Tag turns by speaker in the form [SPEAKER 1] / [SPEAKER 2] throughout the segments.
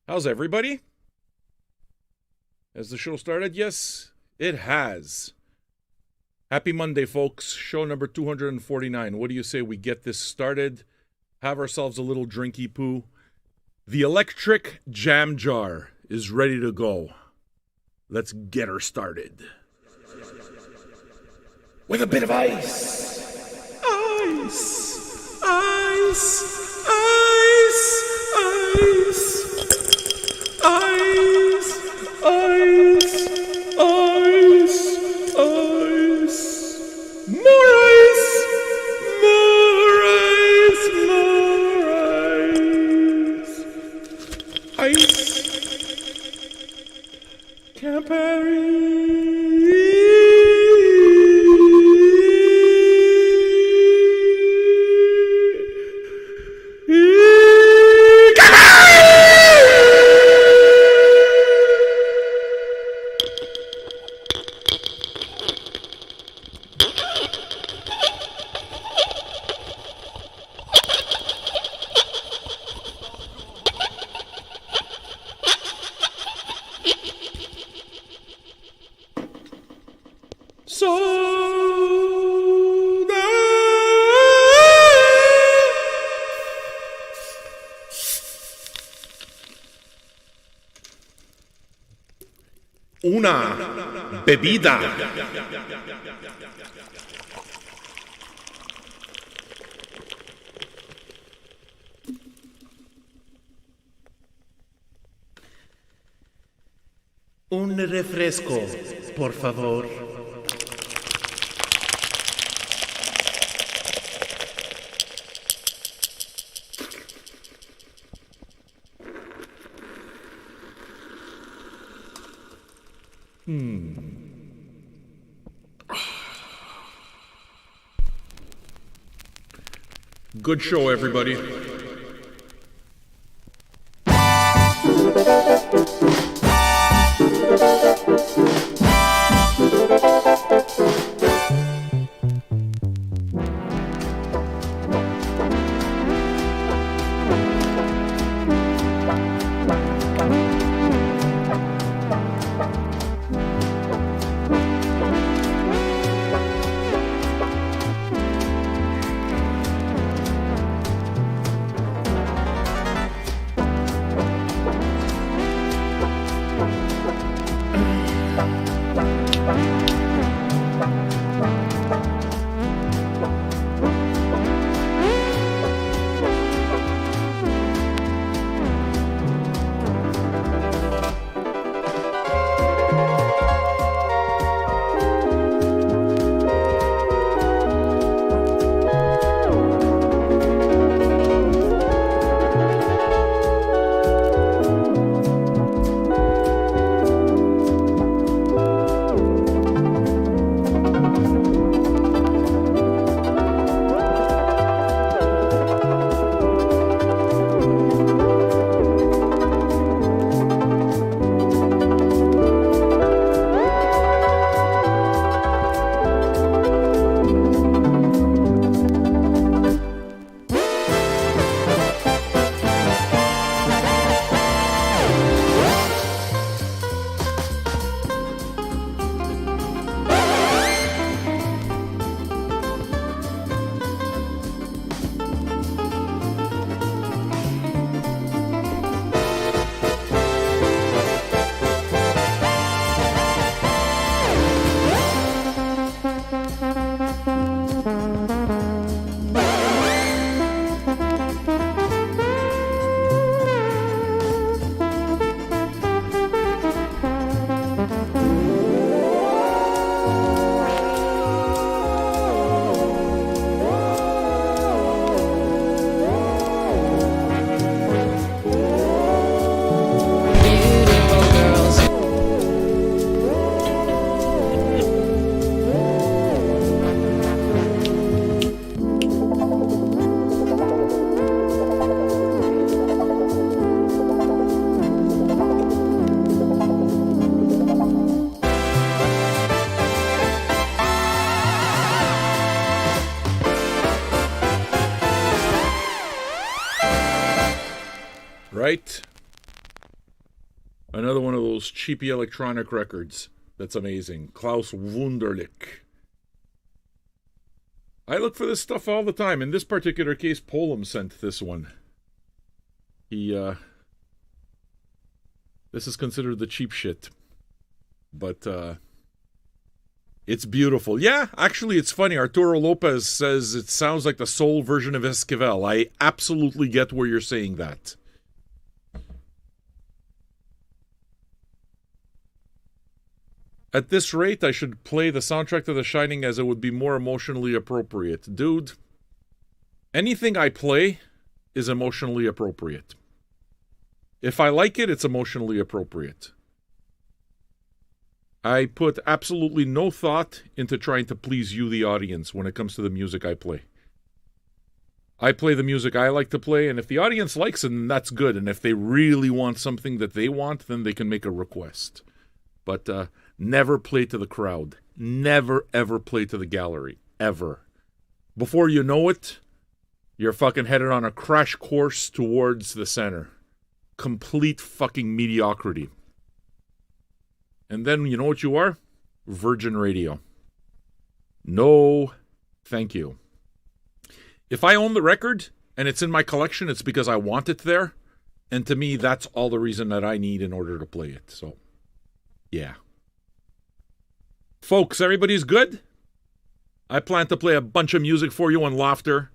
[SPEAKER 1] How's everybody? Has the show started? Yes, it has. Happy Monday, folks. Show number 249. What do you say we get this started? Have ourselves a little drinky poo. The electric jam jar is ready to go. Let's get her started. With a bit of ice. Ice. Ice. Ice. Ice. Ice. Ice. Ice. Ice. More ice. More ice. More ice. Ice. Campari. Una bebida.
[SPEAKER 2] Un refresco, por favor.
[SPEAKER 1] Good show, everybody. Right? Another one of those cheapy electronic records. That's amazing. Klaus Wunderlich. I look for this stuff all the time. In this particular case, Polam sent this one. This is considered the cheap shit. But, it's beautiful. Yeah, actually, it's funny. Arturo Lopez says it sounds like the soul version of Esquivel. I absolutely get where you're saying that. At this rate, I should play the soundtrack to The Shining as it would be more emotionally appropriate. Dude, anything I play is emotionally appropriate. If I like it, it's emotionally appropriate. I put absolutely no thought into trying to please you, the audience, when it comes to the music I play. I play the music I like to play, and if the audience likes it, then that's good. And if they really want something that they want, then they can make a request. But never play to the crowd. Never, ever play to the gallery. Ever. Before you know it, you're fucking headed on a crash course towards the center. Complete fucking mediocrity. And then, you know what you are? Virgin Radio. No, thank you. If I own the record and it's in my collection, it's because I want it there. And to me, that's all the reason that I need in order to play it. So, yeah. Folks, everybody's good? I plan to play a bunch of music for you on Laughter.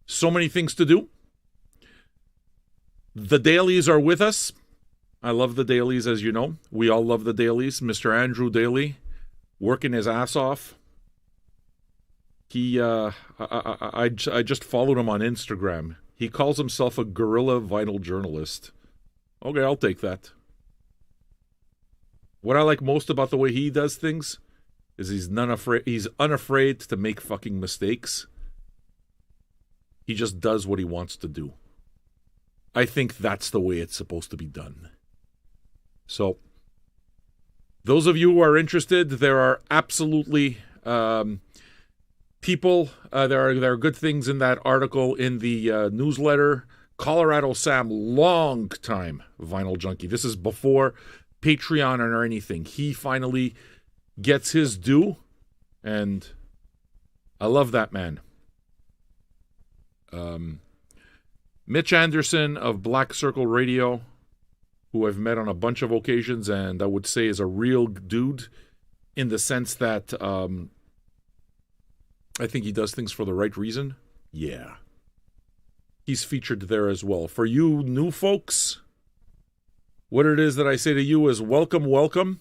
[SPEAKER 1] So many things to do. The Daleys are with us. I love the Daleys, as you know. We all love the Daleys. Mr. Andrew Daley, working his ass off. I just followed him on Instagram. He calls himself a guerrilla vinyl journalist. Okay, I'll take that. What I like most about the way he does things is he's unafraid to make fucking mistakes. He just does what he wants to do. I think that's the way it's supposed to be done. So, those of you who are interested, there are absolutely people, there are good things in that article in the newsletter. Colorado Sam, long time vinyl junkie. This is before Patreon or anything. He finally gets his due, and I love that man. Mitch Anderson of Black Circle Radio, who I've met on a bunch of occasions, and I would say is a real dude in the sense that I think he does things for the right reason. Yeah. He's featured there as well. For you new folks, what it is that I say to you is welcome, welcome.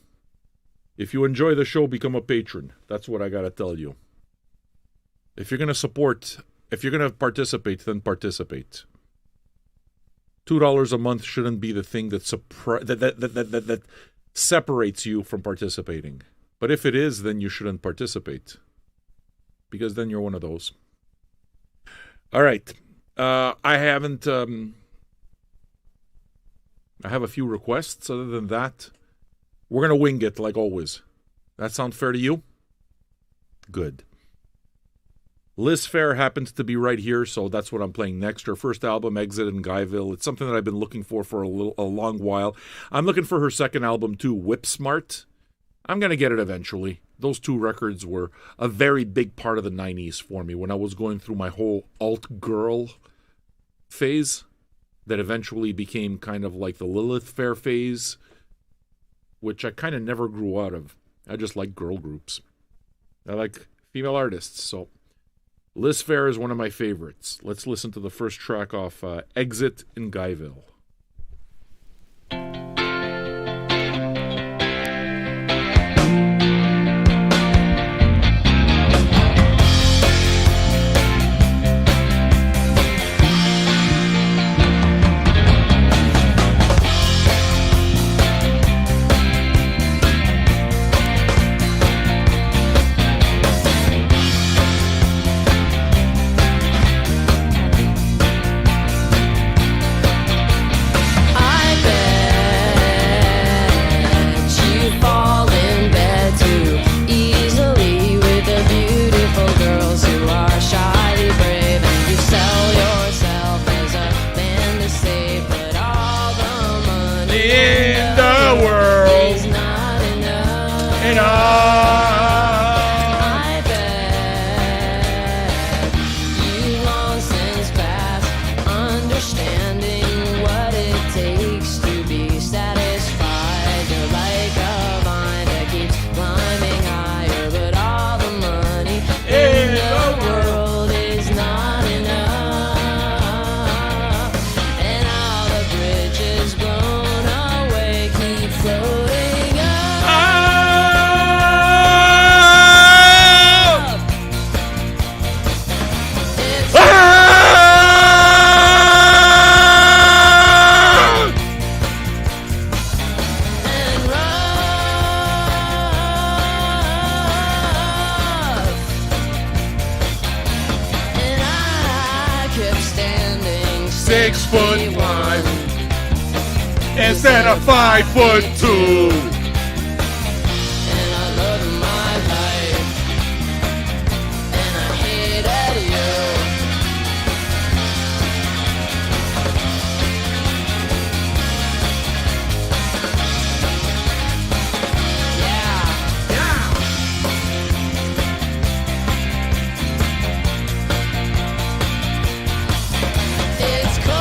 [SPEAKER 1] If you enjoy the show, become a patron. That's what I got to tell you. If you're going to support, if you're going to participate, then participate. $2 a month shouldn't be the thing that separates you from participating. But if it is, then you shouldn't participate. Because then you're one of those. All right. I have a few requests. Other than that, we're going to wing it like always. That sound fair to you? Good. Liz Phair happens to be right here, so that's what I'm playing next. Her first album, Exit in Guyville. It's something that I've been looking for a long while. I'm looking for her second album, too, Whip Smart. I'm going to get it eventually. Those two records were a very big part of the 90s for me when I was going through my whole alt-girl phase that eventually became kind of like the Lilith Fair phase, which I kind of never grew out of. I just like girl groups. I like female artists, so Liz Phair is one of my favorites. Let's listen to the first track off Exit in Guyville. In the instead of 5'2".
[SPEAKER 3] And I love my life, and I hated you. It's cold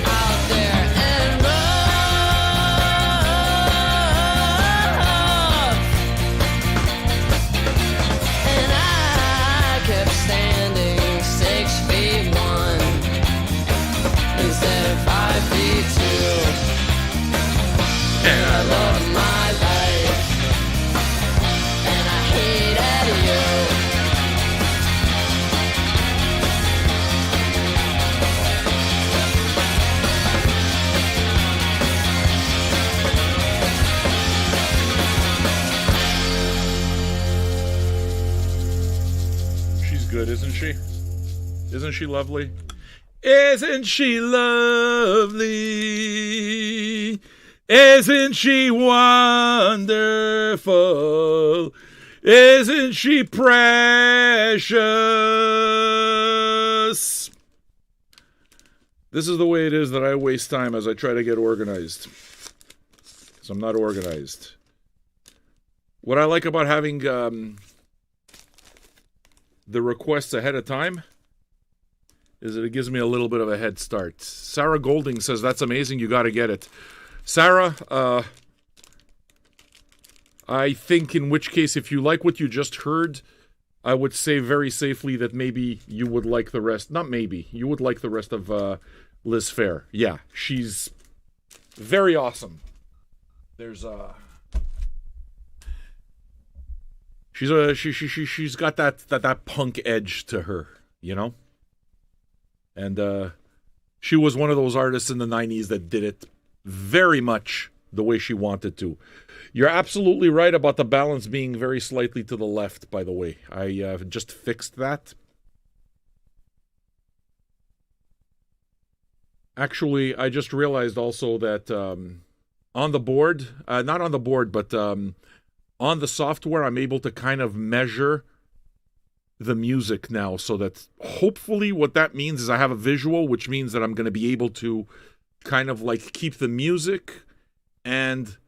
[SPEAKER 3] out there and rough, and I kept standing 6 feet 1 instead of 5 feet 2. And I love my life, and I hated you.
[SPEAKER 1] She's good, isn't she? Isn't she lovely? Isn't she lovely? Isn't she wonderful? Isn't she precious? This is the way it is that I waste time as I try to get organized. Because I'm not organized. What I like about having the requests ahead of time is that it gives me a little bit of a head start. Sarah Golding says, that's amazing, you got to get it. Sarah, I think in which case, if you like what you just heard, I would say very safely that maybe you would like the rest. Not maybe. You would like the rest of Liz Phair. Yeah, she's very awesome. There's she's got that punk edge to her, you know? And she was one of those artists in the 90s that did it very much the way she wanted to. You're absolutely right about the balance being very slightly to the left, by the way. I just fixed that. Actually, I just realized also that on the board, not on the board, but on the software, I'm able to kind of measure the music now, so that hopefully what that means is I have a visual, which means that I'm going to be able to kind of like keep the music and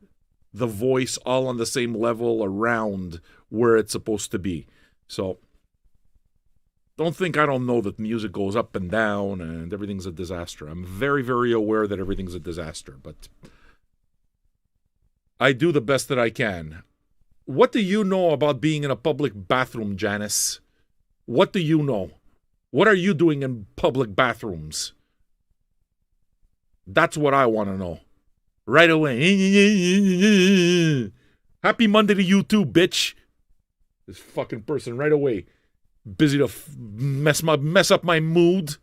[SPEAKER 1] the voice all on the same level around where it's supposed to be. So don't think I don't know that music goes up and down and everything's a disaster. I'm very, very aware that everything's a disaster, but I do the best that I can. What do you know about being in a public bathroom, Janice? What do you know? What are you doing in public bathrooms? That's what I want to know. Right away. Happy Monday to you too, bitch. This fucking person right away. Busy to mess up my mood.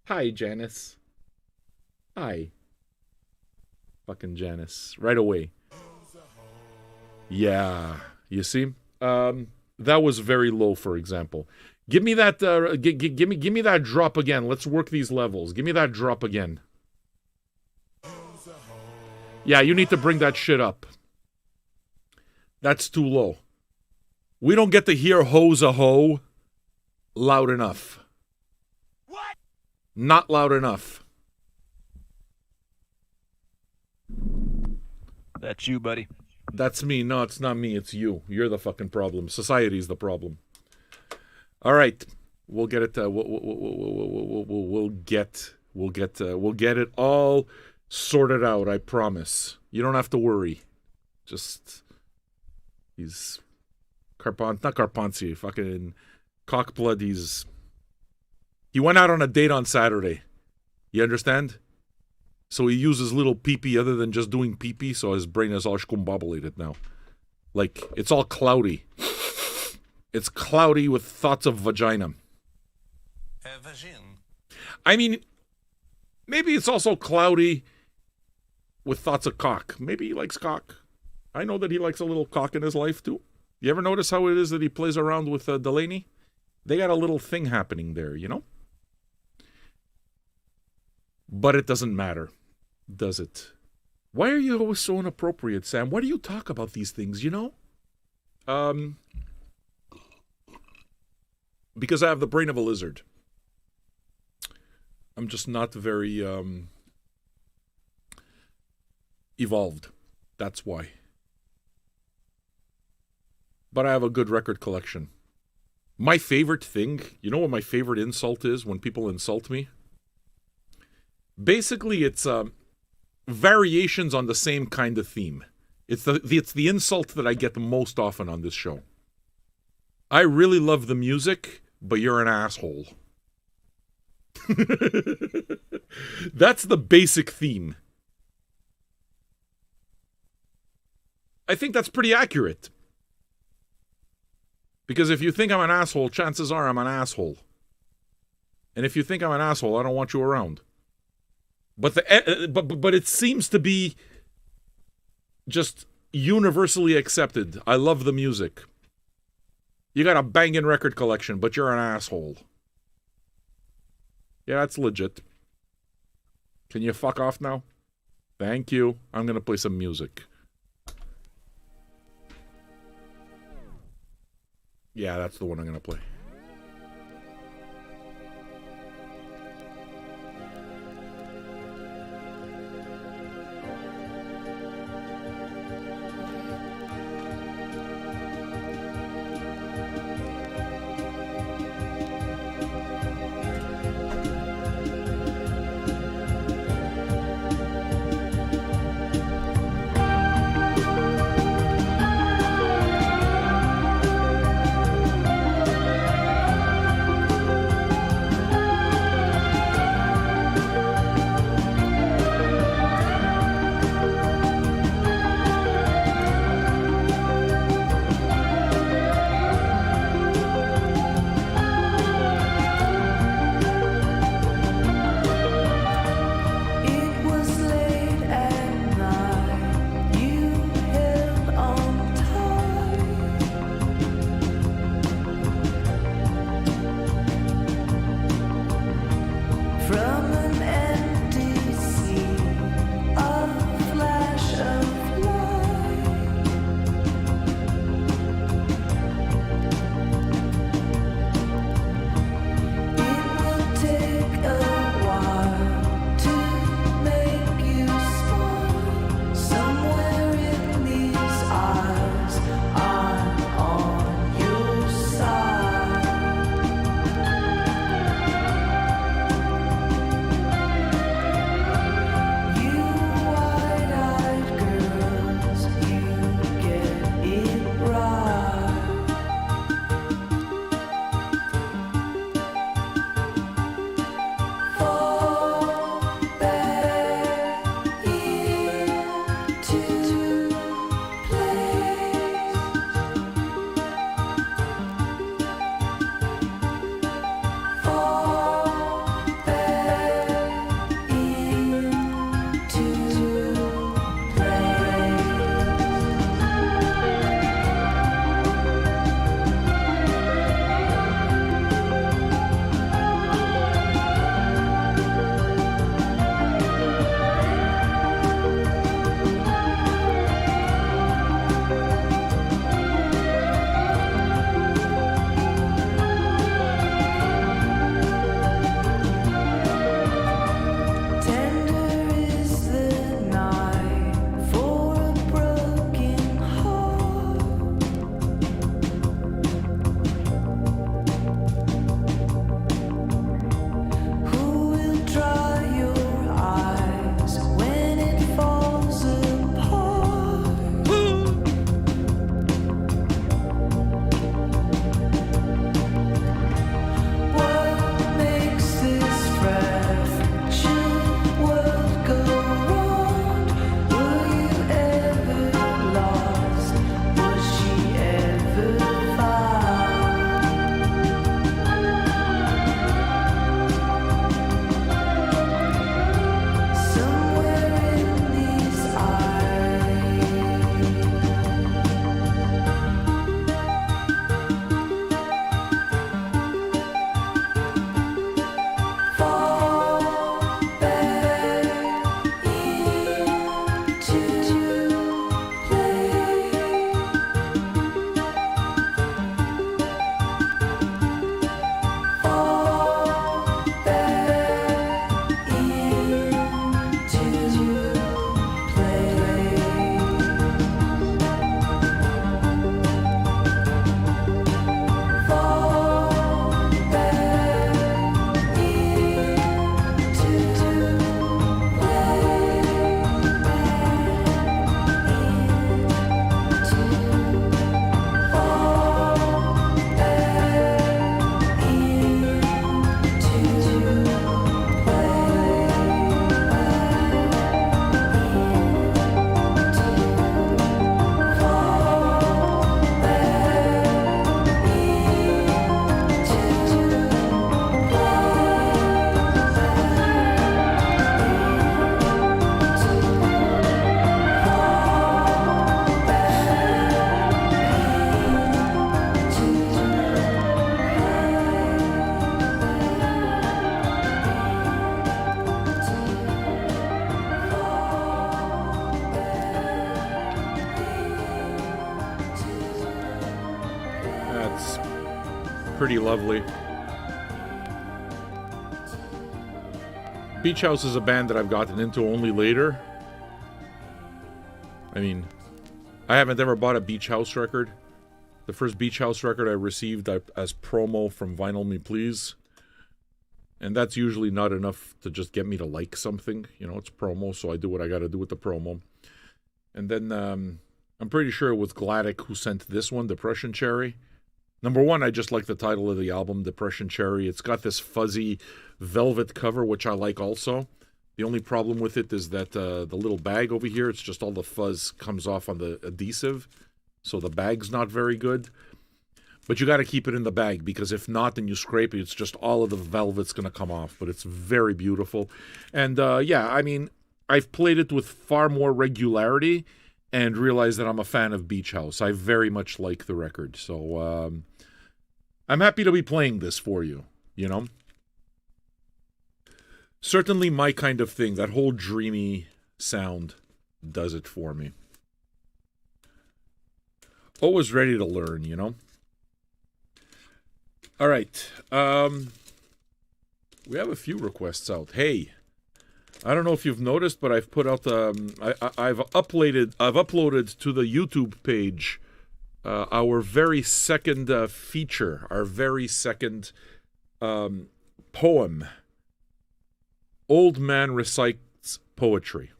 [SPEAKER 1] Hi, Janice. Hi. Fucking Janice. Right away. Yeah. You see? That was very low, for example. Give me that give me that drop again. Let's work these levels. Give me that drop again. Yeah, you need to bring that shit up. That's too low. We don't get to hear ho's a ho loud enough. What? Not loud enough.
[SPEAKER 4] That's you, buddy.
[SPEAKER 1] That's me. No, it's not me. It's you. You're the fucking problem. Society's the problem. All right, we'll get it. We'll get it all sorted out. I promise. You don't have to worry. Just he's not Carpentier. Fucking cockblood. He went out on a date on Saturday. You understand? So he uses little pee-pee other than just doing pee-pee, so his brain is all discombobulated now. Like, it's all cloudy. It's cloudy with thoughts of vagina. I mean, maybe it's also cloudy with thoughts of cock. Maybe he likes cock. I know that he likes a little cock in his life, too. You ever notice how it is that he plays around with Daley? They got a little thing happening there, you know? But it doesn't matter, does it? Why are you always so inappropriate, Sam? Why do you talk about these things, you know? Because I have the brain of a lizard. I'm just not very evolved. That's why. But I have a good record collection. My favorite thing, you know what my favorite insult is when people insult me? Basically, it's variations on the same kind of theme. It's the insult that I get the most often on this show. I really love the music, but you're an asshole. That's the basic theme. I think that's pretty accurate. Because if you think I'm an asshole, chances are I'm an asshole. And if you think I'm an asshole, I don't want you around. But it seems to be just universally accepted. I love the music. You got a banging record collection, but you're an asshole. Yeah, that's legit. Can you fuck off now? Thank you. I'm going to play some music. Yeah, that's the one I'm going to play. Pretty lovely. Beach House is a band that I've gotten into only later. I mean, I haven't ever bought a Beach House record. The first Beach House record I received as promo from Vinyl Me Please. And that's usually not enough to just get me to like something. You know, it's promo, so I do what I got to do with the promo. And then I'm pretty sure it was Gladdick who sent this one, Depression Cherry. Number one, I just like the title of the album, Depression Cherry. It's got this fuzzy velvet cover, which I like also. The only problem with it is that the little bag over here, it's just all the fuzz comes off on the adhesive. So the bag's not very good. But you got to keep it in the bag, because if not, then you scrape it. It's just all of the velvet's going to come off. But it's very beautiful. And yeah, I mean, I've played it with far more regularity and realized that I'm a fan of Beach House. I very much like the record. So I'm happy to be playing this for you, you know? Certainly my kind of thing. That whole dreamy sound does it for me. Always ready to learn, you know? All right. We have a few requests out. Hey, I don't know if you've noticed, but I've put out I've uploaded to the YouTube page our very second feature, our very second poem. Old Man Recites Poetry.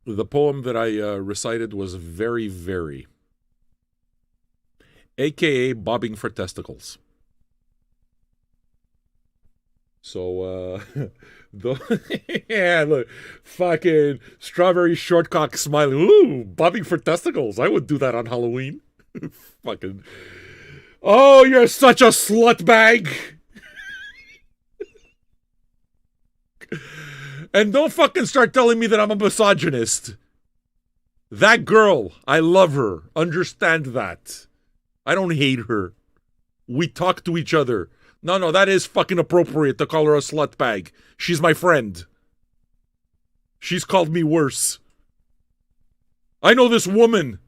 [SPEAKER 1] The poem that I recited was Very, Very, a.k.a. Bobbing for Testicles. So, yeah, look, fucking Strawberry Shortcock smiling. Ooh, bobbing for testicles. I would do that on Halloween. Fucking. Oh, you're such a slut bag. And don't fucking start telling me that I'm a misogynist. That girl, I love her. Understand that. I don't hate her. We talk to each other. No, that is fucking appropriate to call her a slut bag. She's my friend. She's called me worse. I know this woman.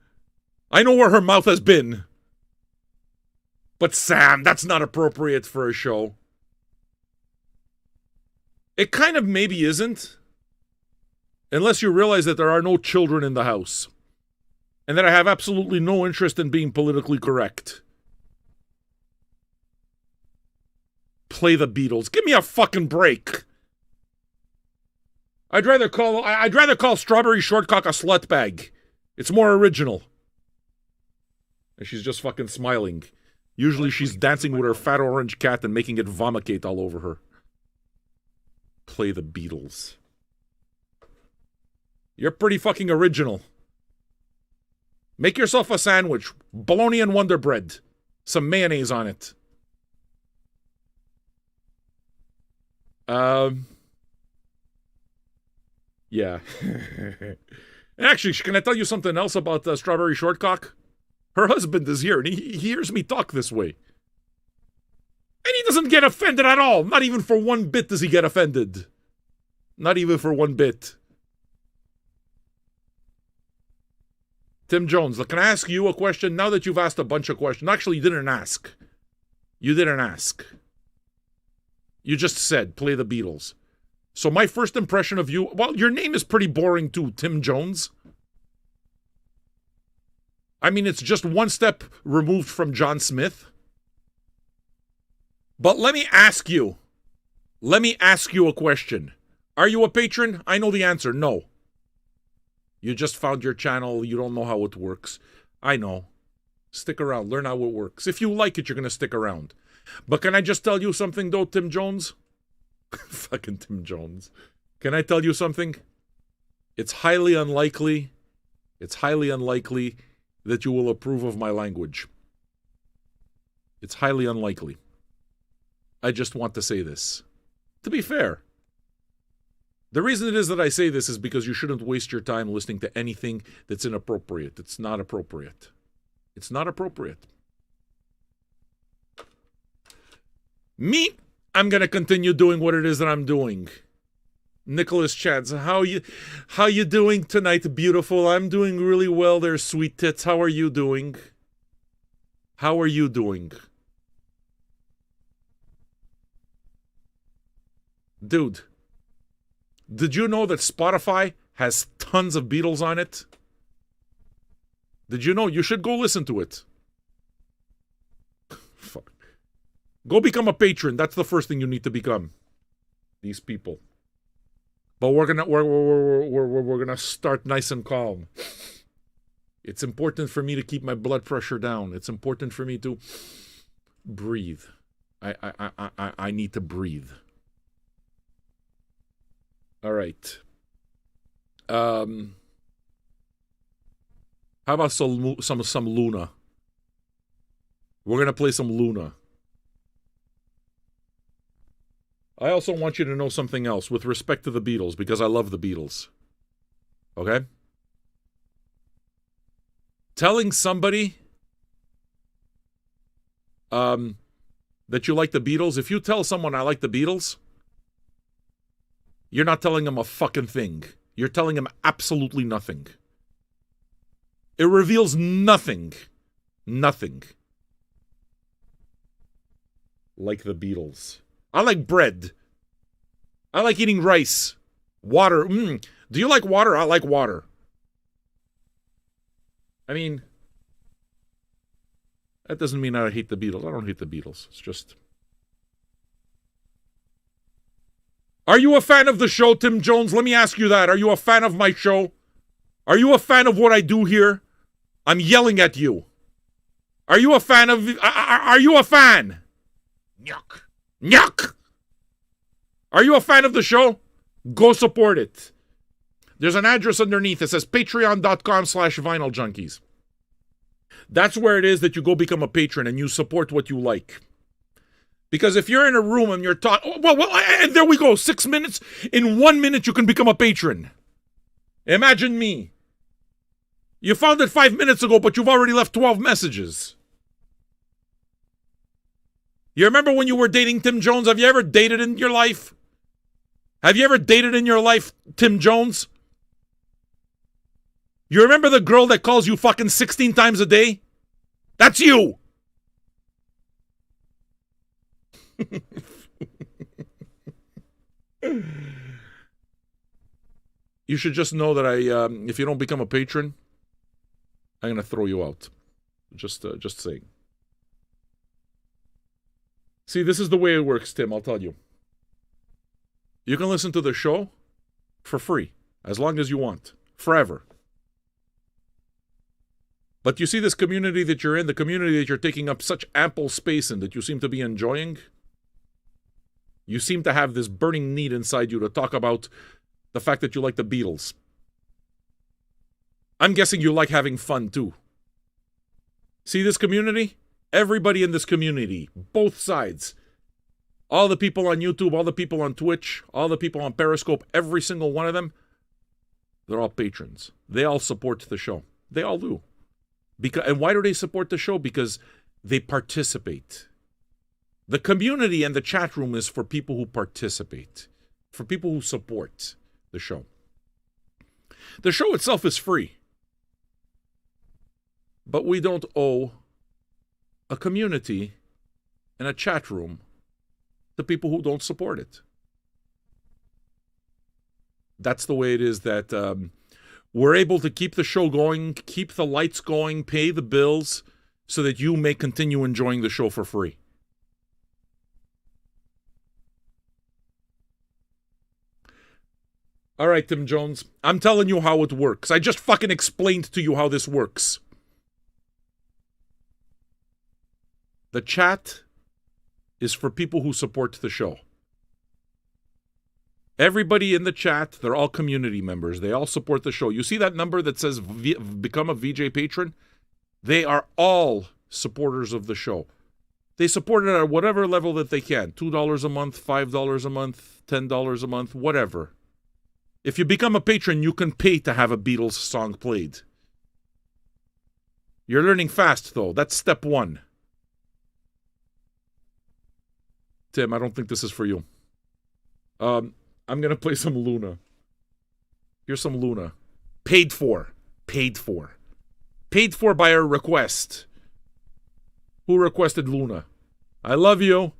[SPEAKER 1] I know where her mouth has been. But Sam, that's not appropriate for a show. It kind of maybe isn't. Unless you realize that there are no children in the house. And that I have absolutely no interest in being politically correct. Play the Beatles. Give me a fucking break. I'd rather call Strawberry Shortcock a slut bag. It's more original. And she's just fucking smiling. Usually she's dancing with her fat orange cat and making it vomicate all over her. Play the Beatles. You're pretty fucking original. Make yourself a sandwich. Bologna and Wonder Bread. Some mayonnaise on it. Yeah. Actually, can I tell you something else about Strawberry Shortcock? Her husband is here, and he hears me talk this way. And he doesn't get offended at all. Not even for one bit does he get offended. Not even for one bit. Tim Jones, can I ask you a question? Now that you've asked a bunch of questions. Actually, you didn't ask. You didn't ask. You just said, play the Beatles. So my first impression of you... Well, your name is pretty boring too, Tim Jones. I mean, it's just one step removed from John Smith. But let me ask you. Let me ask you a question. Are you a patron? I know the answer, no. You just found your channel. You don't know how it works. I know. Stick around. Learn how it works. If you like it, you're going to stick around. But can I just tell you something, though, Tim Jones? Fucking Tim Jones. Can I tell you something? It's highly unlikely that you will approve of my language. It's highly unlikely. I just want to say this. To be fair, the reason it is that I say this is because you shouldn't waste your time listening to anything that's inappropriate. It's not appropriate. It's not appropriate. Me, I'm going to continue doing what it is that I'm doing. Nicholas Chads, how you doing tonight, beautiful? I'm doing really well there, sweet tits. How are you doing? How are you doing? Dude, did you know that Spotify has tons of Beatles on it? Did you know? You should go listen to it. Fuck. Go become a patron. That's the first thing you need to become. These people. But we're gonna start nice and calm. It's important for me to keep my blood pressure down. It's important for me to breathe. I need to breathe. All right. How about some Luna? We're gonna play some Luna. I also want you to know something else with respect to the Beatles, because I love the Beatles. Okay? Telling somebody that you like the Beatles, if you tell someone I like the Beatles, you're not telling them a fucking thing. You're telling them absolutely nothing. It reveals nothing. Nothing. Like the Beatles. I like bread. I like eating rice. Water. Do you like water? I like water. I mean, that doesn't mean I hate the Beatles. I don't hate the Beatles. It's just... Are you a fan of the show, Tim Jones? Let me ask you that. Are you a fan of my show? Are you a fan of what I do here? I'm yelling at you. Are you a fan of... Are you a fan? Nyuk. Nyuk! Are you a fan of the show? Go support it. There's an address underneath. It says patreon.com/vinyljunkies. That's where it is that you go become a patron and you support what you like. Because if you're in a room and you're talking... Well, and there we go. 6 minutes. In 1 minute, you can become a patron. Imagine me. You found it 5 minutes ago, but you've already left 12 messages. You remember when you were dating Tim Jones? Have you ever dated in your life? Have you ever dated in your life, Tim Jones? You remember the girl that calls you fucking 16 times a day? That's you! You should just know that if you don't become a patron, I'm going to throw you out. Just saying. See, this is the way it works, Tim, I'll tell you. You can listen to the show for free, as long as you want, forever. But you see this community that you're in, the community that you're taking up such ample space in, that you seem to be enjoying? You seem to have this burning need inside you to talk about the fact that you like the Beatles. I'm guessing you like having fun, too. See this community? Everybody in this community, both sides, all the people on YouTube, all the people on Twitch, all the people on Periscope, every single one of them, they're all patrons. They all support the show. They all do. And why do they support the show? Because they participate. The community and the chat room is for people who participate, for people who support the show. The show itself is free. But we don't owe a community and a chat room to people who don't support it. That's the way it is that we're able to keep the show going, keep the lights going, pay the bills, so that you may continue enjoying the show for free. All right, Tim Jones, I'm telling you how it works. I just fucking explained to you how this works. The chat is for people who support the show. Everybody in the chat, they're all community members. They all support the show. You see that number that says become a VJ patron? They are all supporters of the show. They support it at whatever level that they can. $2 a month, $5 a month, $10 a month, whatever. If you become a patron, you can pay to have a Beatles song played. You're learning fast, though. That's step one. Tim, I don't think this is for you. I'm going to play some Luna. Here's some Luna. Paid for. Paid for. Paid for by a request. Who requested Luna? I love you.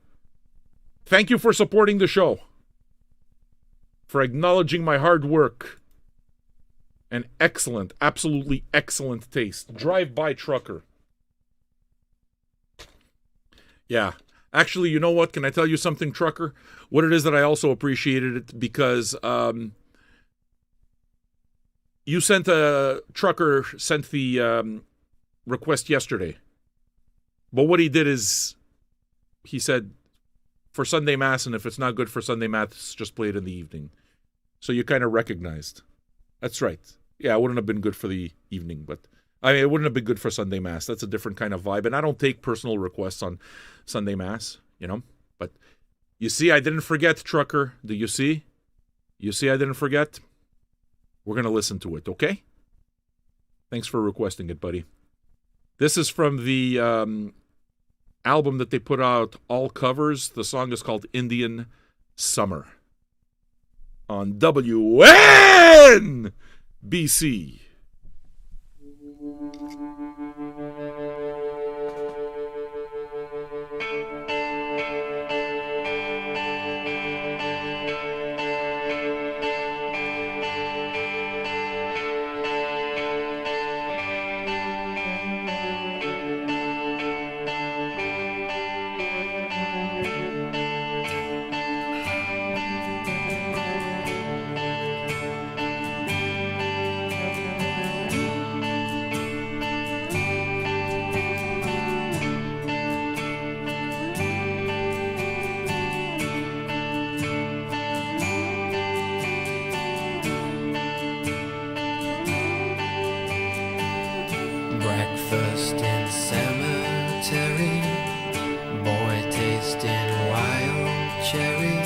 [SPEAKER 1] Thank you for supporting the show. for acknowledging my hard work and excellent, absolutely excellent taste. Drive-by trucker. Yeah. Actually, you know what? Can I tell you something, trucker? What it is that I also appreciated it because you sent the request yesterday. But what he did is he said, for Sunday Mass, and if it's not good for Sunday Mass, just play it in the evening. So you kind of recognized. That's right. Yeah, it wouldn't have been good for the evening, but it wouldn't have been good for Sunday Mass. That's a different kind of vibe. And I don't take personal requests on Sunday Mass, But you see, I didn't forget, trucker. Do you see? You see I didn't forget? We're going to listen to it, okay? Thanks for requesting it, buddy. This is from the album that they put out, all covers. The song is called Indian Summer on WNBC.
[SPEAKER 3] Breakfast in cemetery, boy tasting wild cherry,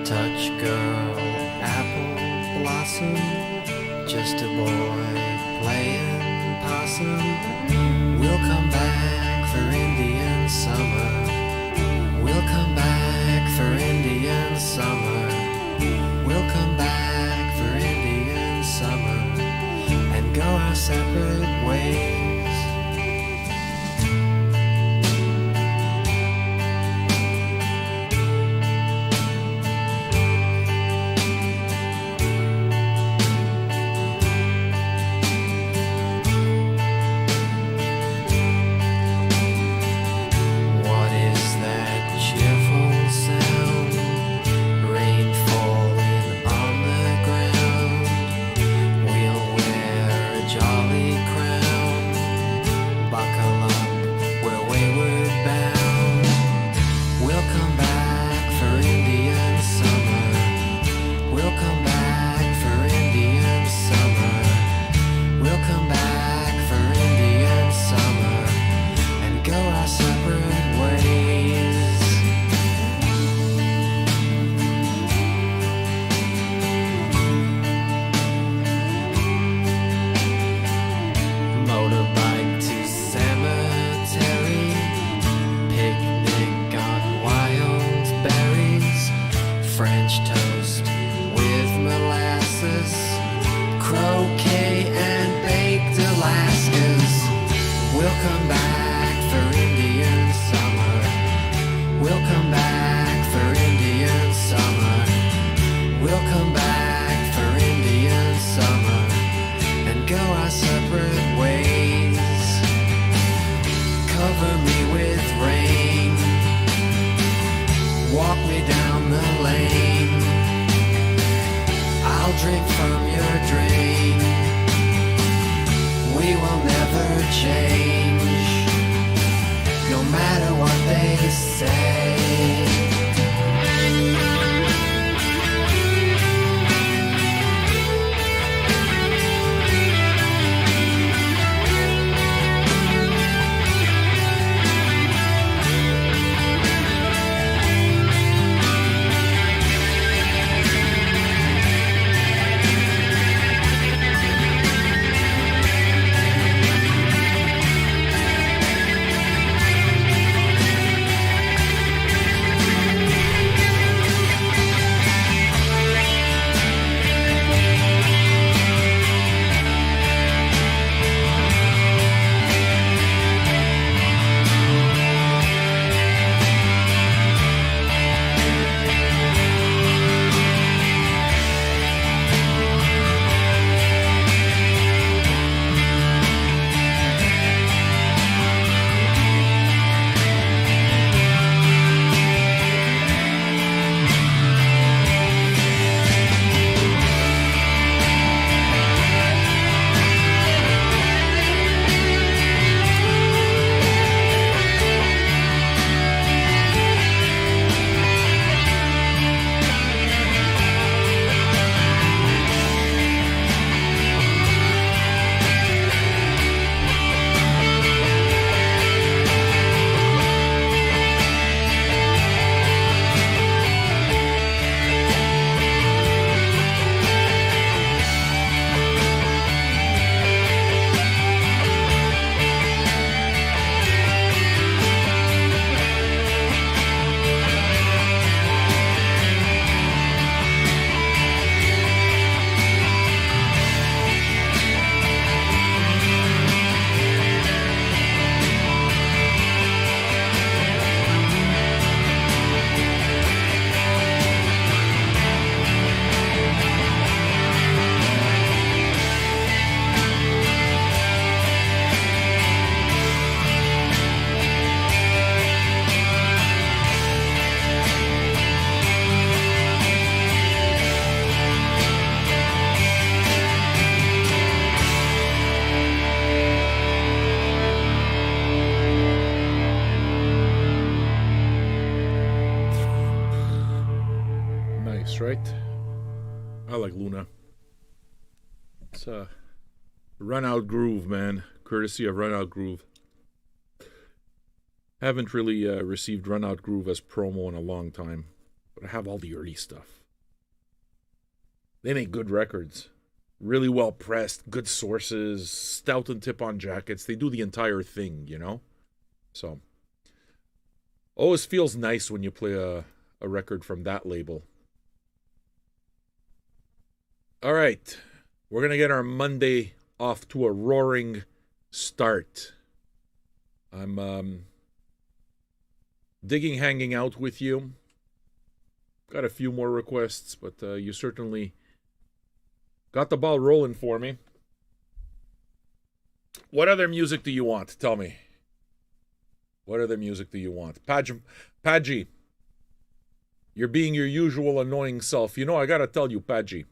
[SPEAKER 3] touch girl apple blossom, just a boy playing possum. We'll come back for Indian summer, we'll come back for Indian summer, we'll come back for Indian summer, and go our separate ways. What is that cheerful sound? Rain falling on the ground. We'll wear a jolly crown. Buckle up, we're wayward bound. We'll come back for Indian summer. We'll come back for Indian summer. We'll come back for Indian summer and go our separate ways. Motorbike to cemetery, picnic on wild berries, French toast with molasses, croquet and baked Alaskas. We'll come back for Indian summer. We'll come back for Indian summer. We'll come back for Indian summer and go our separate ways. Cover me with rain, walk me down the lane. I'll drink from your drain. We will never change, no matter what they say.
[SPEAKER 1] nice, right? I like Luna. It's a Run Out Groove, man. Courtesy of Run Out Groove. Haven't really received Run Out Groove as promo in a long time. But I have all the early stuff. They make good records. Really well pressed, good sources, stout and tip-on jackets. They do the entire thing, you know? So, always feels nice when you play a record from that label. All right. We're going to get our Monday off to a roaring start. I'm digging hanging out with you. Got a few more requests, but you certainly got the ball rolling for me. What other music do you want? Tell me. What other music do you want? Padgy, you're being your usual annoying self. You know, I gotta tell you, Padgy,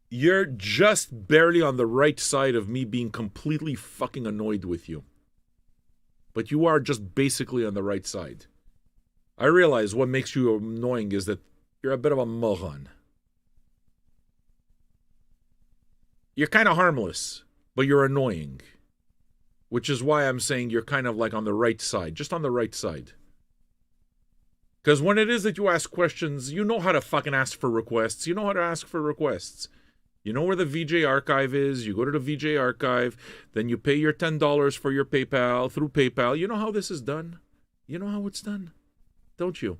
[SPEAKER 1] you're just barely on the right side of me being completely fucking annoyed with you. But you are just basically on the right side. I realize what makes you annoying is that you're a bit of a moron. You're kind of harmless, but you're annoying. Which is why I'm saying you're kind of like on the right side. Just on the right side. Because when it is that you ask questions, you know how to fucking ask for requests. You know how to ask for requests. You know where the VJ archive is. You go to the VJ archive. Then you pay your $10 for your PayPal through PayPal. You know how this is done? You know how it's done? Don't you?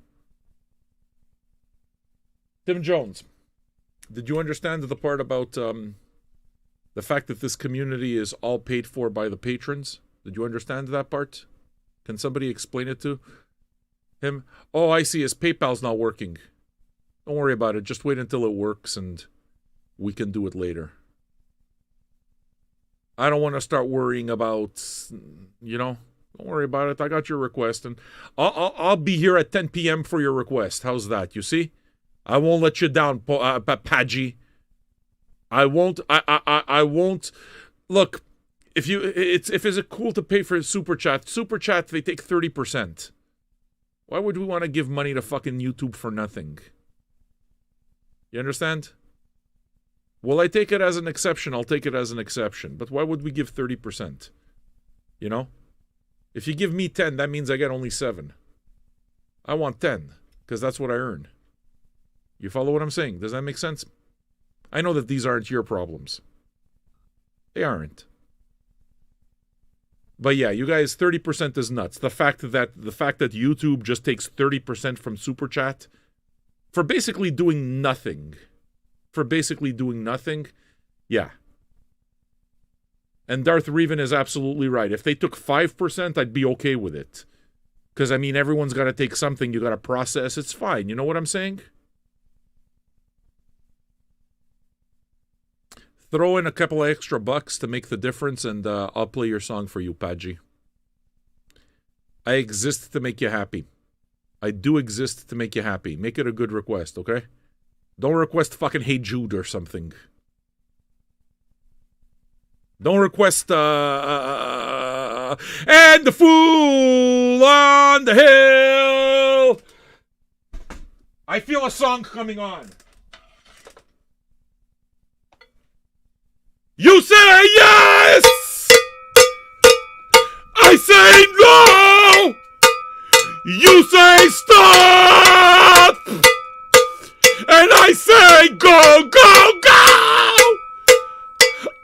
[SPEAKER 1] Tim Jones, did you understand the part about the fact that this community is all paid for by the patrons? Did you understand that part? Can somebody explain it to him? Oh, I see. His PayPal's not working. Don't worry about it. Just wait until it works and we can do it later. I don't want to start worrying about, you know, don't worry about it. I got your request and I'll be here at 10 p.m. for your request. How's that? You see? I won't let you down, Padgy. I won't. I won't. Look, if it cool to pay for super chat? Super chat, they take 30%. Why would we want to give money to fucking YouTube for nothing? You understand? Will I take it as an exception? I'll take it as an exception. But why would we give 30%? You know? If you give me 10, that means I get only 7. I want 10, because that's what I earn. You follow what I'm saying? Does that make sense? I know that these aren't your problems. They aren't. But yeah, you guys, 30% is nuts. The fact that YouTube just takes 30% from Super Chat for basically doing nothing. Yeah. And Darth Revan is absolutely right. If they took 5%, I'd be okay with it. Because, I mean, everyone's got to take something. You got to process. It's fine. You know what I'm saying? Throw in a couple of extra bucks to make the difference, and I'll play your song for you, Padgy. I exist to make you happy. I do exist to make you happy. Make it a good request, okay? Don't request fucking Hey Jude or something. Don't request, and the fool on the hill. I feel a song coming on. You say yes! I say no! You say stop! And I say go, go, go!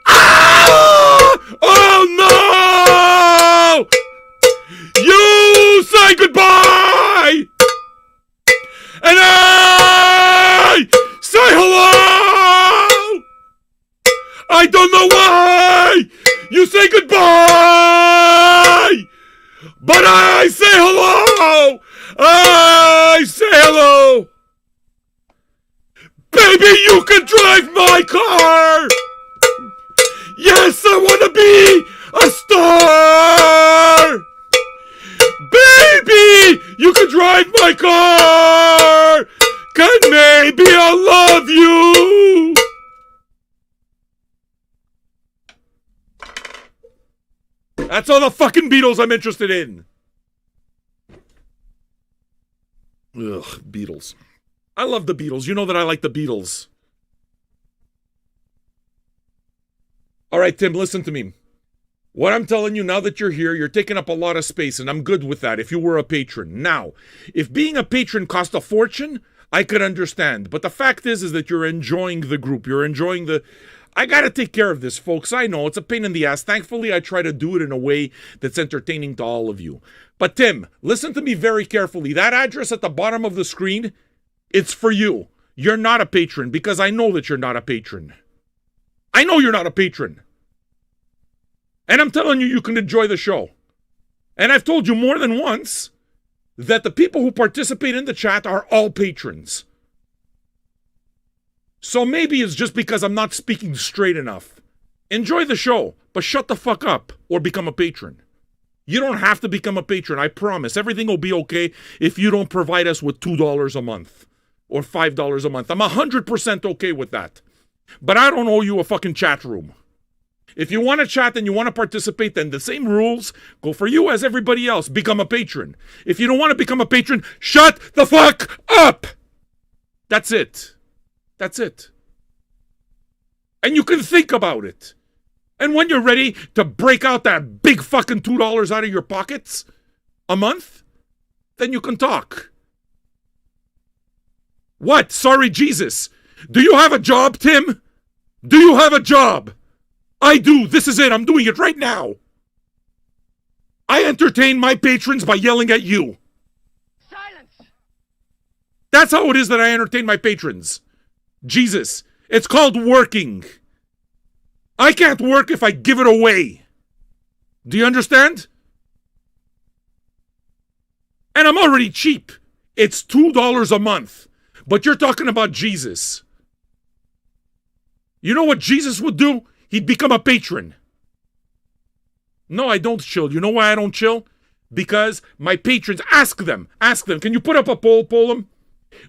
[SPEAKER 1] Ah! Oh no! You say goodbye! And I say hello! I don't know why you say goodbye, but I say hello. I say hello. Baby, you can drive my car. Yes, I want to be a star. Baby, you can drive my car. Can maybe I'll love you. That's all the fucking Beatles I'm interested in. Ugh, Beatles. I love the Beatles. You know that I like the Beatles. All right, Tim, listen to me. What I'm telling you, now that you're here, you're taking up a lot of space, and I'm good with that if you were a patron. Now, if being a patron cost a fortune, I could understand. But the fact is that you're enjoying the group. You're enjoying the... I gotta take care of this, folks. I know, it's a pain in the ass. Thankfully, I try to do it in a way that's entertaining to all of you. But Tim, listen to me very carefully. That address at the bottom of the screen, it's for you. You're not a patron, because I know that you're not a patron. I know you're not a patron. And I'm telling you, you can enjoy the show. And I've told you more than once that the people who participate in the chat are all patrons. So maybe it's just because I'm not speaking straight enough. Enjoy the show, but shut the fuck up or become a patron. You don't have to become a patron, I promise. Everything will be okay if you don't provide us with $2 a month or $5 a month. I'm 100% okay with that. But I don't owe you a fucking chat room. If you want to chat and you want to participate, then the same rules go for you as everybody else. Become a patron. If you don't want to become a patron, shut the fuck up! That's it. That's it. And you can think about it. And when you're ready to break out that big fucking $2 out of your pockets a month, then you can talk. What? Sorry, Jesus. Do you have a job, Tim? Do you have a job? I do. This is it. I'm doing it right now. I entertain my patrons by yelling at you.
[SPEAKER 4] Silence!
[SPEAKER 1] That's how it is that I entertain my patrons. Jesus. It's called working. I can't work if I give it away. Do you understand? And I'm already cheap. It's $2 a month. But you're talking about Jesus. You know what Jesus would do? He'd become a patron. No, I don't chill. You know why I don't chill? Because my patrons, ask them. Can you put up a poll them?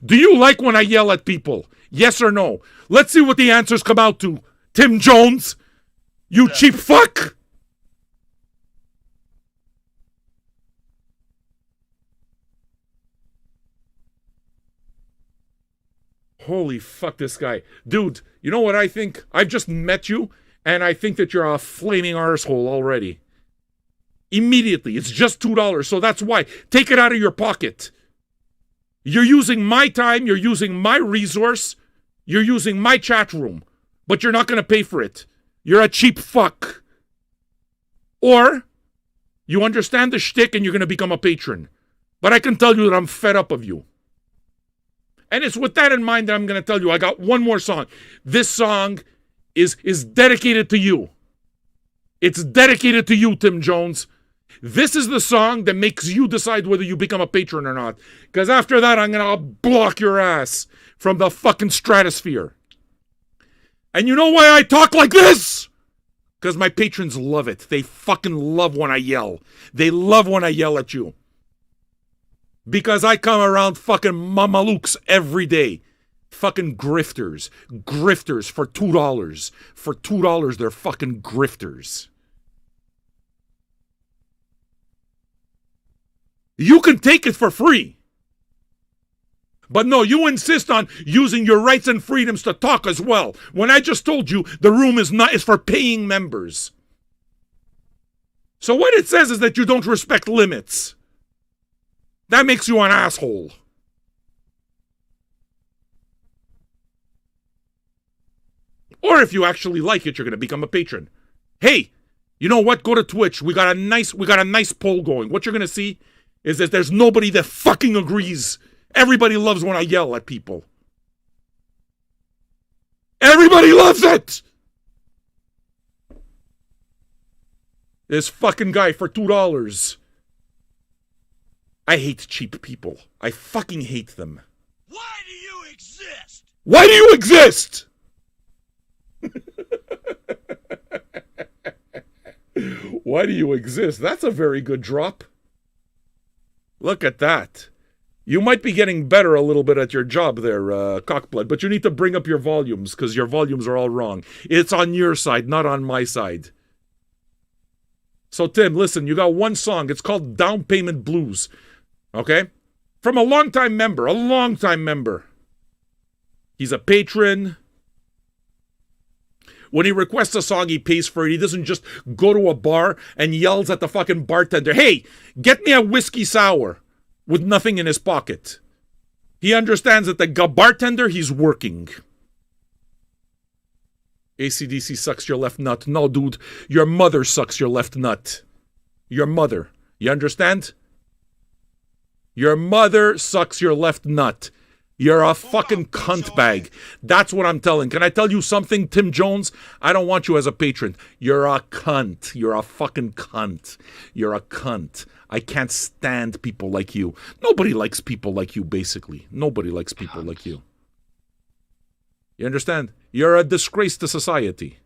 [SPEAKER 1] Do you like when I yell at people? Yes or no? Let's see what the answers come out to. Tim Jones, you cheap fuck. Holy fuck, this guy. Dude, you know what I think? I've just met you, and I think that you're a flaming arsehole already. Immediately. It's just $2, so that's why. Take it out of your pocket. You're using my time, you're using my resource, you're using my chat room, but you're not going to pay for it. You're a cheap fuck. Or, you understand the shtick and you're going to become a patron. But I can tell you that I'm fed up of you. And it's with that in mind that I'm going to tell you, I got one more song. This song is dedicated to you. It's dedicated to you, Tim Jones. This is the song that makes you decide whether you become a patron or not. Because after that, I'm going to block your ass from the fucking stratosphere. And you know why I talk like this? Because my patrons love it. They fucking love when I yell. They love when I yell at you. Because I come around fucking mamalukes every day. Fucking grifters. Grifters for $2. For $2, they're fucking grifters. You can take it for free. But no, you insist on using your rights and freedoms to talk as well. When I just told you the room is for paying members. So what it says is that you don't respect limits. That makes you an asshole. Or if you actually like it, you're going to become a patron. Hey, you know what? Go to Twitch. We got a nice poll going. What you're going to see is that there's nobody that fucking agrees. Everybody loves when I yell at people. Everybody loves it! This fucking guy for $2. I hate cheap people. I fucking hate them.
[SPEAKER 4] Why do you exist?
[SPEAKER 1] Why do you exist? Why do you exist? That's a very good drop. Look at that. You might be getting better a little bit at your job there, Cockblood, but you need to bring up your volumes, because your volumes are all wrong. It's on your side, not on my side. So, Tim, listen, you got one song. It's called Down Payment Blues. Okay? From a longtime member. He's a patron. When he requests a song, he pays for it. He doesn't just go to a bar and yells at the fucking bartender, "Hey, get me a whiskey sour," with nothing in his pocket. He understands that the bartender, he's working. AC/DC sucks your left nut. No, dude, your mother sucks your left nut. Your mother. You understand? Your mother sucks your left nut. You're a fucking cunt bag. That's what I'm telling. Can I tell you something, Tim Jones? I don't want you as a patron. You're a cunt. You're a fucking cunt. You're a cunt. I can't stand people like you. Nobody likes people like you, basically. Nobody likes people like you. You understand? You're a disgrace to society.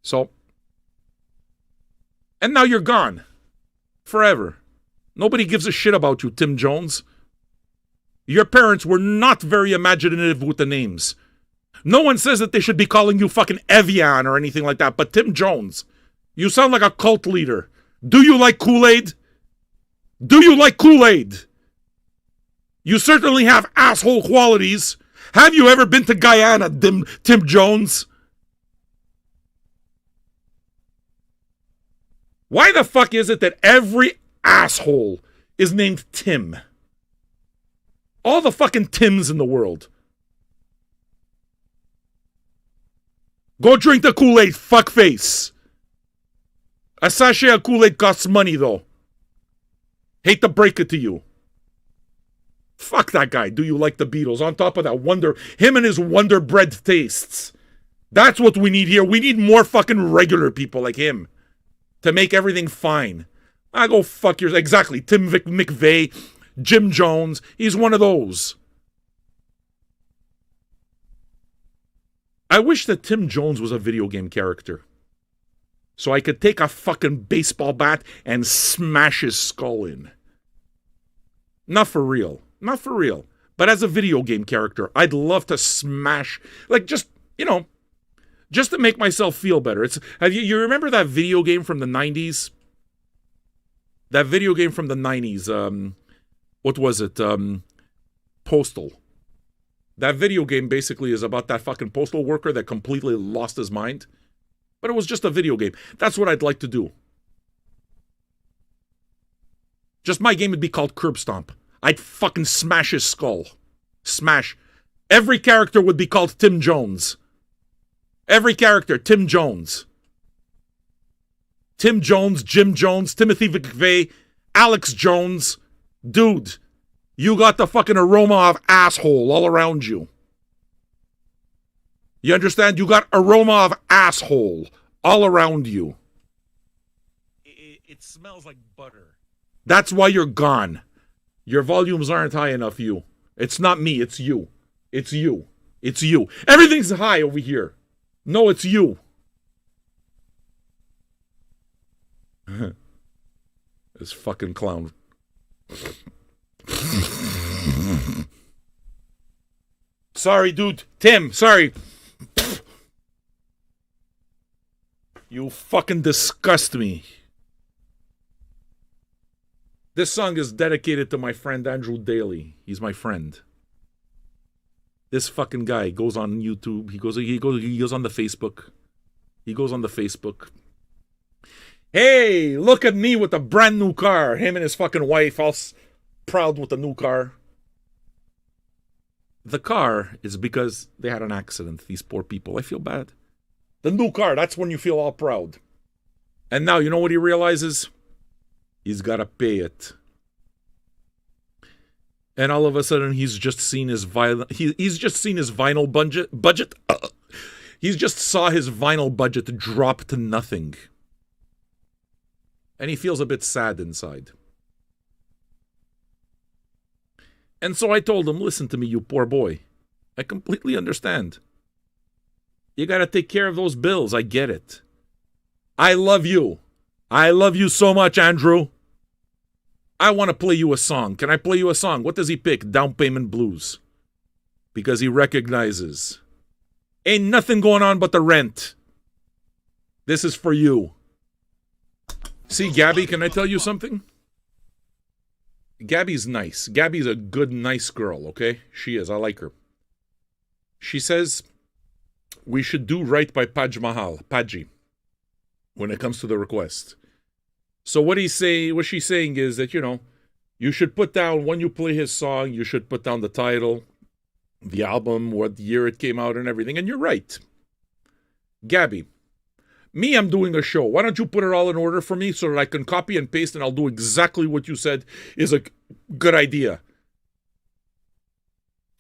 [SPEAKER 1] So, and now you're gone. Forever. Nobody gives a shit about you, Tim Jones. Your parents were not very imaginative with the names. No one says that they should be calling you fucking Evian or anything like that, but Tim Jones, you sound like a cult leader. Do you like Kool-Aid? Do you like Kool-Aid? You certainly have asshole qualities. Have you ever been to Guyana, Tim Jones? Why the fuck is it that every asshole is named Tim? All the fucking Tims in the world. Go drink the Kool-Aid, fuckface. A sachet of Kool-Aid costs money, though. Hate to break it to you. Fuck that guy. Do you like the Beatles? On top of that, him and his Wonder Bread tastes. That's what we need here. We need more fucking regular people like him to make everything fine. Go fuck yourself. Exactly. Tim McVeigh, Jim Jones. He's one of those. I wish that Tim Jones was a video game character, so I could take a fucking baseball bat and smash his skull in. Not for real. Not for real. But as a video game character, I'd love to smash, like, just, just to make myself feel better. You remember that video game from the 90s? That video game from the 90s, what was it? Postal. That video game basically is about that fucking postal worker that completely lost his mind. But it was just a video game. That's what I'd like to do. Just my game would be called Curb Stomp. I'd fucking smash his skull. Smash. Every character would be called Tim Jones. Every character, Tim Jones. Tim Jones, Jim Jones, Timothy McVeigh, Alex Jones. Dude, you got the fucking aroma of asshole all around you. You understand? You got aroma of asshole all around you. It smells like butter. That's why you're gone. Your volumes aren't high enough, you. It's not me, it's you. It's you. It's you. Everything's high over here. No, it's you. This fucking clown. Sorry, dude. Tim, sorry. You fucking disgust me. This song is dedicated to my friend Andrew Daley. He's my friend. This fucking guy goes on YouTube. He goes on the Facebook. He goes on the Facebook. Hey, look at me with a brand new car. Him and his fucking wife, all proud with the new car. The car is because they had an accident, these poor people. I feel bad. The new car, that's when you feel all proud. And now, you know what he realizes? He's got to pay it. And all of a sudden, he's just seen his he's just seen his vinyl budget. He's just saw his vinyl budget drop to nothing. And he feels a bit sad inside. And so I told him, listen to me, you poor boy. I completely understand. You got to take care of those bills. I get it. I love you. I love you so much, Andrew. I want to play you a song. Can I play you a song? What does he pick? Down Payment Blues. Because he recognizes, ain't nothing going on but the rent. This is for you. See, Gabby, can I tell you something? Gabby's nice. Gabby's a good, nice girl, okay? She is. I like her. She says we should do right by Paji, when it comes to the request. So what she's saying is that, you should put down, when you play his song, you should put down the title, the album, what year it came out and everything. And you're right. Gabby, I'm doing a show. Why don't you put it all in order for me so that I can copy and paste and I'll do exactly what you said is a good idea.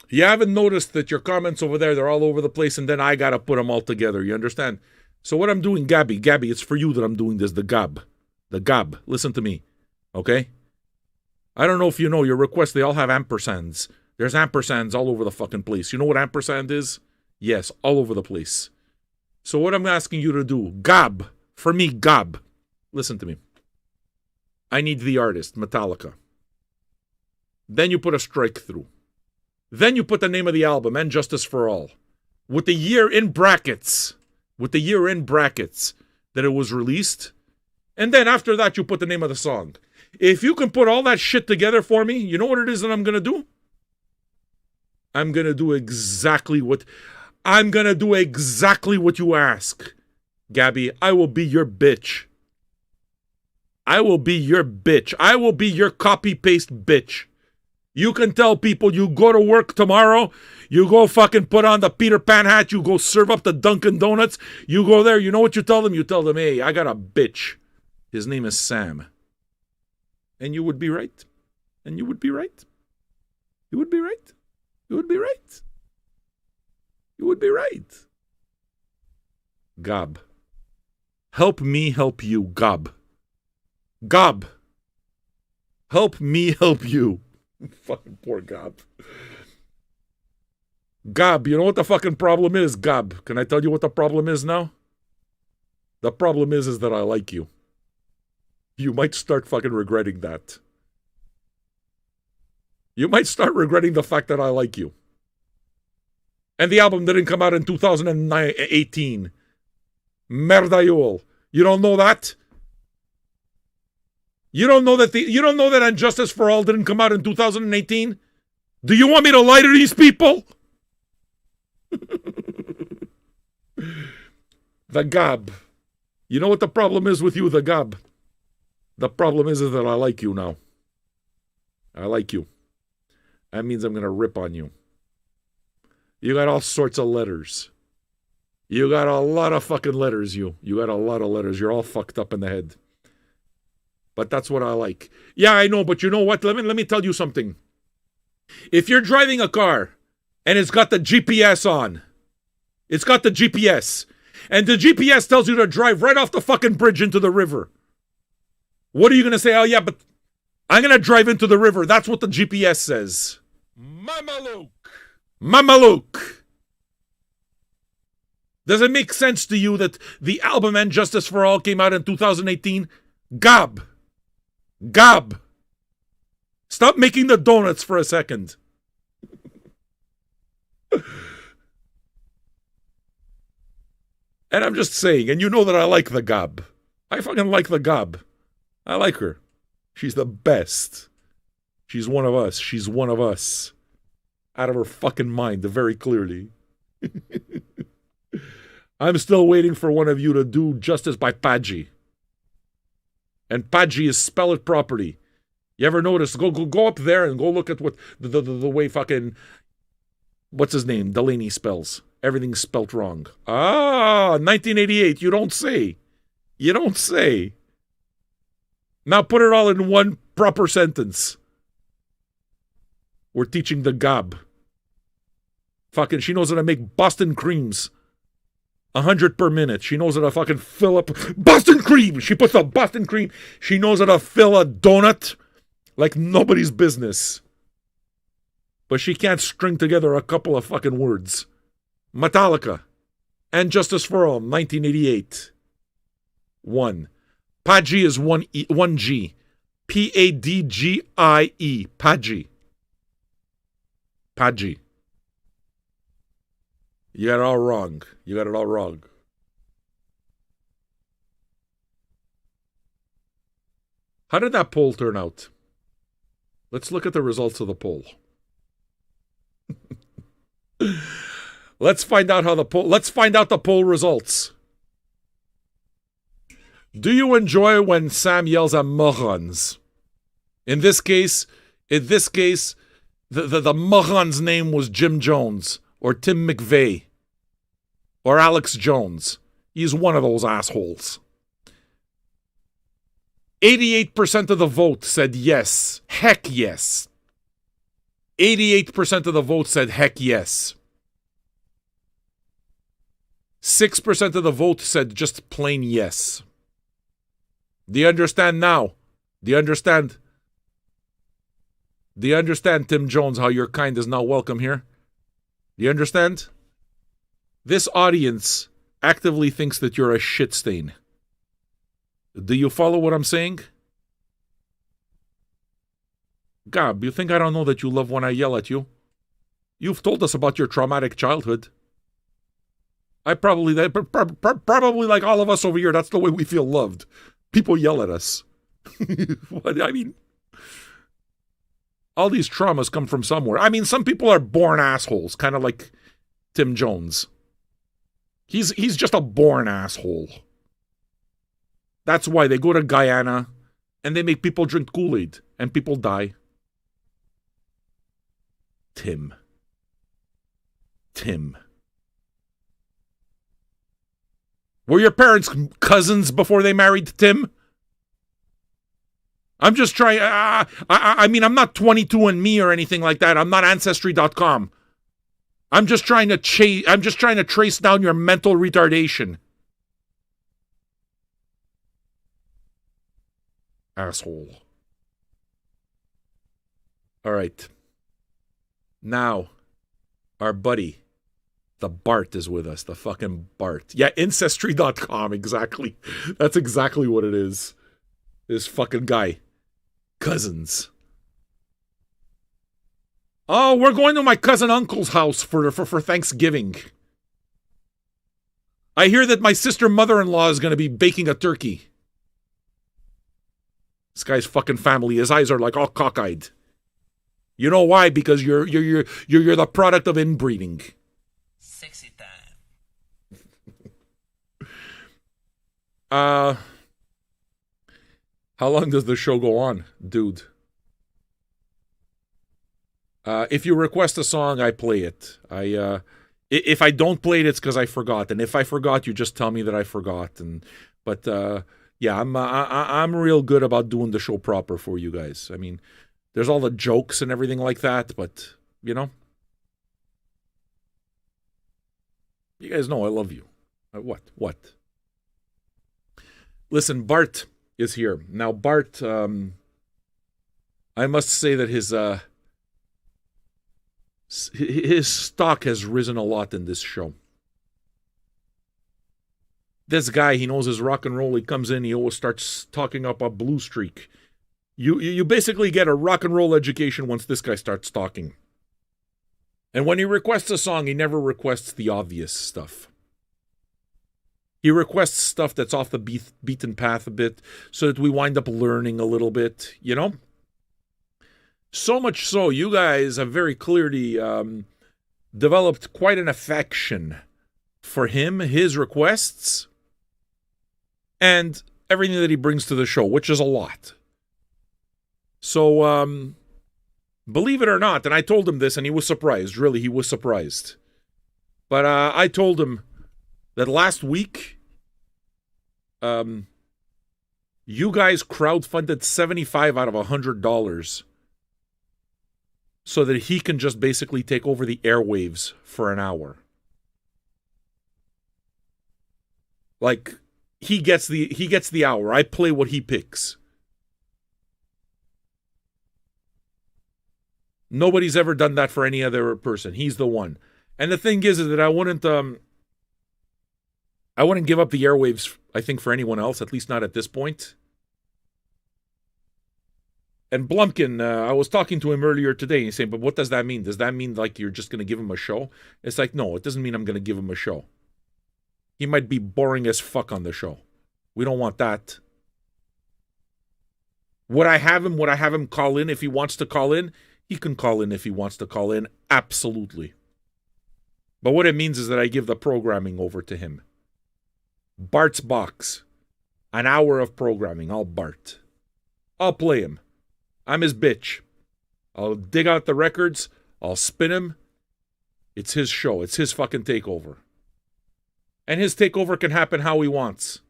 [SPEAKER 1] You haven't noticed that your comments over there, they're all over the place, and then I got to put them all together. You understand? So what I'm doing, Gabby, it's for you that I'm doing this, the Gab. Listen to me, okay? I don't know if you know, your requests, they all have ampersands. There's ampersands all over the fucking place. You know what ampersand is? Yes, all over the place. So what I'm asking you to do, Gab, for me, Gab. Listen to me. I need the artist, Metallica. Then you put a strike through. Then you put the name of the album, and Justice for All. With the year in brackets. That it was released. And then after that, you put the name of the song. If you can put all that shit together for me, you know what it is that I'm going to do? I'm going to do exactly what you ask. Gabby, I will be your bitch. I will be your copy-paste bitch. You can tell people you go to work tomorrow, you go fucking put on the Peter Pan hat, you go serve up the Dunkin' Donuts, you go there, you know what you tell them? You tell them, hey, I got a bitch. His name is Sam. And you would be right. You would be right. Gob. Help me help you, Gob. Help me help you. Fucking poor Gob. Gob, you know what the fucking problem is, Gob? Can I tell you what the problem is now? The problem is that I like you. You might start fucking regretting that. You might start regretting the fact that I like you. And the album didn't come out in 2018. Merdayol. You don't know that? You don't know that Injustice for All didn't come out in 2018? Do you want me to lie to these people? The Gob. You know what the problem is with you, the Gob? The problem is that I like you now. I like you. That means I'm going to rip on you. You got all sorts of letters. You got a lot of fucking letters, you. You got a lot of letters. You're all fucked up in the head. But that's what I like. Yeah, I know, but you know what? Let me tell you something. If you're driving a car and it's got the GPS on, and the GPS tells you to drive right off the fucking bridge into the river, what are you going to say? Oh, yeah, but I'm going to drive into the river. That's what the GPS says. Mamaluke. Does it make sense to you that the album And Justice for All came out in 2018? Gob. Stop making the donuts for a second. And I'm just saying, and you know that I like the Gob. I fucking like the Gob. I like her. She's the best. She's one of us. Out of her fucking mind, very clearly. I'm still waiting for one of you to do Justice by Paji. And Paji is spell it properly. You ever notice? Go up there and go look at what the way fucking what's his name? Delaney spells. Everything's spelt wrong. 1988. You don't say. Now put it all in one proper sentence. We're teaching the Gob. Fucking, she knows how to make Boston creams. 100 per minute. She knows how to fucking fill up Boston cream. She puts the Boston cream. She knows how to fill a donut like nobody's business. But she can't string together a couple of fucking words. Metallica. And Justice for All, 1988. 1. Paji is 1 G. Padgie. Paji. You got it all wrong. How did that poll turn out? Let's look at the results of the poll. Let's find out the poll results. Do you enjoy when Sam yells at morons? In this case, the moron's name was Jim Jones or Tim McVeigh or Alex Jones. He's one of those assholes. 88% of the vote said yes. Heck yes. 88% of the vote said heck yes. 6% of the vote said just plain yes. Do you understand now? Do you understand? Do you understand, Tim Jones, how your kind is now welcome here? Do you understand? This audience actively thinks that you're a shit stain. Do you follow what I'm saying? Gab, you think I don't know that you love when I yell at you? You've told us about your traumatic childhood. I probably like all of us over here, that's the way we feel loved. People yell at us. What, I mean, all these traumas come from somewhere. I mean, some people are born assholes, kind of like Tim Jones. He's just a born asshole. That's why they go to Guyana and they make people drink Kool-Aid and people die. Tim. Were your parents cousins before they married Tim? I'm just trying. I mean, I'm not 22andMe or anything like that. I'm not Ancestry.com. I'm just trying to trace down your mental retardation. Asshole. All right. Now, our buddy, the Bart, is with us. The fucking Bart. Yeah, Ancestry.com, exactly. That's exactly what it is. This fucking guy. Cousins. Oh, we're going to my cousin uncle's house for Thanksgiving. I hear that my sister mother-in-law is going to be baking a turkey. This guy's fucking family, his eyes are like all cockeyed. You know why? Because you're the product of inbreeding.
[SPEAKER 3] Sexy time.
[SPEAKER 1] How long does the show go on, dude? If you request a song, I play it. If I don't play it, it's because I forgot. And if I forgot, you just tell me that I forgot. But yeah, I'm real good about doing the show proper for you guys. I mean, there's all the jokes and everything like that, but you know, you guys know I love you. What? Listen, Bart is here now. Bart, I must say that his stock has risen a lot in this show. This guy, he knows his rock and roll. He comes in, he always starts talking up a blue streak. You basically get a rock and roll education once this guy starts talking. And when he requests a song, he never requests the obvious stuff. He requests stuff that's off the beaten path a bit, so that we wind up learning a little bit, you know? So much so, you guys have very clearly developed quite an affection for him, his requests, and everything that he brings to the show, which is a lot. So, believe it or not, and I told him this, and he was surprised. Really, he was surprised. But I told him that last week, you guys crowdfunded $75 out of $100 so that he can just basically take over the airwaves for an hour. Like, he gets the hour. I play what he picks. Nobody's ever done that for any other person. He's the one. And the thing is that I wouldn't give up the airwaves, I think, for anyone else, at least not at this point. And Blumkin, I was talking to him earlier today, and he's saying, but what does that mean? Does that mean like you're just going to give him a show? It's like, no, it doesn't mean I'm going to give him a show. He might be boring as fuck on the show. We don't want that. Would I have him call in if he wants to call in? He can call in if he wants to call in. Absolutely. But what it means is that I give the programming over to him. Bart's Box. An hour of programming. All Bart. I'll play him. I'm his bitch. I'll dig out the records. I'll spin him. It's his show. It's his fucking takeover. And his takeover can happen how he wants.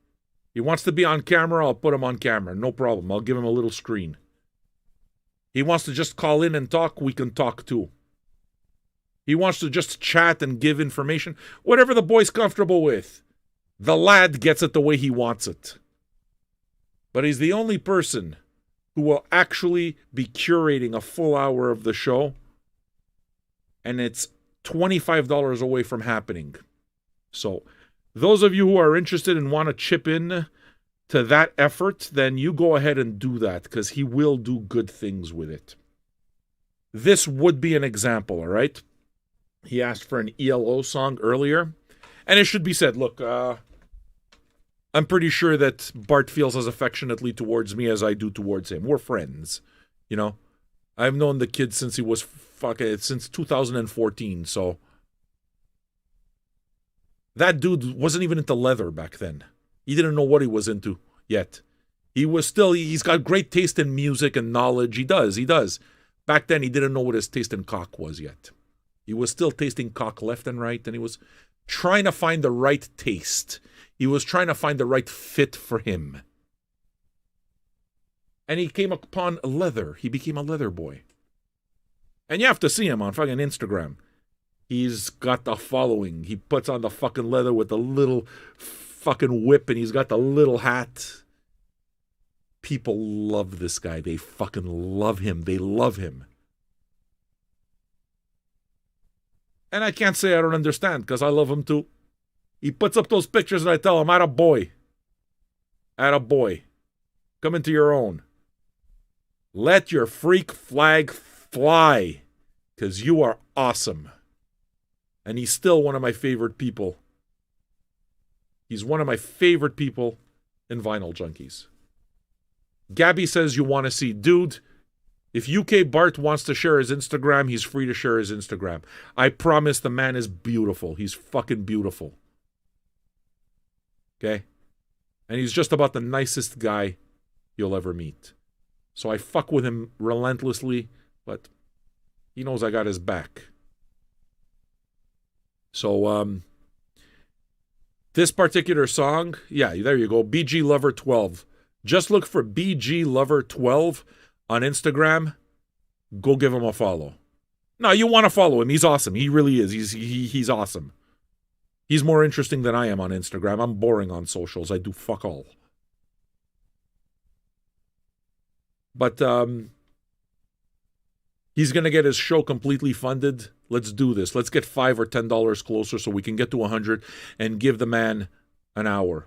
[SPEAKER 1] He wants to be on camera, I'll put him on camera. No problem. I'll give him a little screen. He wants to just call in and talk, we can talk too. He wants to just chat and give information. Whatever the boy's comfortable with. The lad gets it the way he wants it. But he's the only person who will actually be curating a full hour of the show. And it's $25 away from happening. So, those of you who are interested and want to chip in to that effort, then you go ahead and do that, because he will do good things with it. This would be an example, all right? He asked for an ELO song earlier. And it should be said, look, I'm pretty sure that Bart feels as affectionately towards me as I do towards him. We're friends, you know? I've known the kid since he was since 2014, so... That dude wasn't even into leather back then. He didn't know what he was into yet. He's got great taste in music and knowledge. He does. Back then, he didn't know what his taste in cock was yet. He was still tasting cock left and right, and he was trying to find the right taste. He was trying to find the right fit for him. And he came upon leather. He became a leather boy. And you have to see him on fucking Instagram. He's got the following. He puts on the fucking leather with the little fucking whip, and he's got the little hat. People love this guy. They fucking love him. They love him. And I can't say I don't understand, because I love him too. He puts up those pictures and I tell him, atta boy. Come into your own. Let your freak flag fly, because you are awesome. And he's still one of my favorite people. He's one of my favorite people in Vinyl Junkies. Gabby says you want to see. Dude, if UK Bart wants to share his Instagram, he's free to share his Instagram. I promise the man is beautiful. He's fucking beautiful. Okay? And he's just about the nicest guy you'll ever meet. So I fuck with him relentlessly, but he knows I got his back. So, this particular song, yeah, there you go, BG Lover 12. Just look for BG Lover 12 on Instagram. Go give him a follow. No, you want to follow him. He's awesome. He really is. He's awesome. He's more interesting than I am on Instagram. I'm boring on socials. I do fuck all. But, he's going to get his show completely funded. Let's do this. Let's get $5 or $10 closer so we can get to 100 and give the man an hour.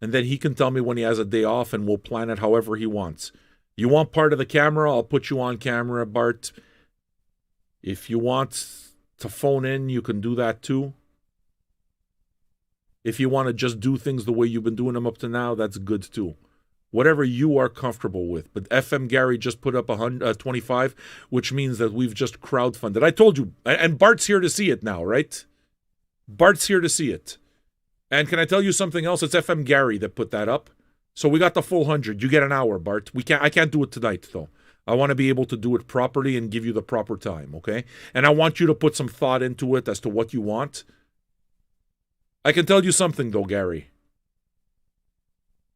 [SPEAKER 1] And then he can tell me when he has a day off and we'll plan it however he wants. You want part of the camera? I'll put you on camera, Bart. If you want to phone in, you can do that too. If you want to just do things the way you've been doing them up to now, that's good too. Whatever you are comfortable with. But FM Gary just put up 25, which means that we've just crowdfunded. I told you, and Bart's here to see it now, right? Bart's here to see it. And can I tell you something else? It's FM Gary that put that up. So we got the full 100. You get an hour, Bart. I can't do it tonight, though. I want to be able to do it properly and give you the proper time, okay? And I want you to put some thought into it as to what you want. I can tell you something, though, Gary.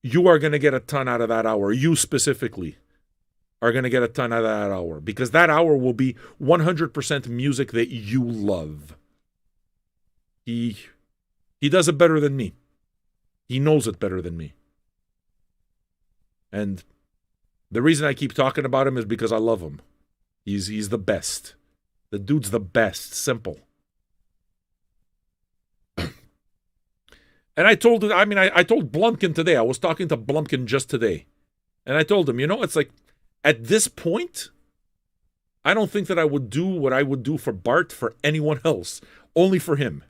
[SPEAKER 1] You are going to get a ton out of that hour. You specifically are going to get a ton out of that hour. Because that hour will be 100% music that you love. He does it better than me. He knows it better than me. And the reason I keep talking about him is because I love him. He's the best. The dude's the best. Simple. And I told Blumkin today. I was talking to Blumkin just today. And I told him, it's like, at this point, I don't think that I would do what I would do for Bart for anyone else. Only for him.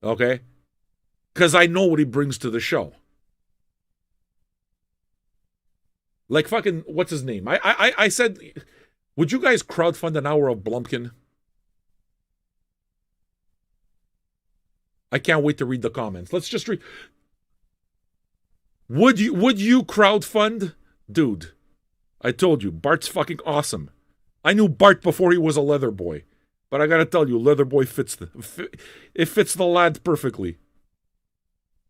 [SPEAKER 1] Okay? Because I know what he brings to the show. Like fucking, what's his name? I said, would you guys crowdfund an hour of Blumkin? I can't wait to read the comments. Let's just read. Would you crowdfund? Dude, I told you, Bart's fucking awesome. I knew Bart before he was a leather boy. But I gotta tell you, leather boy fits the lad perfectly.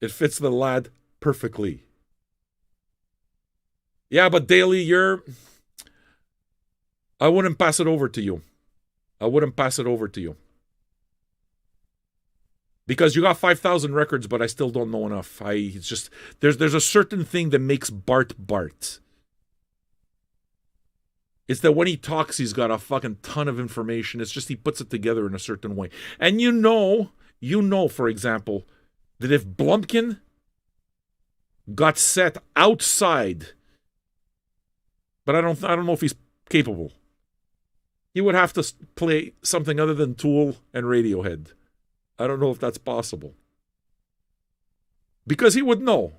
[SPEAKER 1] It fits the lad perfectly. Yeah, but Daley, I wouldn't pass it over to you. I wouldn't pass it over to you. Because you got 5,000 records, but I still don't know enough. It's just, there's a certain thing that makes Bart Bart. It's that when he talks, he's got a fucking ton of information. It's just he puts it together in a certain way. And you know, for example, that if Blumkin got set outside, but I don't know if he's capable, he would have to play something other than Tool and Radiohead. I don't know if that's possible. Because he would know.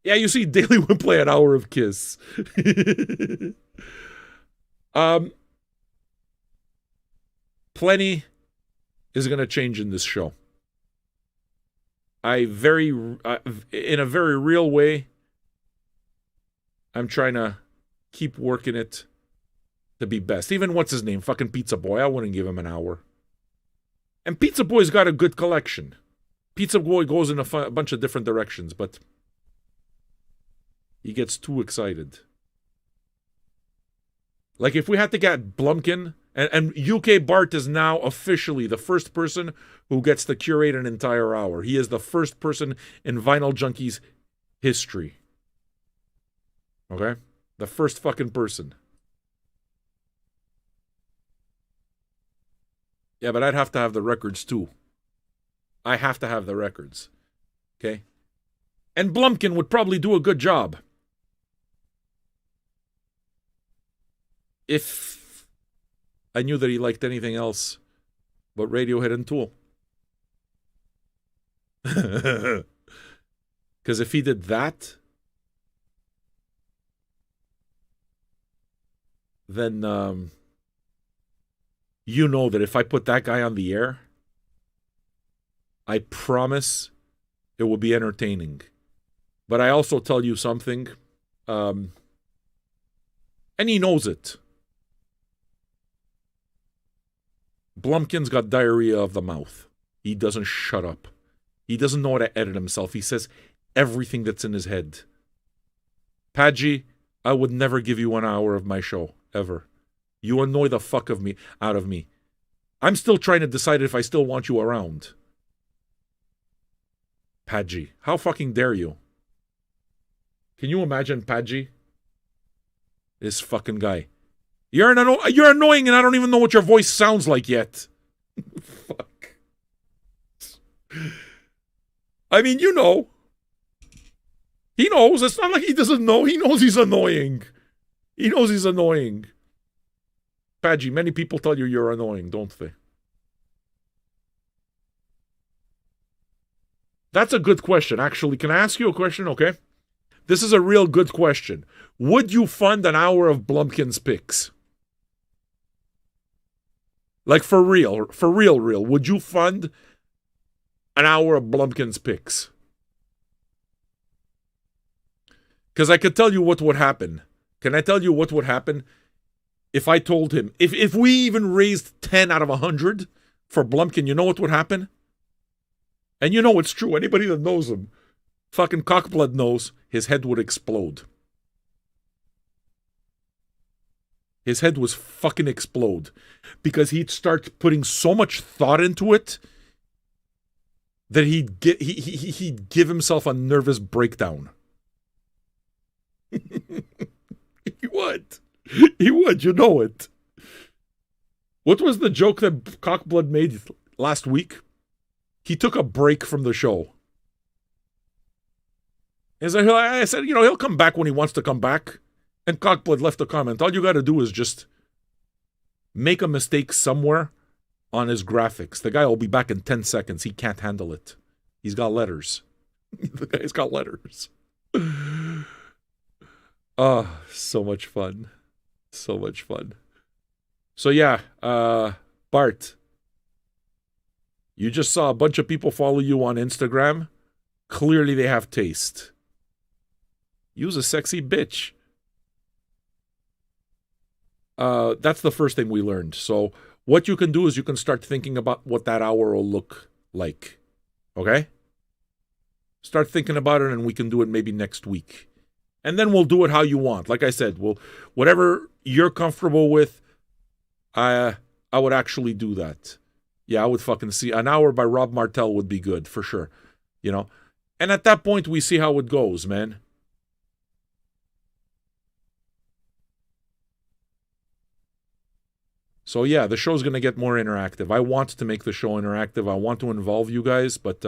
[SPEAKER 1] Yeah, you see, Daley would play an hour of Kiss. Plenty is going to change in this show. In a very real way, I'm trying to keep working it to be best. Even what's his name? Fucking Pizza Boy. I wouldn't give him an hour. And Pizza Boy's got a good collection. Pizza Boy goes in a bunch of different directions, but he gets too excited. Like if we had to get Blumkin, and UK Bart is now officially the first person who gets to curate an entire hour. He is the first person in Vinyl Junkies history. Okay? The first fucking person. Yeah, but I'd have to have the records too. I have to have the records. Okay? And Blumkin would probably do a good job. If I knew that he liked anything else but Radiohead and Tool. Because if he did that, then you know that if I put that guy on the air, I promise it will be entertaining. But I also tell you something, and he knows it. Blumkin's got diarrhea of the mouth. He doesn't shut up. He doesn't know how to edit himself. He says everything that's in his head. Padgy, I would never give you an hour of my show, ever. You annoy the fuck out of me. I'm still trying to decide if I still want you around. Padgy, how fucking dare you? Can you imagine Padgy? This fucking guy. You're annoying and I don't even know what your voice sounds like yet. Fuck. I mean, you know. He knows. It's not like he doesn't know. He knows he's annoying. He knows he's annoying. Padgy, many people tell you you're annoying, don't they? That's a good question. Actually, can I ask you a question? Okay. This is a real good question. Would you fund an hour of Blumkin's picks? Like for real, would you fund an hour of Blumkin's picks? Because I could tell you what would happen. Can I tell you what would happen if I told him, if we even raised 10 out of 100 for Blumkin, you know what would happen? And you know it's true. Anybody that knows him, fucking Cockblood knows, his head would explode. His head was fucking explode. Because he'd start putting so much thought into it that he'd give himself a nervous breakdown. He would. He would, you know it. What was the joke that Cockblood made last week? He took a break from the show. I said, he'll come back when he wants to come back. And Cockblood left a comment. All you got to do is just make a mistake somewhere on his graphics. The guy will be back in 10 seconds. He can't handle it. He's got letters. The guy's got letters. Oh, so much fun. So much fun. So yeah, Bart, you just saw a bunch of people follow you on Instagram. Clearly they have taste. Use a sexy bitch. That's the first thing we learned. So what you can do is you can start thinking about what that hour will look like. Okay? Start thinking about it, and we can do it maybe next week. And then we'll do it how you want. Like I said, whatever you're comfortable with, I would actually do that. Yeah, I would fucking see. An hour by Rob Martel would be good, for sure. You know? And at that point, we see how it goes, man. So yeah, the show's going to get more interactive. I want to make the show interactive. I want to involve you guys, but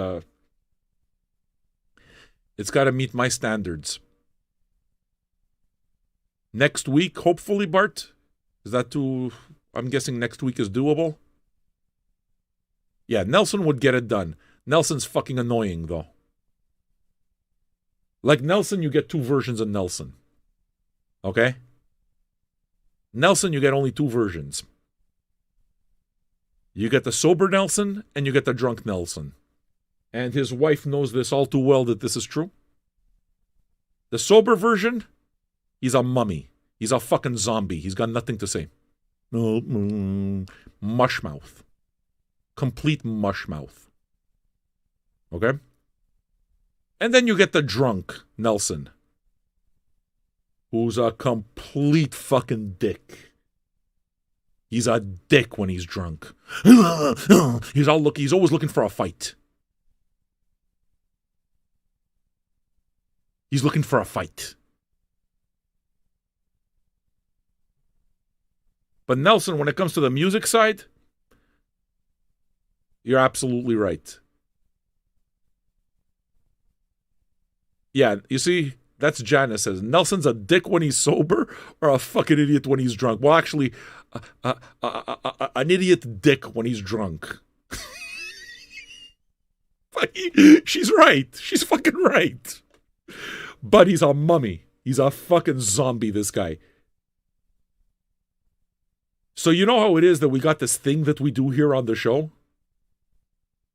[SPEAKER 1] it's got to meet my standards. Next week, hopefully, Bart? Is that too... I'm guessing next week is doable? Yeah, Nelson would get it done. Nelson's fucking annoying, though. Like Nelson, you get two versions of Nelson. Okay? Nelson, you get only two versions. You get the sober Nelson, and you get the drunk Nelson. And his wife knows this all too well that this is true. The sober version, he's a mummy. He's a fucking zombie. He's got nothing to say. Mush mouth. Complete mush mouth. Okay? And then you get the drunk Nelson, who's a complete fucking dick. He's a dick when he's drunk. He's always looking for a fight. He's looking for a fight. But Nelson, when it comes to the music side, you're absolutely right. Yeah, you see, that's Janice says. Nelson's a dick when he's sober or a fucking idiot when he's drunk. Well, actually, an idiot dick when he's drunk. She's right. She's fucking right. But he's a mummy. He's a fucking zombie, this guy. So you know how it is that we got this thing that we do here on the show?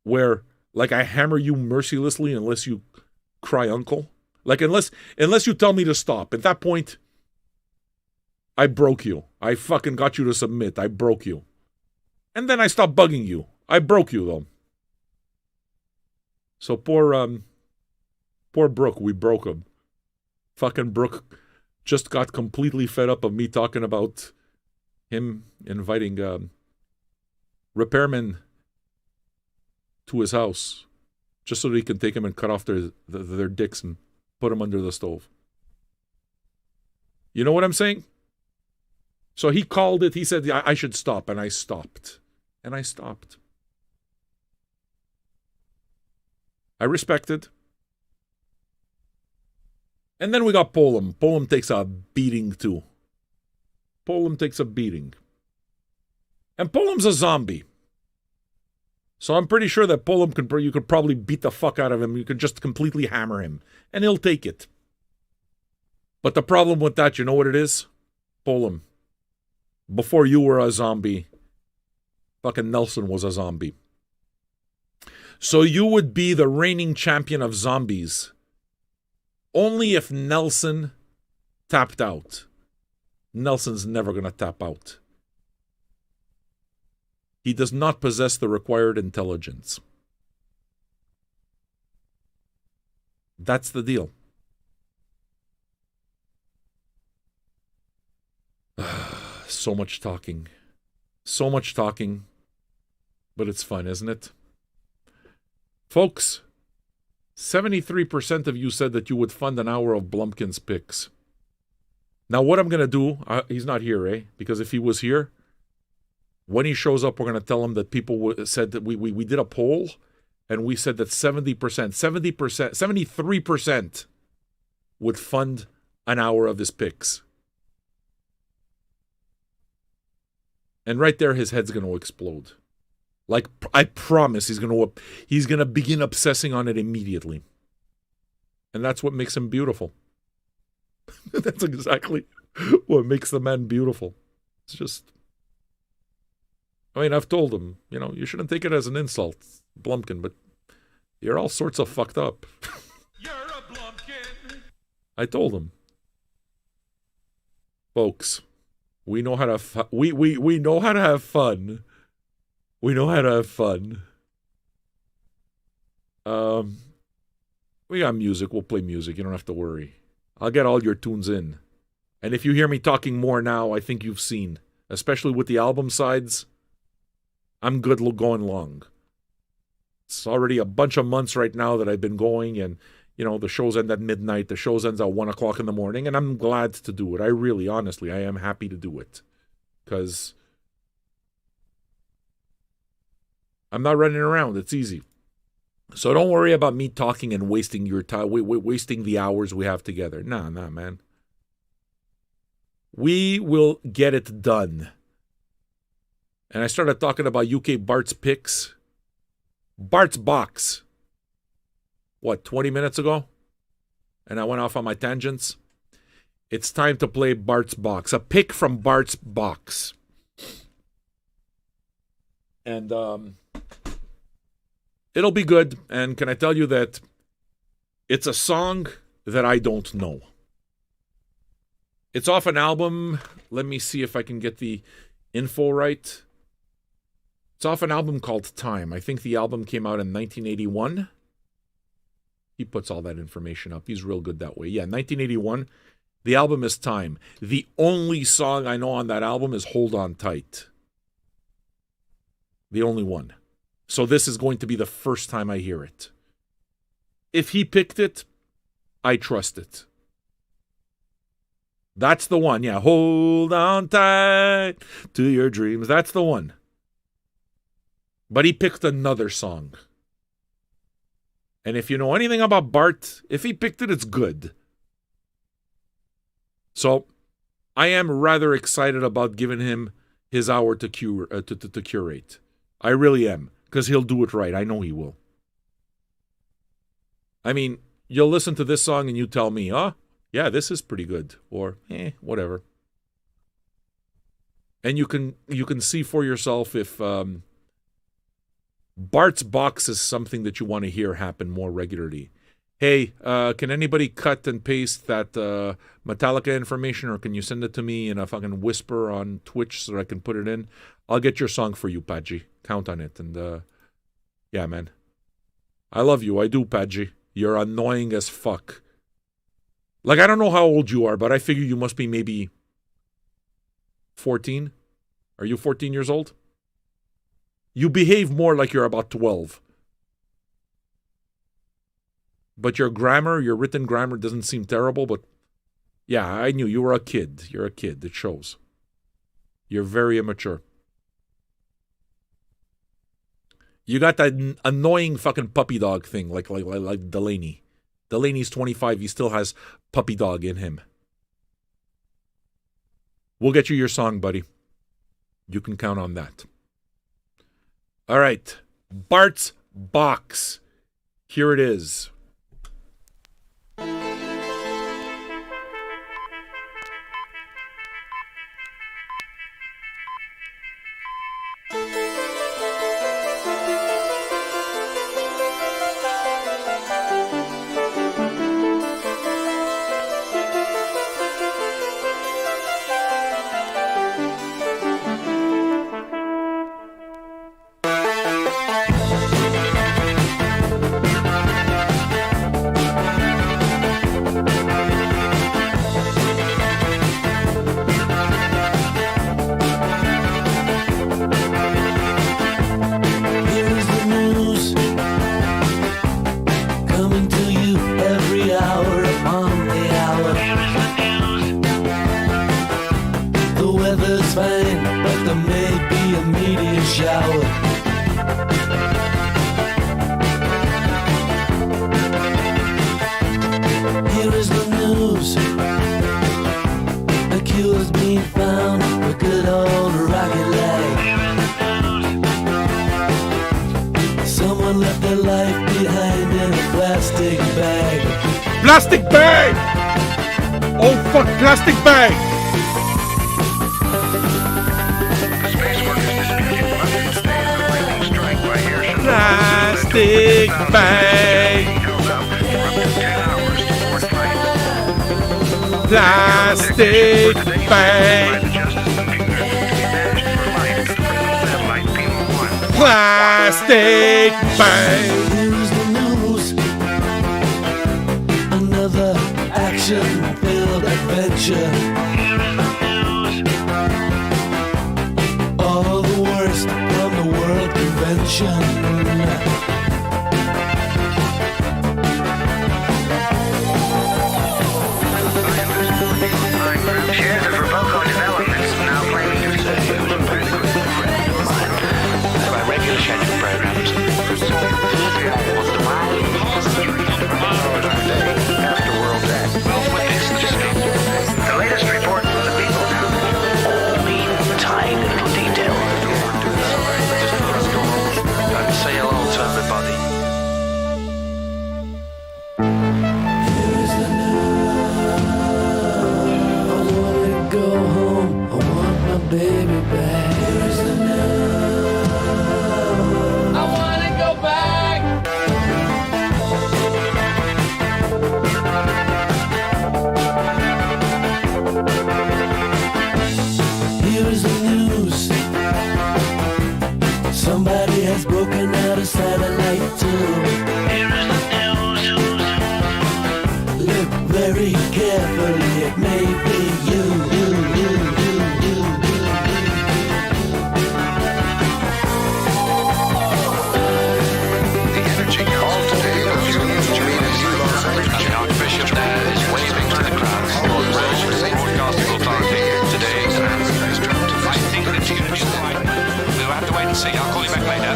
[SPEAKER 1] Where, like, I hammer you mercilessly unless you cry uncle. Like, unless you tell me to stop. At that point, I broke you. I fucking got you to submit. I broke you. And then I stopped bugging you. I broke you, though. So poor Brooke, we broke him. Fucking Brooke just got completely fed up of me talking about him inviting repairmen to his house just so that he can take him and cut off their dicks and put them under the stove. You know what I'm saying? So he called it. He said, I should stop. And I stopped. And I stopped. I respected. And then we got Polam. Polam takes a beating too. Polam takes a beating. And Polam's a zombie. So I'm pretty sure that Polam you could probably beat the fuck out of him. You could just completely hammer him. And he'll take it. But the problem with that, you know what it is? Polam. Before you were a zombie, fucking Nelson was a zombie. So you would be the reigning champion of zombies only if Nelson tapped out. Nelson's never going to tap out. He does not possess the required intelligence. That's the deal. So much talking. So much talking. But it's fun, isn't it? Folks, 73% of you said that you would fund an hour of Blumkin's picks. Now, what I'm going to do, he's not here, eh? because if he was here, when he shows up, we're going to tell him that people said that we did a poll, and we said that 73% would fund an hour of his picks. And right there, his head's going to explode. Like, I promise he's going to begin obsessing on it immediately. And that's what makes him beautiful. That's exactly what makes the man beautiful. It's just, I mean, I've told him, you shouldn't take it as an insult, Blumkin, but you're all sorts of fucked up.
[SPEAKER 4] You're a Blumkin.
[SPEAKER 1] I told him. Folks, we know how to we know how to have fun. We know how to have fun. We got music. We'll play music. You don't have to worry. I'll get all your tunes in. And if you hear me talking more now, I think you've seen, especially with the album sides, I'm good going long. It's already a bunch of months right now that I've been going, and the shows end at midnight. The shows ends at 1 o'clock in the morning, and I'm glad to do it. I really, honestly, I am happy to do it. Because I'm not running around. It's easy. So don't worry about me talking and wasting your time, wasting the hours we have together. Nah, man. We will get it done. And I started talking about UK Bart's picks. Bart's box. 20 minutes ago? And I went off on my tangents. It's time to play Bart's box. A pick from Bart's box. And it'll be good. And can I tell you that it's a song that I don't know. It's off an album. Let me see if I can get the info right. It's off an album called Time. I think the album came out in 1981. He puts all that information up. He's real good that way. Yeah, 1981. The album is Time. The only song I know on that album is Hold On Tight. The only one. So this is going to be the first time I hear it. If he picked it, I trust it. That's the one. Yeah, hold on tight to your dreams. That's the one. But he picked another song. And if you know anything about Bart, if he picked it, it's good. So I am rather excited about giving him his hour to curate. I really am, because he'll do it right. I know he will. I mean, you'll listen to this song and you tell me, yeah, this is pretty good, or whatever. And you can see for yourself if Bart's box is something that you want to hear happen more regularly. Hey, can anybody cut and paste that Metallica information, or can you send it to me in a fucking whisper on Twitch so I can put it in? I'll get your song for you, Padgy. Count on it. And yeah, man. I love you. I do, Padgy. You're annoying as fuck. Like, I don't know how old you are, but I figure you must be maybe 14. Are you 14 years old? You behave more like you're about 12. But your written grammar doesn't seem terrible, but yeah, I knew you were a kid. You're a kid. It shows. You're very immature. You got that annoying fucking puppy dog thing, like Delaney. Delaney's 25. He still has puppy dog in him. We'll get you your song, buddy. You can count on that. All right. Bart's box. Here it is. Plastic bag! Oh fuck, plastic bag! Plastic bag. Plastic bag. Plastic bag.
[SPEAKER 3] Here's the news. Another action-filled adventure. All the worst from the World Convention.
[SPEAKER 5] Shares of Roboco Developments now claiming to be by regular scheduled programs. After World Day. The latest report from the people now. Tiny little detail. And say hello to everybody.
[SPEAKER 3] Here's the news. I wanna go home. I want my baby back. Here's the news. I wanna go back. Here's the news. Somebody has broken out a satellite tube. Here's the news. Look very carefully, it may be you.
[SPEAKER 5] The energy call today of the Archbishop there is waving to the crowds. Broadcasting authority today. I think the tune is right. We'll have to wait and see. I'll call you back later.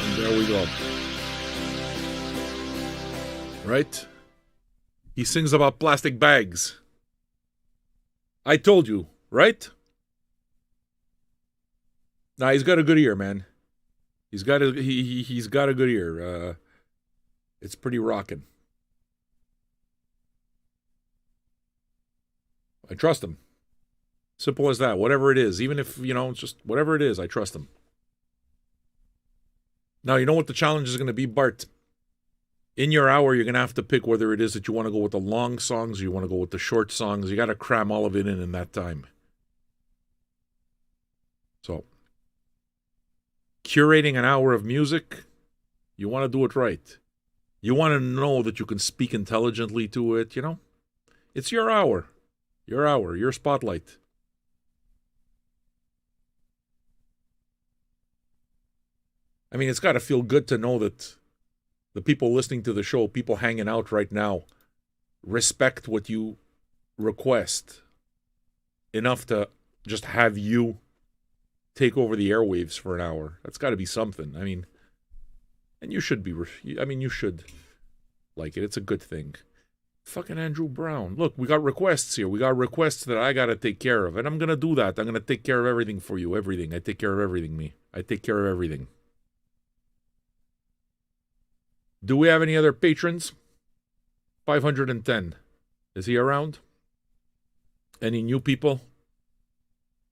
[SPEAKER 1] And there we go. Right? He sings about plastic bags. I told you, right? Nah, he's got a good ear, man. He's got a he's got a good ear. It's pretty rockin'. I trust him. Simple as that. Whatever it is, even if, it's just whatever it is, I trust him. Now, you know what the challenge is going to be, Bart? In your hour, you're going to have to pick whether it is that you want to go with the long songs or you want to go with the short songs. You got to cram all of it in that time. So, curating an hour of music, you want to do it right. You want to know that you can speak intelligently to it, It's your hour. Your spotlight. I mean, it's got to feel good to know that the people listening to the show, people hanging out right now, respect what you request enough to just have you take over the airwaves for an hour. That's got to be something. I mean, and you should you should like it. It's a good thing. Fucking Andrew Brown. Look, we got requests here. We got requests that I got to take care of. And I'm going to do that. I'm going to take care of everything for you. Everything. I take care of everything, me. I take care of everything. Do we have any other patrons? 510. Is he around? Any new people?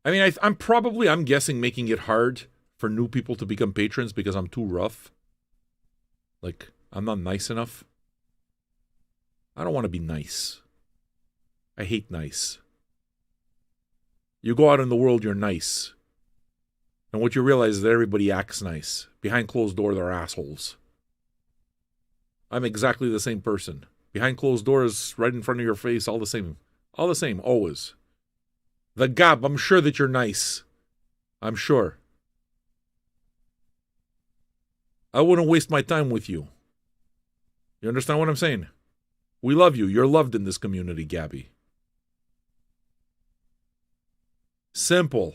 [SPEAKER 1] I mean, I'm guessing making it hard for new people to become patrons because I'm too rough. Like, I'm not nice enough. I don't want to be nice. I hate nice. You go out in the world, you're nice. And what you realize is that everybody acts nice. Behind closed doors, they're assholes. I'm exactly the same person. Behind closed doors, right in front of your face, all the same. All the same, always. The Gab, I'm sure that you're nice. I'm sure. I wouldn't waste my time with you. You understand what I'm saying? We love you. You're loved in this community, Gabby. Simple.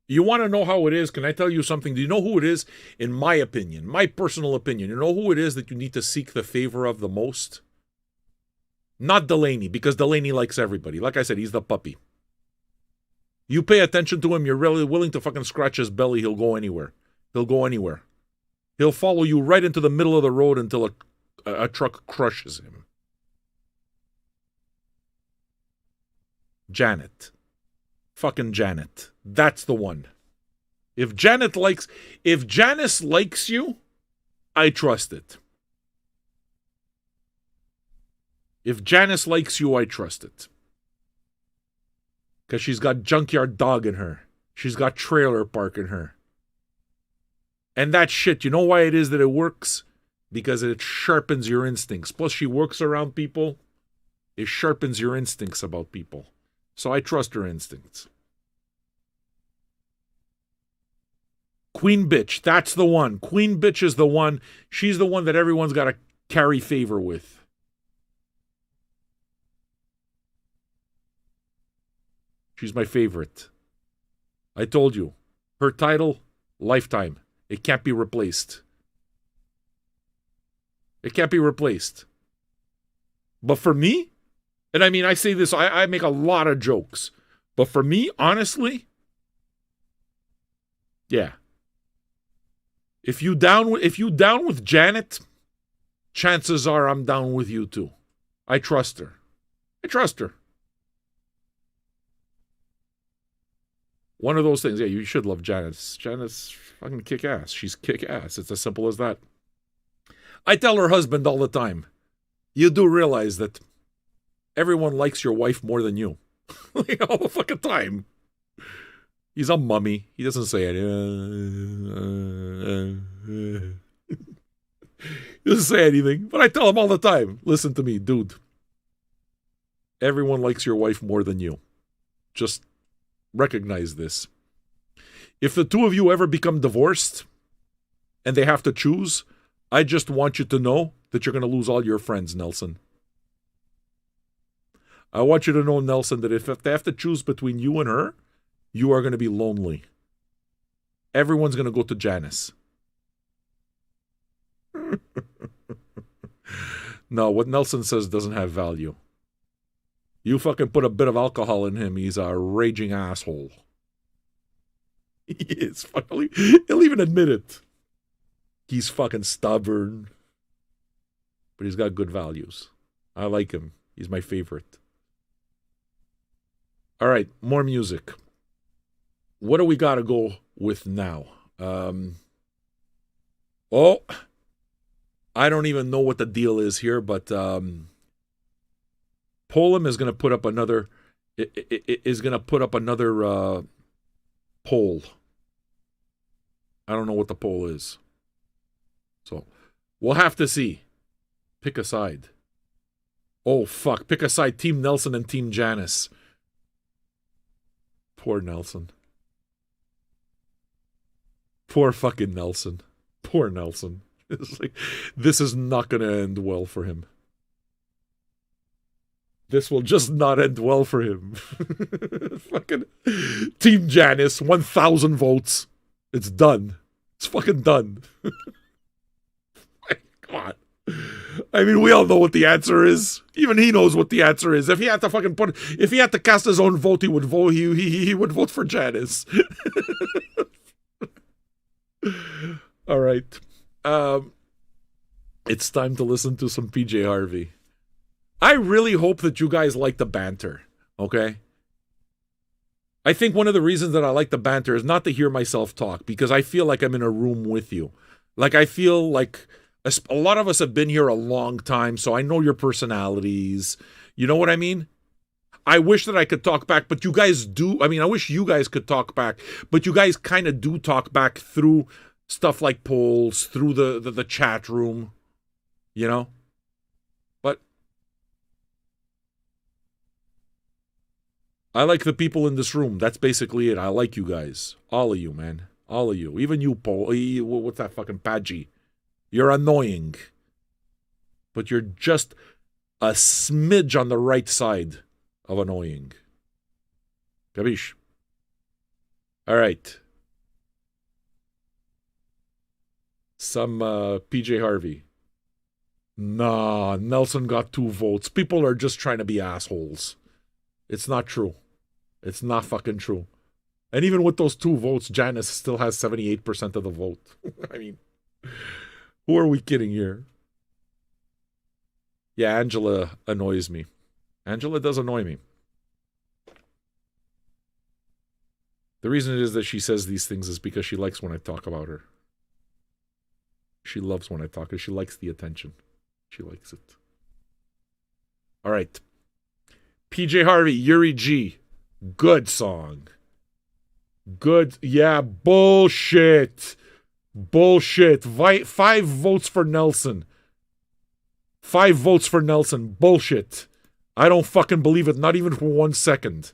[SPEAKER 1] You want to know how it is? Can I tell you something? Do you know who it is? In my opinion, my personal opinion, you know who it is that you need to seek the favor of the most? Not Delaney, because Delaney likes everybody. Like I said, he's the puppy. You pay attention to him, you're really willing to fucking scratch his belly, he'll go anywhere. He'll go anywhere. He'll follow you right into the middle of the road until a truck crushes him. Janet. Fucking Janet. That's the one. If Janice likes you, I trust it. If Janice likes you, I trust it. Because she's got junkyard dog in her. She's got trailer park in her. And that shit, you know why it is that it works? Because it sharpens your instincts. Plus, she works around people. It sharpens your instincts about people. So I trust her instincts. Queen Bitch, that's the one. Queen Bitch is the one. She's the one that everyone's got to carry favor with. She's my favorite. I told you. Her title, lifetime. It can't be replaced. It can't be replaced. But for me, and I mean, I say this, I make a lot of jokes. But for me, honestly, yeah. If you down with Janet, chances are I'm down with you too. I trust her. I trust her. One of those things. Yeah, you should love Janice. Janice fucking kick ass. She's kick ass. It's as simple as that. I tell her husband all the time, you do realize that everyone likes your wife more than you. Like all the fucking time. He's a mummy. He doesn't say anything. He doesn't say anything. But I tell him all the time, listen to me, dude. Everyone likes your wife more than you. Just recognize this. If the two of you ever become divorced and they have to choose, I just want you to know that you're going to lose all your friends, Nelson. I want you to know, Nelson, that if they have to choose between you and her, you are going to be lonely. Everyone's going to go to Janice. No, what Nelson says doesn't have value. You fucking put a bit of alcohol in him, he's a raging asshole. He is fucking, he'll even admit it. He's fucking stubborn. But he's got good values. I like him. He's my favorite. All right, more music. What do we got to go with now? I don't even know what the deal is here, but Polam is going to put up another poll. I don't know what the poll is. So, we'll have to see. Pick a side. Oh, fuck. Pick a side. Team Nelson and Team Janice. Poor Nelson. Poor fucking Nelson. Poor Nelson. It's like, this is not going to end well for him. This will just not end well for him. Fucking Team Janice, 1,000 votes. It's done. It's fucking done. My God. I mean, we all know what the answer is. Even he knows what the answer is. If he had to cast his own vote, he would vote. He would vote for Janice. All right. It's time to listen to some PJ Harvey. I really hope that you guys like the banter, okay? I think one of the reasons that I like the banter is not to hear myself talk, because I feel like I'm in a room with you. Like, I feel like a lot of us have been here a long time, so I know your personalities. You know what I mean? I wish that I could talk back, but you guys do. I mean, I wish you guys could talk back, but you guys kind of do talk back through stuff like polls, through the chat room, you know? But I like the people in this room. That's basically it. I like you guys. All of you, man. All of you. Even you, Paul. What's that fucking Padgy? You're annoying. But you're just a smidge on the right side of annoying. Capiche? All right. Some PJ Harvey. Nah, Nelson got 2 votes. People are just trying to be assholes. It's not true. It's not fucking true. And even with those 2 votes, Janice still has 78% of the vote. I mean, who are we kidding here? Yeah, Angela annoys me. Angela does annoy me. The reason it is that she says these things is because she likes when I talk about her. She loves when I talk. She likes the attention. She likes it. All right. PJ Harvey, Yuri G. Good song. Good. Yeah, bullshit. Bullshit. 5 votes for Nelson. 5 votes for Nelson. Bullshit. I don't fucking believe it, not even for 1 second.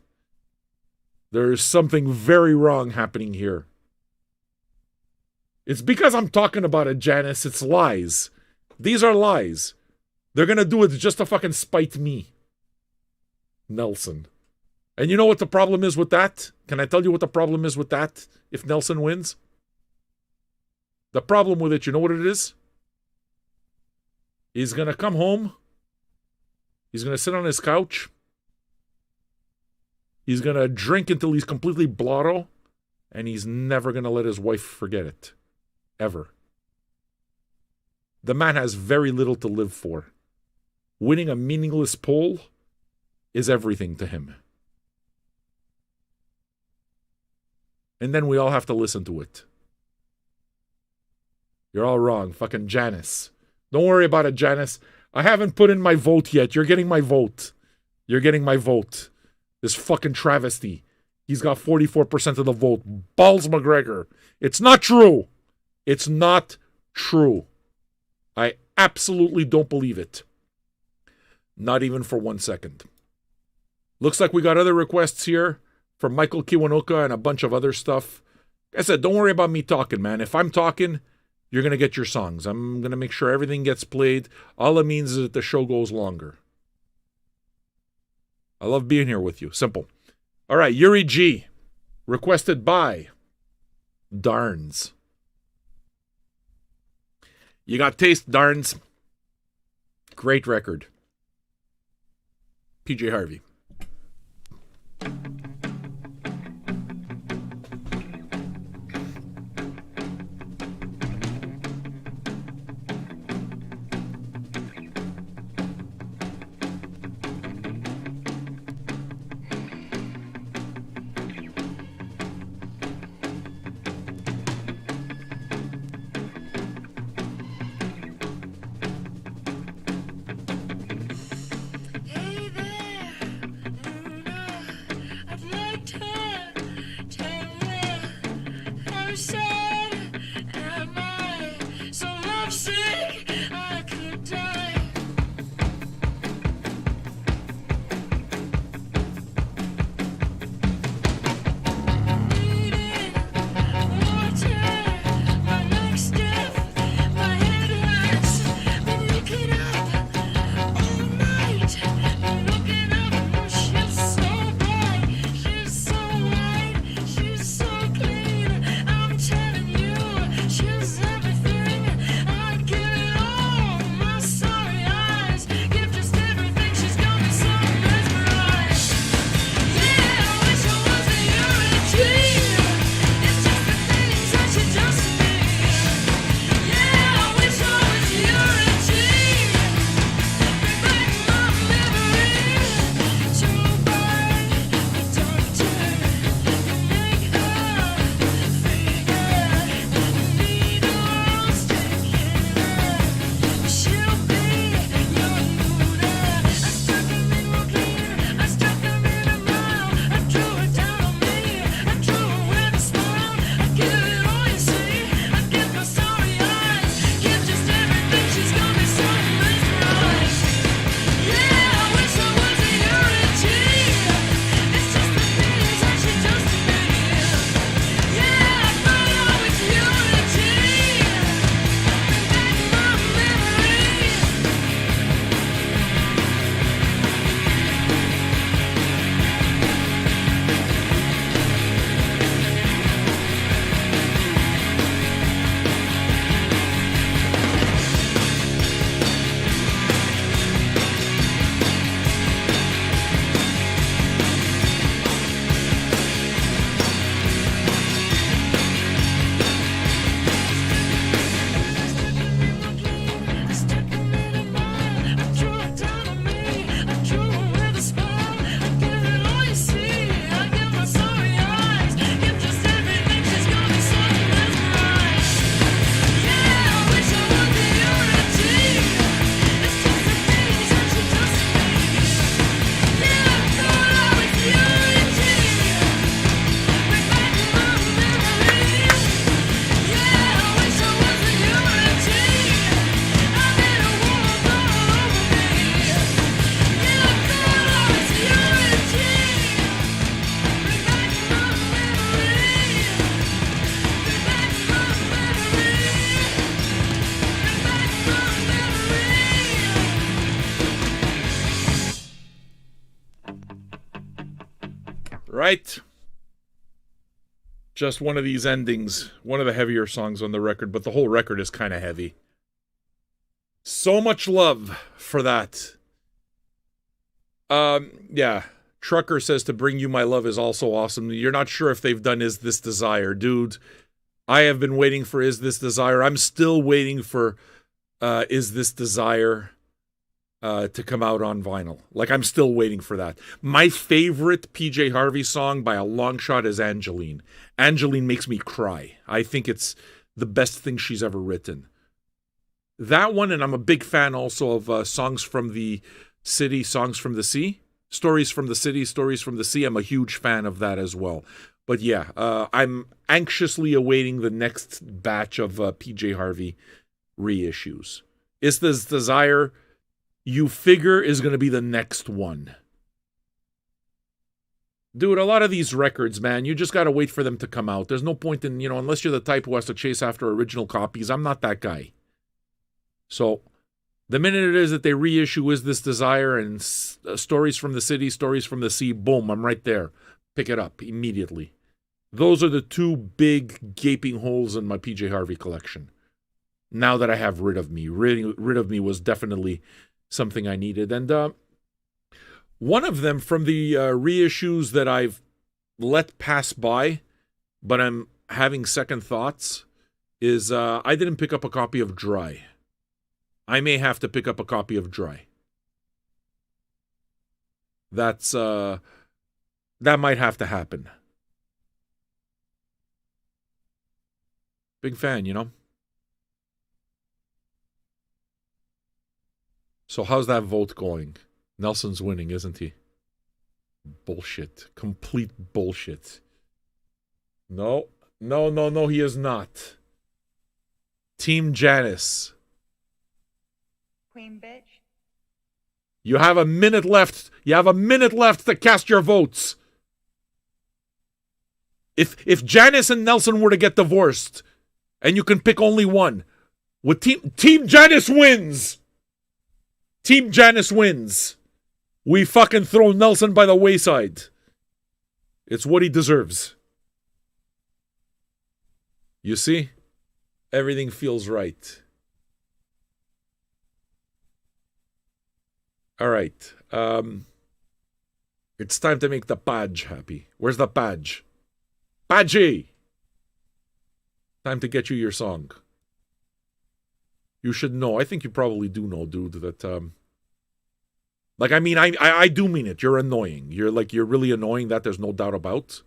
[SPEAKER 1] There's something very wrong happening here. It's because I'm talking about it, Janice. It's lies. These are lies. They're going to do it just to fucking spite me. Nelson. And you know what the problem is with that? Can I tell you what the problem is with that if Nelson wins? The problem with it, you know what it is? He's going to come home. He's going to sit on his couch. He's going to drink until he's completely blotto. And he's never going to let his wife forget it. Ever. The man has very little to live for. Winning a meaningless poll is everything to him. And then we all have to listen to it. You're all wrong. Fucking Janice. Don't worry about it, Janice. I haven't put in my vote yet. You're getting my vote. You're getting my vote. This fucking travesty. He's got 44% of the vote. Balls McGregor. It's not true. It's not true. I absolutely don't believe it. Not even for 1 second. Looks like we got other requests here from Michael Kiwanuka and a bunch of other stuff. Like I said, don't worry about me talking, man. If I'm talking, you're going to get your songs. I'm going to make sure everything gets played. All it means is that the show goes longer. I love being here with you. Simple. All right, Yuri G. Requested by Darns. You got taste, Darns. Great record. PJ Harvey.
[SPEAKER 6] Hey there,
[SPEAKER 1] right? Just one of these endings, one of the heavier songs on the record, but the whole record is kind of heavy. So much love for that. Yeah. Trucker says To Bring You My Love is also awesome. You're not sure if they've done Is This Desire. Dude, I have been waiting for Is This Desire. I'm still waiting for Is This Desire to come out on vinyl. Like, I'm still waiting for that. My favorite PJ Harvey song by a long shot is Angeline. Angeline makes me cry. I think it's the best thing she's ever written. That one, and I'm a big fan also of Songs from the City, Songs from the Sea. Stories from the City, Stories from the Sea. I'm a huge fan of that as well. But yeah, I'm anxiously awaiting the next batch of PJ Harvey reissues. Is This Desire, you figure, is going to be the next one. Dude, a lot of these records, man, you just got to wait for them to come out. There's no point in, unless you're the type who has to chase after original copies. I'm not that guy. So the minute it is that they reissue Is This Desire and Stories from the City, Stories from the Sea, boom, I'm right there. Pick it up immediately. Those are the two big gaping holes in my PJ Harvey collection. Now that I have Rid of Me. Rid of Me was definitely something I needed. And one of them from the reissues that I've let pass by, but I'm having second thoughts, is I didn't pick up a copy of Dry. I may have to pick up a copy of Dry. That might have to happen. Big fan, So how's that vote going? Nelson's winning, isn't he? Bullshit. Complete bullshit. No, he is not. Team Janice.
[SPEAKER 6] Queen bitch.
[SPEAKER 1] You have a minute left. You have a minute left to cast your votes. If Janice and Nelson were to get divorced, and you can pick only one, would Team Janice wins. Team Janice wins. We fucking throw Nelson by the wayside. It's what he deserves. You see? Everything feels right. All right. It's time to make the Padge happy. Where's the Padge? Padgy! Time to get you your song. You should know. I think you probably do know, dude, that I do mean it. You're annoying. You're really annoying, that there's no doubt about.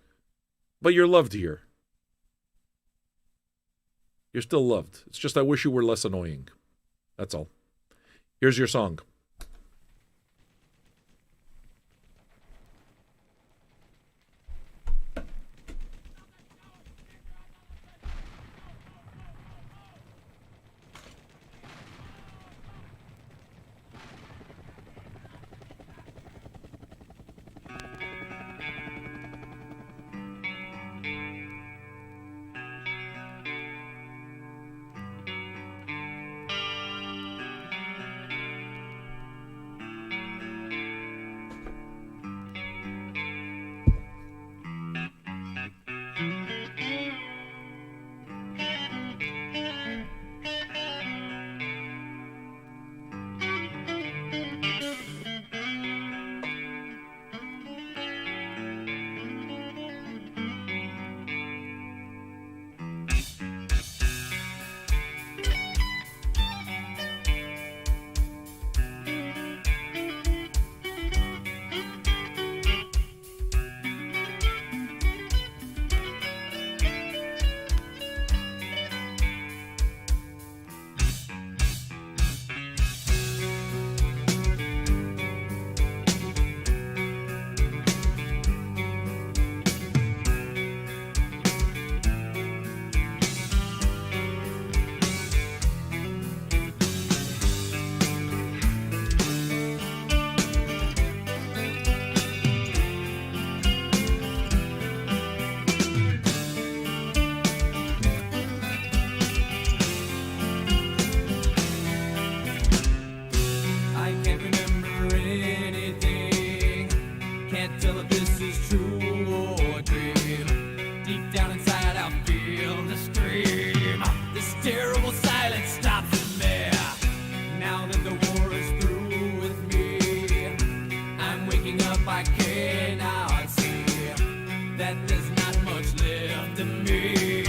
[SPEAKER 1] But you're loved here. You're still loved. It's just I wish you were less annoying. That's all. Here's your song.
[SPEAKER 3] not much left in me.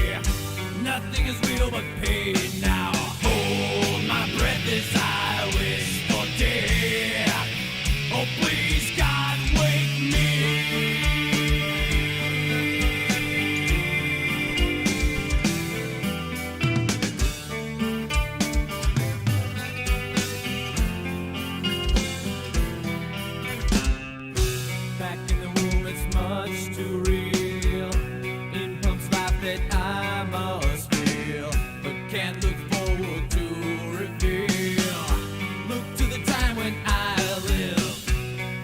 [SPEAKER 3] Nothing is real but pain now. Hold my breath as I wish for death. Oh, please, God, wake me. Back in the room, it's much too real. In pumps life that I must feel, but can't look forward to reveal. Look to the time when I live,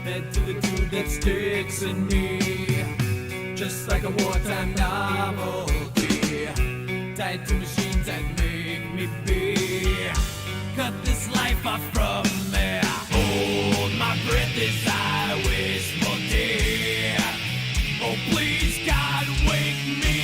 [SPEAKER 3] head to the tube that sticks in me, just like a wartime novelty, tied to machines that make me be. Cut this life off from me. Hold my breath as I wish for death. Oh, please, God, wake me.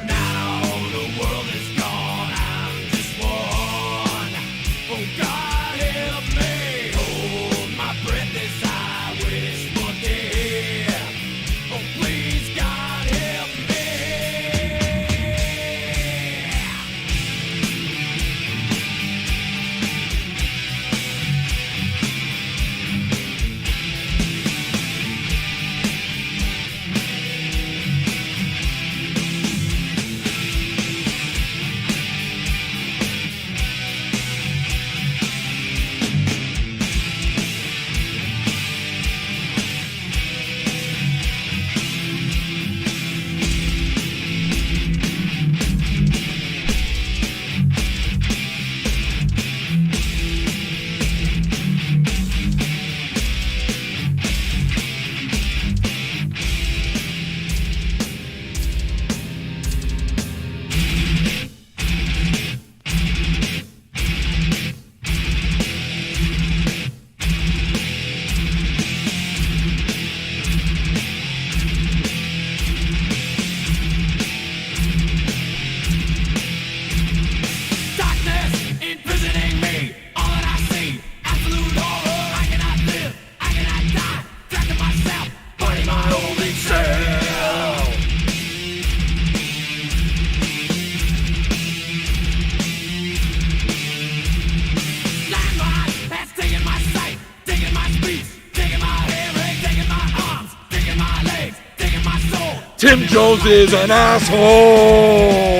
[SPEAKER 3] Now the world is gone, I'm just one. Oh, God, help me. Hold my breath as I wish for death. Oh, please, God, help me. Darkness imprisoning me. All that I see, absolute horror. I cannot live, I cannot die. Trapped in myself, fighting my only self. Landmine has taken my sight, taken my speech, taken my hearing, taken my arms, taken my legs, taken my soul.
[SPEAKER 1] Tim Jones is an asshole.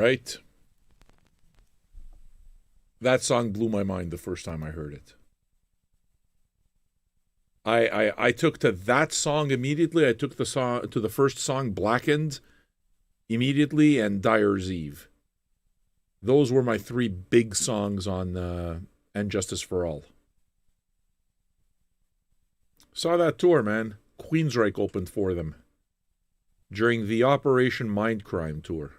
[SPEAKER 1] right? That song blew my mind the first time I heard it. I took to that song immediately. I took the song to the first song, Blackened, immediately, and Dyer's Eve. Those were my three big songs on And Justice for All. Saw that tour, man. Queensryche opened for them during the Operation Mindcrime tour.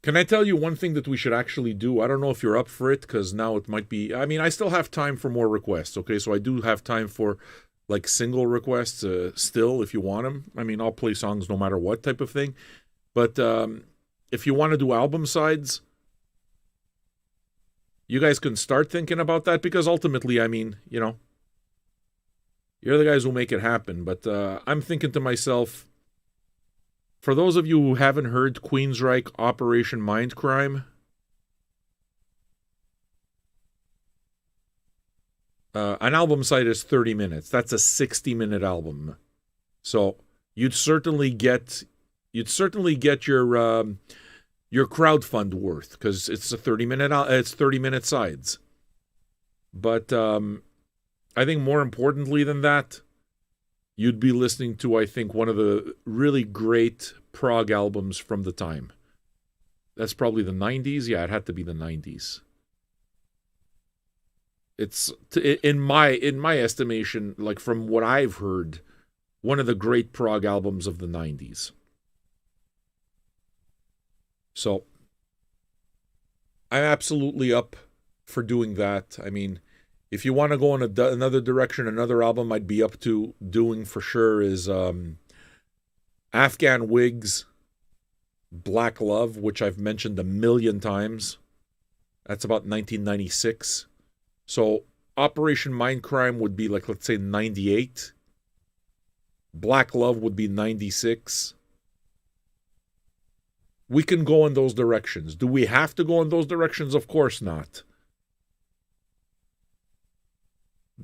[SPEAKER 1] Can I tell you one thing that we should actually do? I don't know if you're up for it, because now it might be... I mean, I still have time for more requests, okay? So I do have time for, like, single requests still, if you want them. I mean, I'll play songs no matter what type of thing. But if you want to do album sides, you guys can start thinking about that, because ultimately, I mean, you know, you're the guys who make it happen. But I'm thinking to myself... For those of you who haven't heard Queensryche Operation Mindcrime, an album side is 30 minutes. That's a 60-minute album. So you'd certainly get your crowdfund worth, because it's a 30-minute sides. But I think more importantly than that, you'd be listening to, I think, one of the really great prog albums from the time. That's probably the 90s. Yeah, it had to be the 90s. It's, in my estimation, like from what I've heard, one of the great prog albums of the 90s. So, I'm absolutely up for doing that. I mean... If you want to go in another direction, another album I'd be up to doing for sure is Afghan Wigs, Black Love, which I've mentioned a million times. That's about 1996. So Operation Mindcrime would be like, let's say, 98. Black Love would be 96. We can go in those directions. Do we have to go in those directions? Of course not.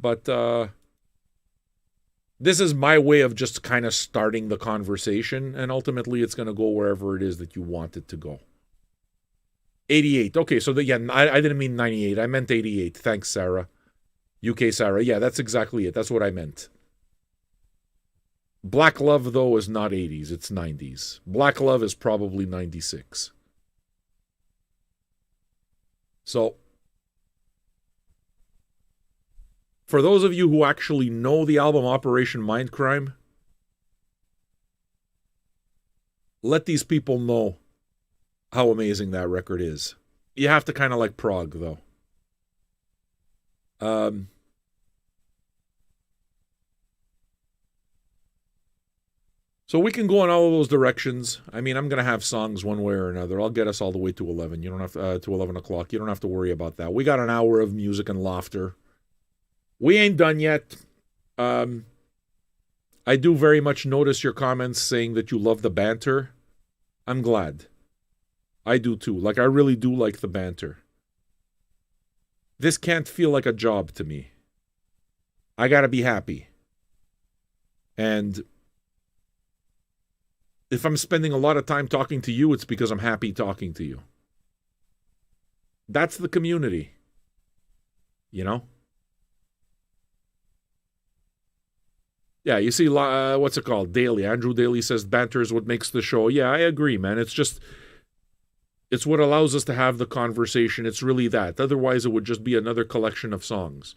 [SPEAKER 1] But this is my way of just kind of starting the conversation, and ultimately it's going to go wherever it is that you want it to go. 88. Okay, so I didn't mean 98. I meant 88. Thanks, Sarah. UK Sarah. Yeah, that's exactly it. That's what I meant. Black Love, though, is not 80s. It's 90s. Black Love is probably 96. So... For those of you who actually know the album Operation Mindcrime, let these people know how amazing that record is. You have to kind of like prog, though. So we can go in all of those directions. I mean, I'm going to have songs one way or another. I'll get us all the way to 11. You don't have to 11 o'clock. You don't have to worry about that. We got an hour of music and laughter. We ain't done yet. I do very much notice your comments saying that you love the banter. I'm glad. I do too. Like, I really do like the banter. This can't feel like a job to me. I gotta be happy. And if I'm spending a lot of time talking to you, it's because I'm happy talking to you. That's the community. You know? Yeah, you see, what's it called? Daley. Andrew Daley says banter is what makes the show. Yeah, I agree, man. It's what allows us to have the conversation. It's really that. Otherwise, it would just be another collection of songs.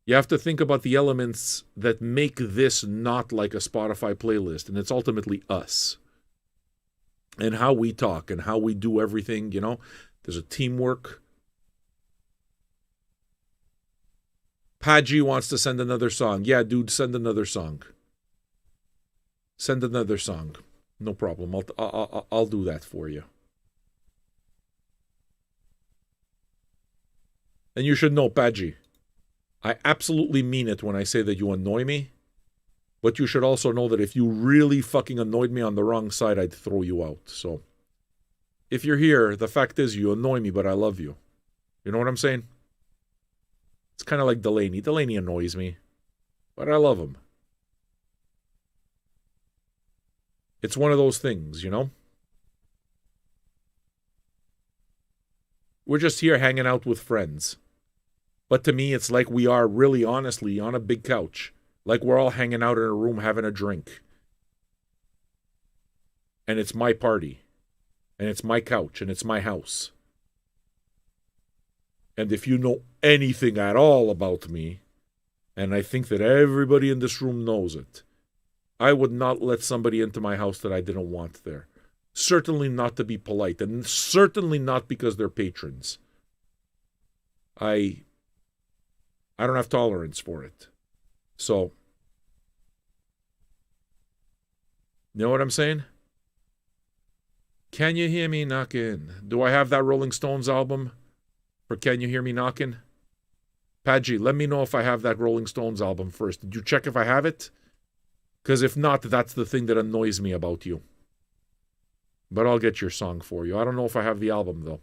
[SPEAKER 1] You have to think about the elements that make this not like a Spotify playlist, and it's ultimately us. And how we talk and how we do everything, you know. There's a teamwork. Paji wants to send another song. Yeah, dude, send another song. Send another song. No problem. I'll do that for you. And you should know, Paji, I absolutely mean it when I say that you annoy me. But you should also know that if you really fucking annoyed me on the wrong side, I'd throw you out. So, if you're here, the fact is you annoy me, but I love you. You know what I'm saying? It's kind of like Delaney. Delaney annoys me, but I love him. It's one of those things, you know? We're just here hanging out with friends. But to me, it's like we are really honestly on a big couch. Like we're all hanging out in a room having a drink. And it's my party. And it's my couch. And it's my house. And if you know anything at all about me, and I think that everybody in this room knows it, I would not let somebody into my house that I didn't want there. Certainly not to be polite, and certainly not because they're patrons. I don't have tolerance for it. So, you know what I'm saying? Can You Hear Me Knocking? Do I have that Rolling Stones album for Can You Hear Me Knocking? Padgy, let me know if I have that Rolling Stones album first. Did you check if I have it? Because if not, that's the thing that annoys me about you. But I'll get your song for you. I don't know if I have the album, though.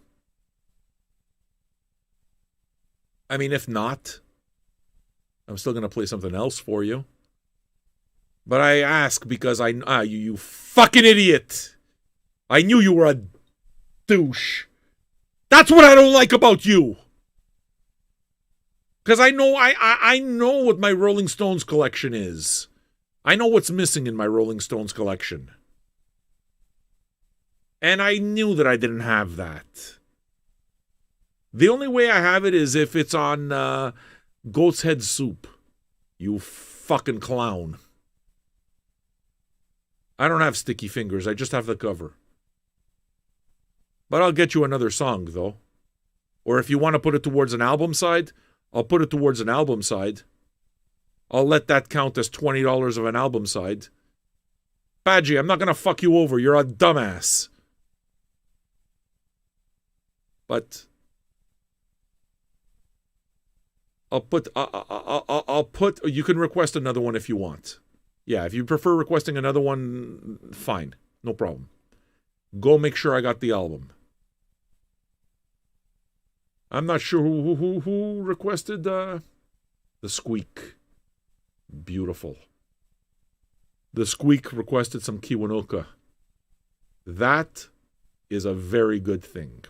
[SPEAKER 1] I mean, if not, I'm still going to play something else for you. But I ask because you fucking idiot. I knew you were a douche. That's what I don't like about you. Because I know what my Rolling Stones collection is. I know what's missing in my Rolling Stones collection. And I knew that I didn't have that. The only way I have it is if it's on Goat's Head Soup. You fucking clown. I don't have Sticky Fingers. I just have the cover. But I'll get you another song, though. Or if you want to put it towards an album side, I'll put it towards an album side. I'll let that count as $20 of an album side. Badgie, I'm not going to fuck you over. You're a dumbass. But I'll put, you can request another one if you want. Yeah, if you prefer requesting another one, fine. No problem. Go make sure I got the album. I'm not sure who requested the Squeak. Beautiful. The Squeak requested some Kiwanuka. That is a very good thing.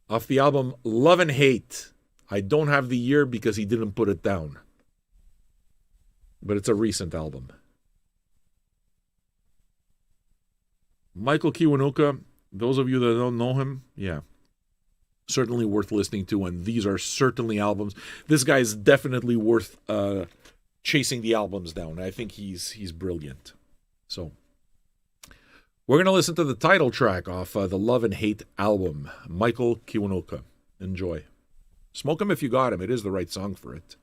[SPEAKER 1] Off the album Love and Hate. I don't have the year because he didn't put it down. But it's a recent album. Michael Kiwanuka, those of you that don't know him, yeah, certainly worth listening to, and these are certainly albums. This guy is definitely worth chasing the albums down. I think he's brilliant. So, we're going to listen to the title track off the Love and Hate album, Michael Kiwanuka. Enjoy. Smoke him if you got him. It is the right song for it.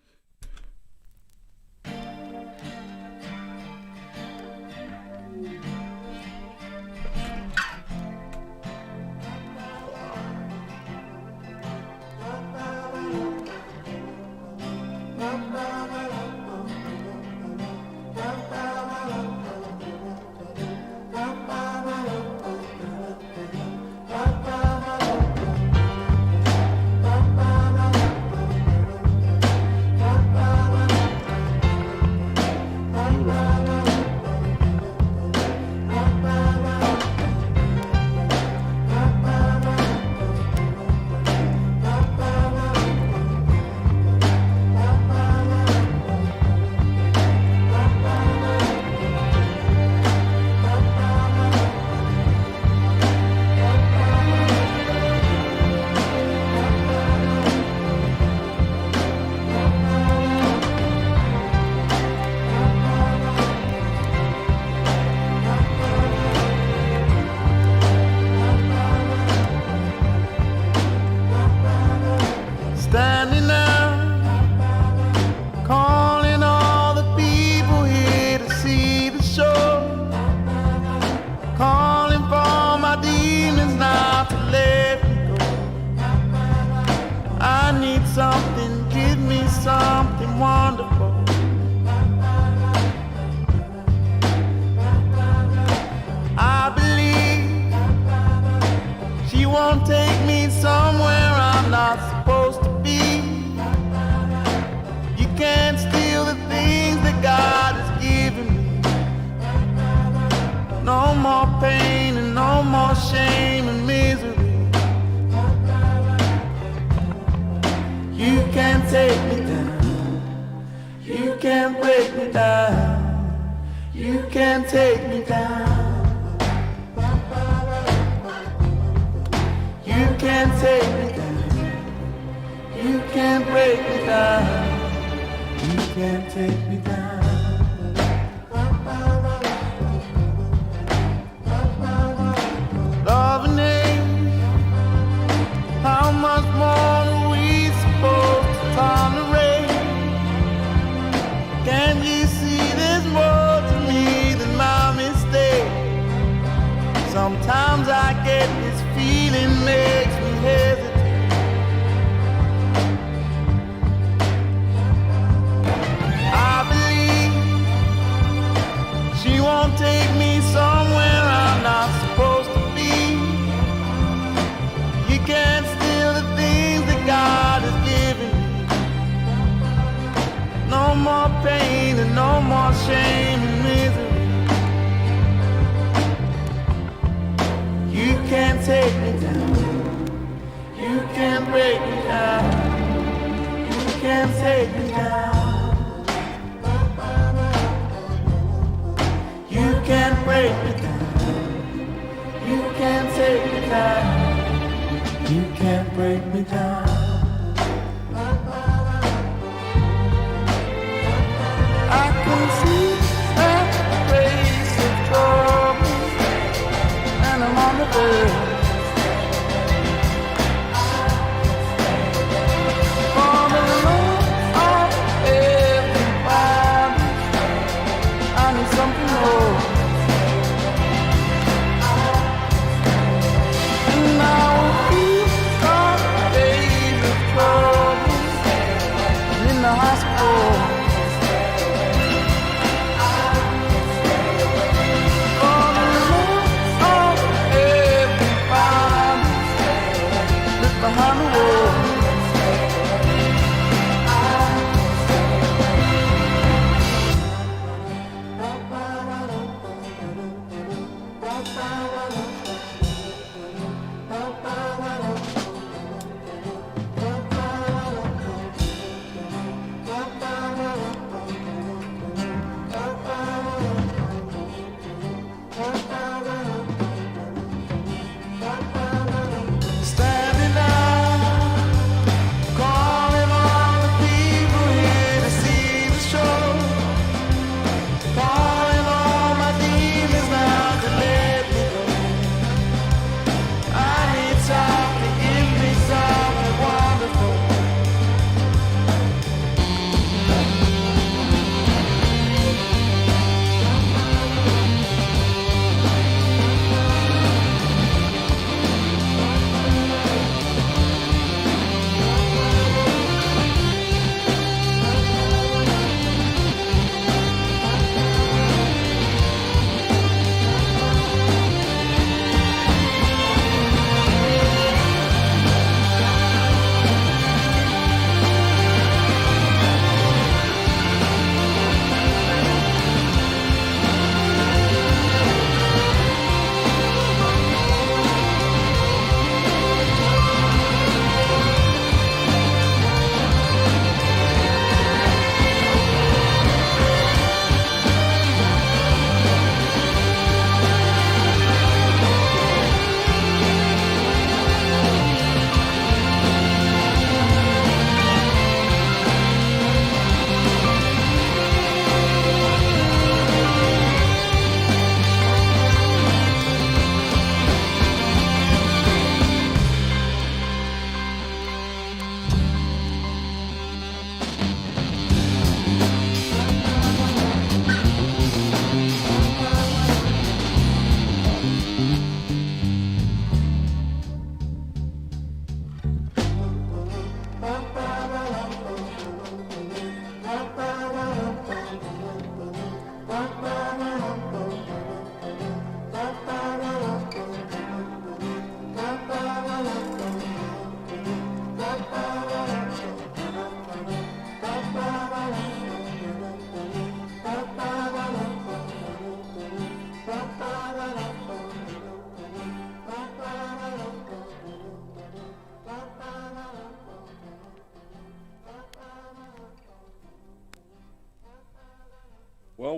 [SPEAKER 6] shame and misery. You can't take me down. You can't break me down. You can't take me down. You can't take me down. You can't break me down. You can't take me down. Love and hate, how much more are we supposed to tolerate? Can't you see there's more to me than my mistake? Sometimes I get this feeling makes me hesitate. I believe she won't take me somewhere I'm not supposed to be. You can't steal the things that God has given me. No more pain and no more shame and misery. You can't take me down. You can't break me down. You can't take me down. You can't break me down. You can't take me down. You can't break me down. I can see that face of trouble, and I'm on the verge. For the love of everybody, I need something more. And I will keep on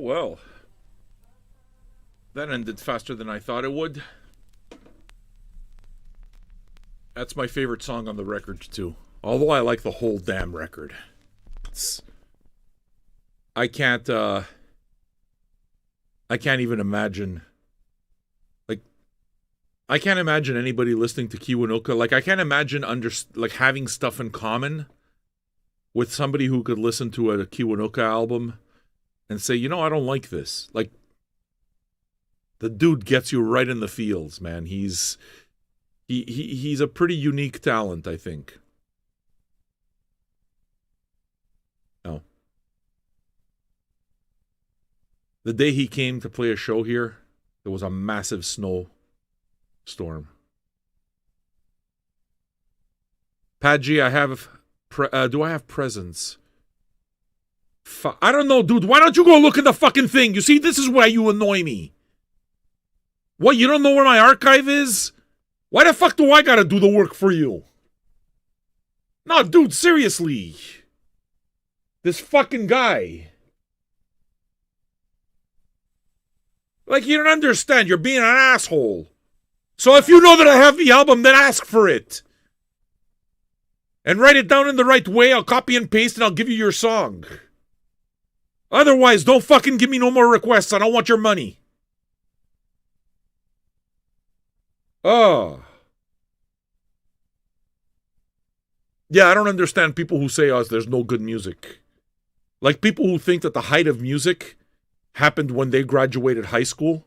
[SPEAKER 1] well. That ended faster than I thought it would. That's my favorite song on the record, too. Although I like the whole damn record. I can't even imagine. Like, I can't imagine anybody listening to Kiwanuka. Like, I can't imagine having stuff in common with somebody who could listen to a Kiwanuka album and say, you know, I don't like this. Like, the dude gets you right in the feels, man. He's a pretty unique talent, I think. No. The day he came to play a show here, there was a massive snowstorm. Padgy, do I have presents? I don't know, dude. Why don't you go look at the fucking thing? You see, this is why you annoy me. What, you don't know where my archive is? Why the fuck do I gotta do the work for you? No, dude, seriously. This fucking guy. Like, you don't understand. You're being an asshole. So if you know that I have the album, then ask for it. And write it down in the right way. I'll copy and paste and I'll give you your song. Otherwise, don't fucking give me no more requests. I don't want your money. Oh. Yeah, I don't understand people who say, there's no good music. Like people who think that the height of music happened when they graduated high school.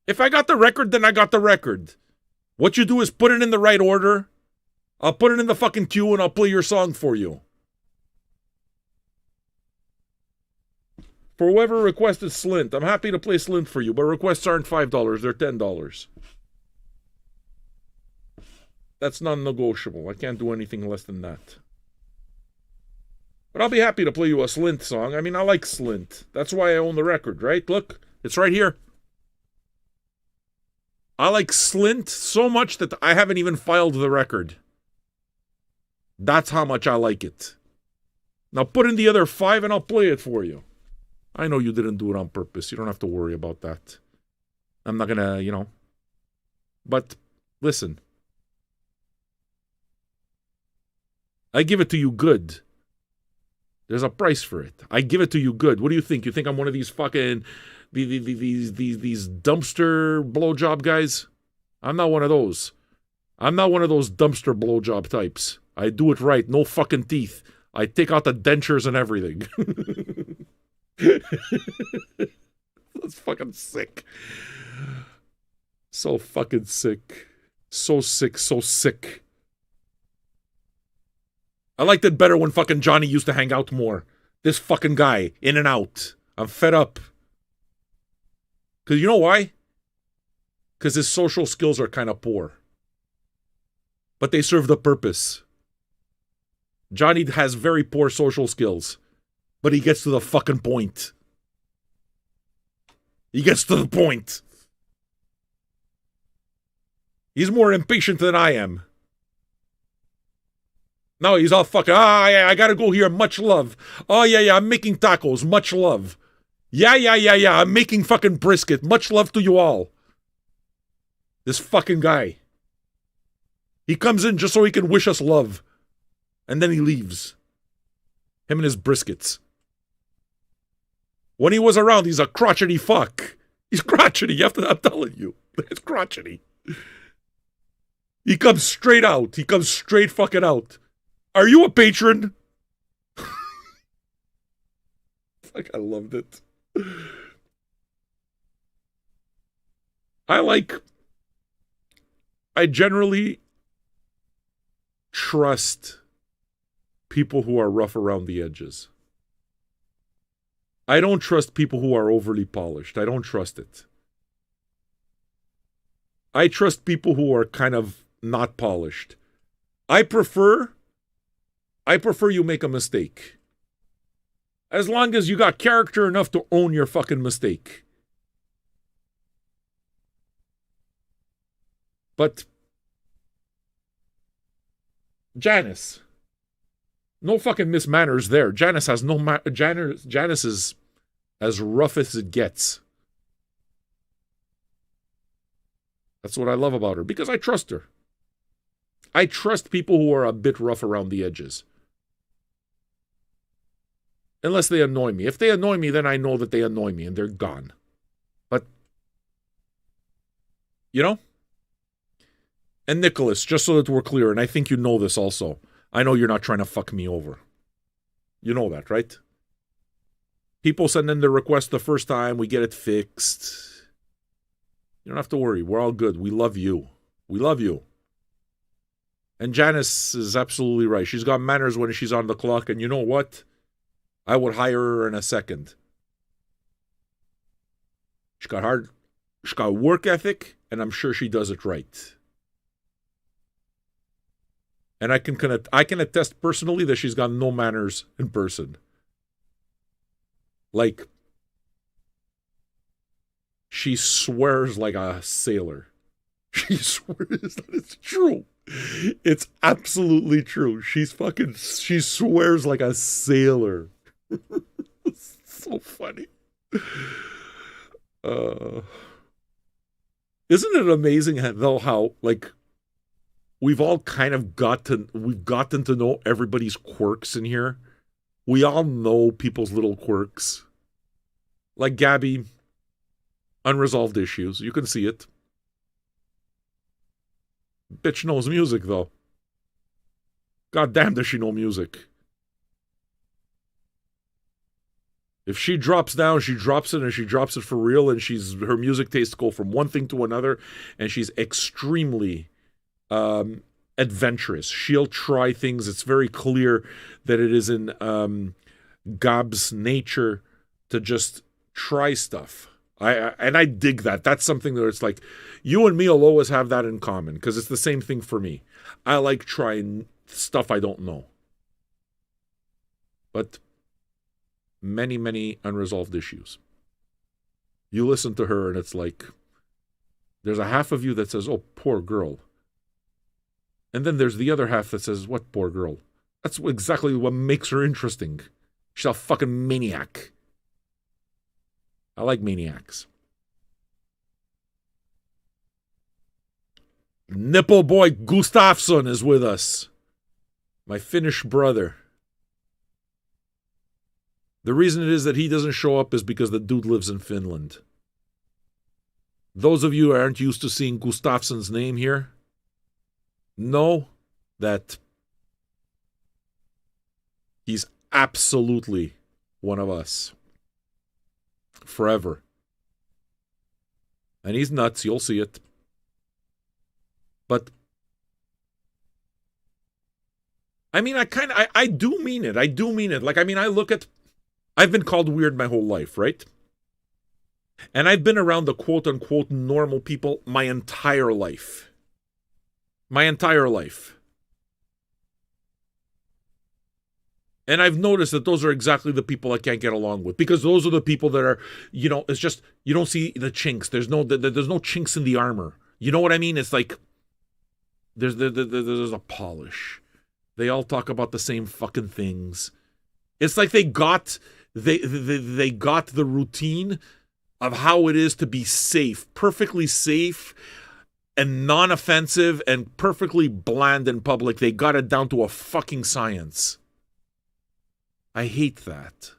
[SPEAKER 1] If I got the record, then I got the record. What you do is put it in the right order. I'll put it in the fucking queue and I'll play your song for you. For whoever requested Slint, I'm happy to play Slint for you, but requests aren't $5, they're $10. That's non-negotiable. I can't do anything less than that. But I'll be happy to play you a Slint song. I mean, I like Slint. That's why I own the record, right? Look, it's right here. I like Slint so much that I haven't even filed the record. That's how much I like it. Now put in the other 5 and I'll play it for you. I know you didn't do it on purpose. You don't have to worry about that. I'm not gonna, But, listen. I give it to you good. There's a price for it. I give it to you good. What do you think? You think I'm one of these fucking... These dumpster blowjob guys? I'm not one of those. I'm not one of those dumpster blowjob types. I do it right. No fucking teeth. I take out the dentures and everything. That's fucking sick. So fucking sick. So sick, so sick. I liked it better when fucking Johnny used to hang out more. This fucking guy, in and out. I'm fed up. Because you know why? Because his social skills are kind of poor. But they serve the purpose. Johnny has very poor social skills. But he gets to the fucking point. He gets to the point. He's more impatient than I am. No, he's all fucking, yeah, I gotta go here, much love. Oh, yeah, I'm making tacos, much love. Yeah, I'm making fucking brisket, much love to you all. This fucking guy. He comes in just so he can wish us love. And then he leaves. Him and his briskets. When he was around, he's a crotchety fuck. He's crotchety, I'm telling you. It's crotchety. He comes straight out. He comes straight fucking out. Are you a patron? Fuck, I loved it. I generally trust people who are rough around the edges. I don't trust people who are overly polished. I don't trust it. I trust people who are kind of not polished. I prefer you make a mistake. As long as you got character enough to own your fucking mistake. But Janice, No fucking mismanners there. Janice has no Janice is as rough as it gets. That's what I love about her, because I trust her. I trust people who are a bit rough around the edges. Unless they annoy me. If they annoy me, then I know that they annoy me and they're gone. But, you know? And Nicholas, just so that we're clear, and I think you know this also, I know you're not trying to fuck me over. You know that, right? People send in their request the first time, we get it fixed. You don't have to worry, we're all good. We love you. We love you. And Janice is absolutely right. She's got manners when she's on the clock, and you know what? I would hire her in a second. She's got work ethic, and I'm sure she does it right. And I can attest personally that she's got no manners in person. Like, she swears like a sailor. She swears that it's true. It's absolutely true. She swears like a sailor. It's so funny. Isn't it amazing though how like we've all kind of gotten to know everybody's quirks in here. We all know people's little quirks. Like Gabby, unresolved issues. You can see it. Bitch knows music, though. God damn, does she know music. If she drops down, she drops it, and she drops it for real, and her music tastes go from one thing to another, and she's extremely adventurous. She'll try things. It's very clear that it is in Gab's nature to just try stuff. I dig that. That's something that it's like, you and me will always have that in common, because it's the same thing for me. I like trying stuff I don't know. But many, many unresolved issues. You listen to her and it's like, there's a half of you that says, oh, poor girl. And then there's the other half that says, what poor girl? That's exactly what makes her interesting. She's a fucking maniac. I like maniacs. Nipple boy Gustafsson is with us. My Finnish brother. The reason it is that he doesn't show up is because the dude lives in Finland. Those of you who aren't used to seeing Gustafsson's name here, know that he's absolutely one of us. Forever. And he's nuts, you'll see it. But I mean, I do mean it. I do mean it. Like, I mean, I've been called weird my whole life, right? And I've been around the quote-unquote normal people my entire life. My entire life. And I've noticed that those are exactly the people I can't get along with, because those are the people that are, you know, it's just, you don't see the chinks. There's no chinks in the armor. You know what I mean? It's like, there's a polish. They all talk about the same fucking things. It's like they got the routine of how it is to be safe, perfectly safe and non-offensive and perfectly bland in public. They got it down to a fucking science. I hate that.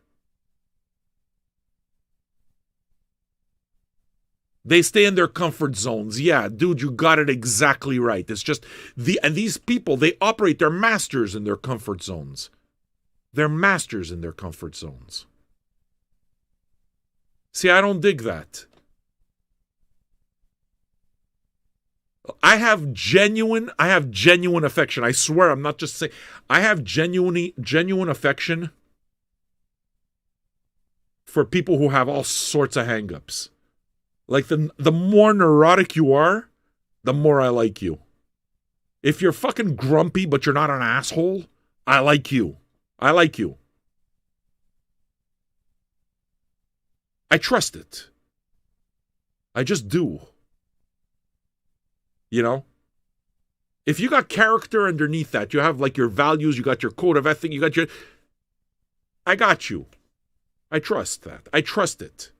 [SPEAKER 1] They stay in their comfort zones. Yeah, dude, you got it exactly right. It's just and these people, they operate, they're masters in their comfort zones. They're masters in their comfort zones. See, I don't dig that. I have genuine affection. I swear, I'm not just saying. I have genuine affection for people who have all sorts of hang-ups. Like, the more neurotic you are, the more I like you. If you're fucking grumpy, but you're not an asshole, I like you. I like you. I trust it. I just do. You know? If you got character underneath that, you have like your values, you got your code of ethic, you got your... I got you. I trust that. I trust it.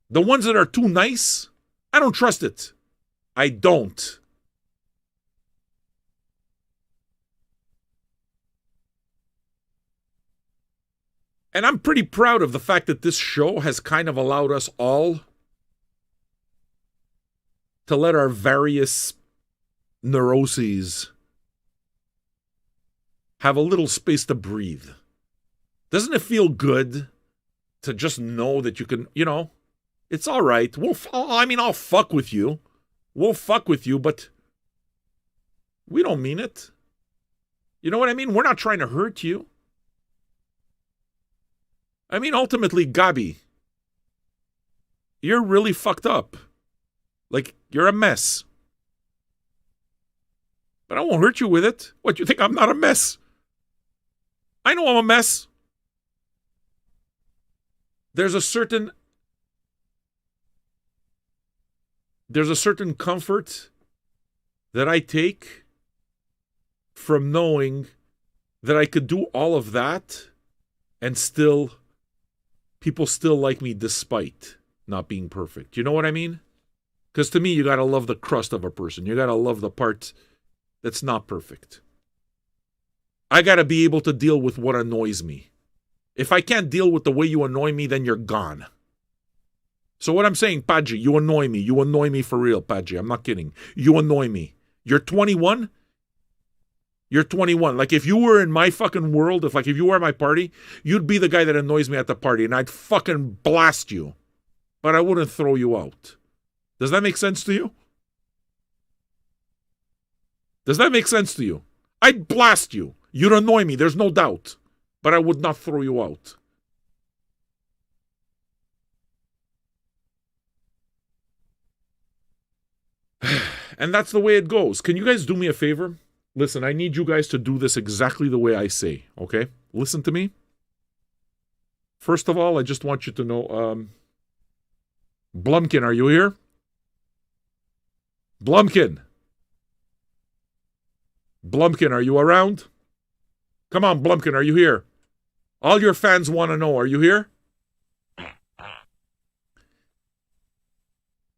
[SPEAKER 1] The ones that are too nice, I don't trust it. I don't. And I'm pretty proud of the fact that this show has kind of allowed us all to let our various neuroses have a little space to breathe. Doesn't it feel good to just know that you can, it's all right. I'll fuck with you. We'll fuck with you, but we don't mean it. You know what I mean? We're not trying to hurt you. I mean, ultimately, Gabi, you're really fucked up. Like, you're a mess. But I won't hurt you with it. What, you think I'm not a mess? I know I'm a mess. There's a certain comfort that I take from knowing that I could do all of that and still, people still like me despite not being perfect. You know what I mean? Because to me, you got to love the crust of a person. You got to love the part that's not perfect. I got to be able to deal with what annoys me. If I can't deal with the way you annoy me, then you're gone. So what I'm saying, Padgy, you annoy me. You annoy me for real, Padgy. I'm not kidding. You annoy me. You're 21? You're 21. Like, if you were in my fucking world, if you were at my party, you'd be the guy that annoys me at the party, and I'd fucking blast you. But I wouldn't throw you out. Does that make sense to you? Does that make sense to you? I'd blast you. You'd annoy me, there's no doubt. But I would not throw you out. And that's the way it goes. Can you guys do me a favor? Listen, I need you guys to do this exactly the way I say, okay? Listen to me. First of all, I just want you to know, Blumkin, are you here? Blumkin. Blumkin, are you around? Come on, Blumkin, are you here? All your fans want to know, are you here?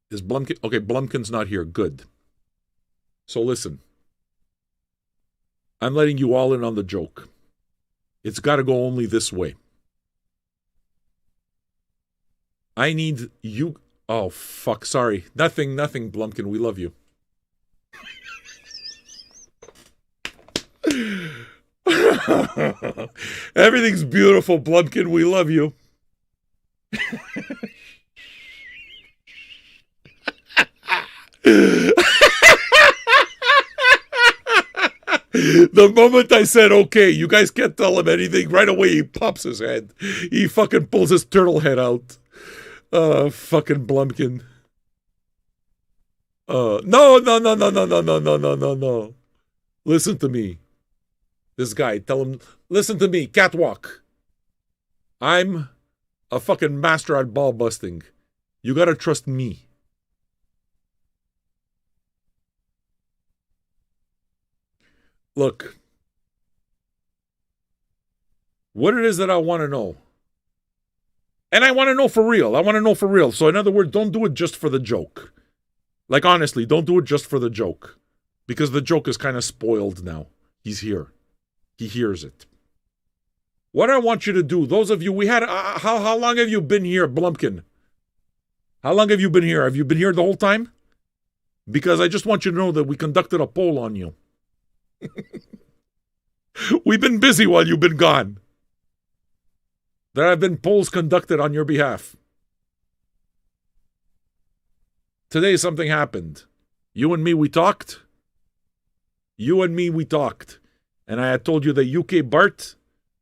[SPEAKER 1] Is Blumkin... Okay, Blumkin's not here. Good. So listen. I'm letting you all in on the joke. It's got to go only this way. I need you... Oh, fuck, sorry. Nothing, Blumkin. We love you. Everything's beautiful, Blumkin. We love you. The moment I said, okay, you guys can't tell him anything, right away he pops his head. He fucking pulls his turtle head out. Fucking Blumkin. No. Listen to me. This guy, tell him, listen to me, catwalk. I'm a fucking master at ball busting. You gotta trust me. Look, what it is that I want to know. And I want to know for real. So in other words, don't do it just for the joke. Like, honestly, don't do it just for the joke. Because the joke is kind of spoiled now. He's here. He hears it. What I want you to do, those of you, we had, how long have you been here, Blumkin? How long have you been here? Have you been here the whole time? Because I just want you to know that we conducted a poll on you. We've been busy while you've been gone. There have been polls conducted on your behalf. Today something happened. You and me, we talked. And I had told you that UK Bart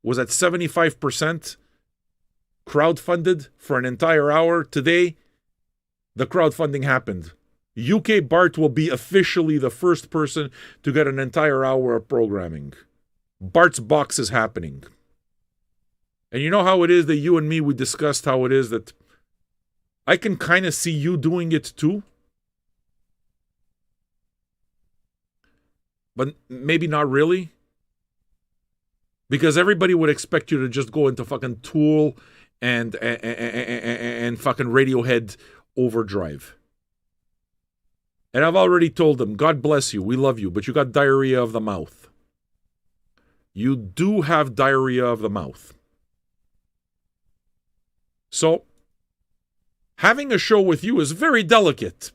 [SPEAKER 1] was at 75% crowdfunded for an entire hour. Today, the crowdfunding happened. UK Bart will be officially the first person to get an entire hour of programming. Bart's box is happening. And you know how it is that you and me, we discussed how it is that I can kind of see you doing it too. but maybe not really. Because everybody would expect you to just go into fucking Tool and fucking Radiohead overdrive. And I've already told them, God bless you, we love you, but you got diarrhea of the mouth. You do have diarrhea of the mouth. So, having a show with you is very delicate.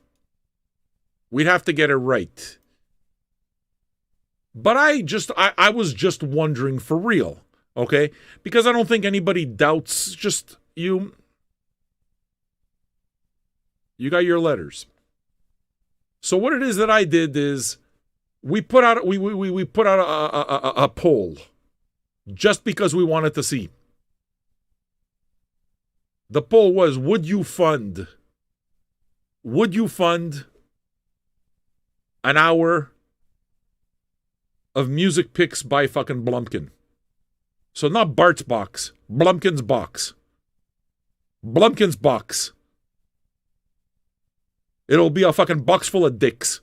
[SPEAKER 1] We'd have to get it right. But I was just wondering for real, okay? Because I don't think anybody doubts, just you got your letters. So what it is that I did is we put out a poll just because we wanted to see. The poll was, would you fund an hour of music picks by fucking Blumkin? So not Bart's box, Blumkin's box. Blumkin's box. It'll be a fucking box full of dicks.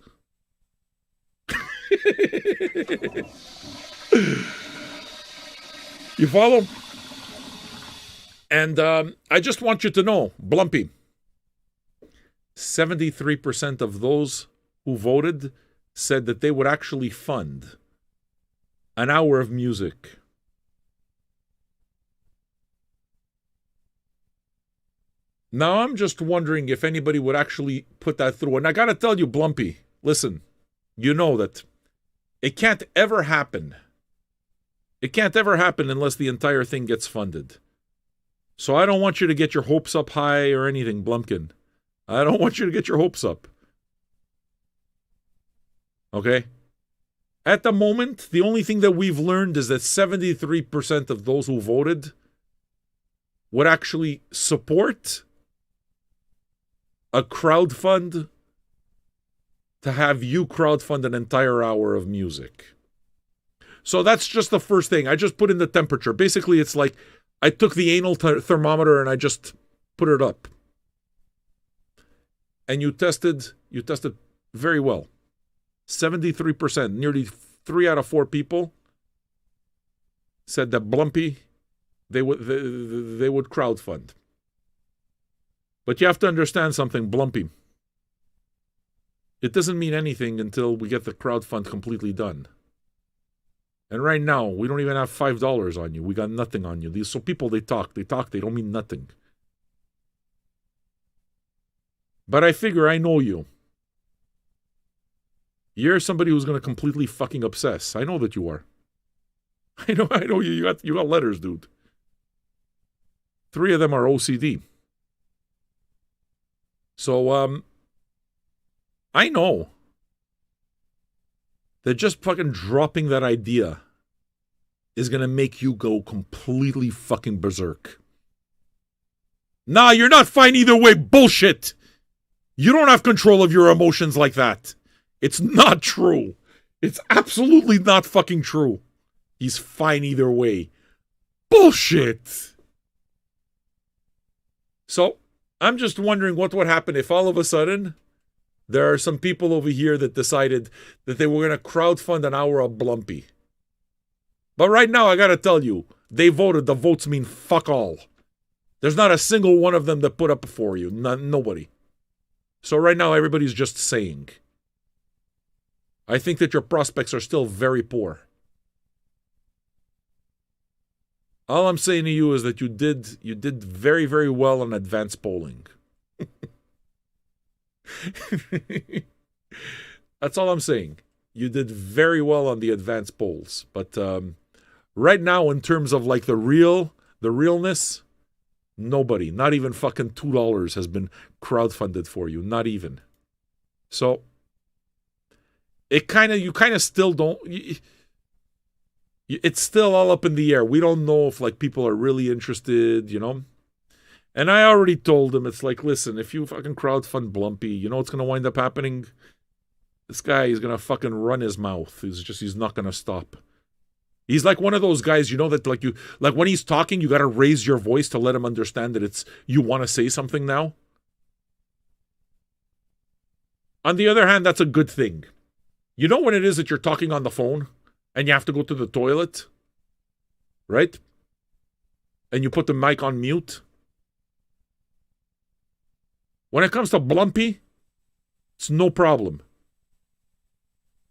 [SPEAKER 1] You follow? And I just want you to know, Blumpy, 73% of those who voted said that they would actually fund an hour of music. Now, I'm just wondering if anybody would actually put that through. And I got to tell you, Blumpy, listen, you know that it can't ever happen. It can't ever happen unless the entire thing gets funded. So I don't want you to get your hopes up high or anything, Blumkin. I don't want you to get your hopes up. Okay? At the moment, the only thing that we've learned is that 73% of those who voted would actually support a crowdfund to have you crowdfund an entire hour of music. So that's just the first thing. I just put in the temperature. Basically, it's like I took the anal thermometer and I just put it up. And you tested very well. 73%, nearly 3 out of 4 people said that Blumpy, they would crowdfund. But you have to understand something, Blumpy. It doesn't mean anything until we get the crowdfund completely done. And right now, we don't even have $5 on you. We got nothing on you. So people, they talk, they don't mean nothing. But I figure I know you. You're somebody who's going to completely fucking obsess. I know that you are. I know you. You got letters, dude. 3 of them are OCD. So, I know that just fucking dropping that idea is going to make you go completely fucking berserk. Nah, you're not fine either way. Bullshit. You don't have control of your emotions like that. It's not true. It's absolutely not fucking true. He's fine either way. Bullshit. So, I'm just wondering what would happen if all of a sudden there are some people over here that decided that they were going to crowdfund an hour of Blumpy. But right now, I got to tell you, they voted. The votes mean fuck all. There's not a single one of them that put up for you. Nobody. So right now, everybody's just saying. I think that your prospects are still very poor. All I'm saying to you is that you did very, very well on advanced polling. That's all I'm saying. You did very well on the advanced polls. But right now, in terms of like the realness, nobody, not even fucking $2 has been crowdfunded for you. Not even. So you kind of still don't. It's still all up in the air. We don't know if like people are really interested, you know. And I already told him, it's like, listen, if you fucking crowdfund Blumpy, you know what's going to wind up happening? This guy is going to fucking run his mouth. He's not going to stop. He's like one of those guys, you know, that like when he's talking, you got to raise your voice to let him understand that you want to say something now. On the other hand, that's a good thing. You know when it is that you're talking on the phone and you have to go to the toilet, right? And you put the mic on mute? When it comes to Blumpy, it's no problem.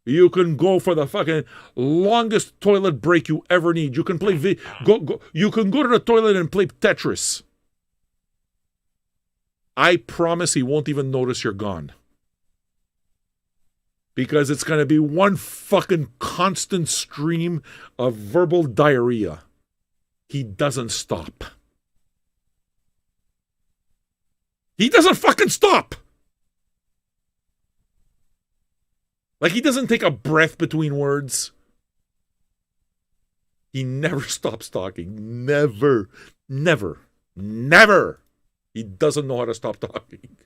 [SPEAKER 1] You can go for the fucking longest toilet break you ever need. You can play you can go to the toilet and play Tetris. I promise he won't even notice you're gone. Because it's going to be one fucking constant stream of verbal diarrhea. He doesn't stop. He doesn't fucking stop. Like, he doesn't take a breath between words. He never stops talking. Never. Never. Never. He doesn't know how to stop talking.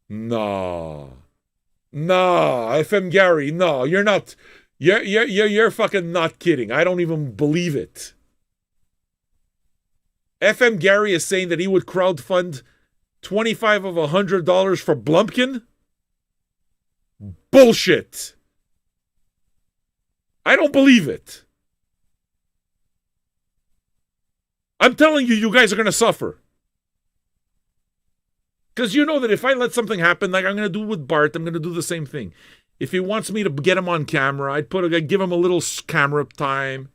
[SPEAKER 1] No. No, FM Gary, no, you're not. You're fucking not kidding. I don't even believe it. FM Gary is saying that he would crowdfund $25 of $100 for Blumkin? Bullshit. I don't believe it. I'm telling you, you guys are going to suffer. Because you know that if I let something happen, like I'm going to do with Bart, I'm going to do the same thing. If he wants me to get him on camera, I'd give him a little camera time.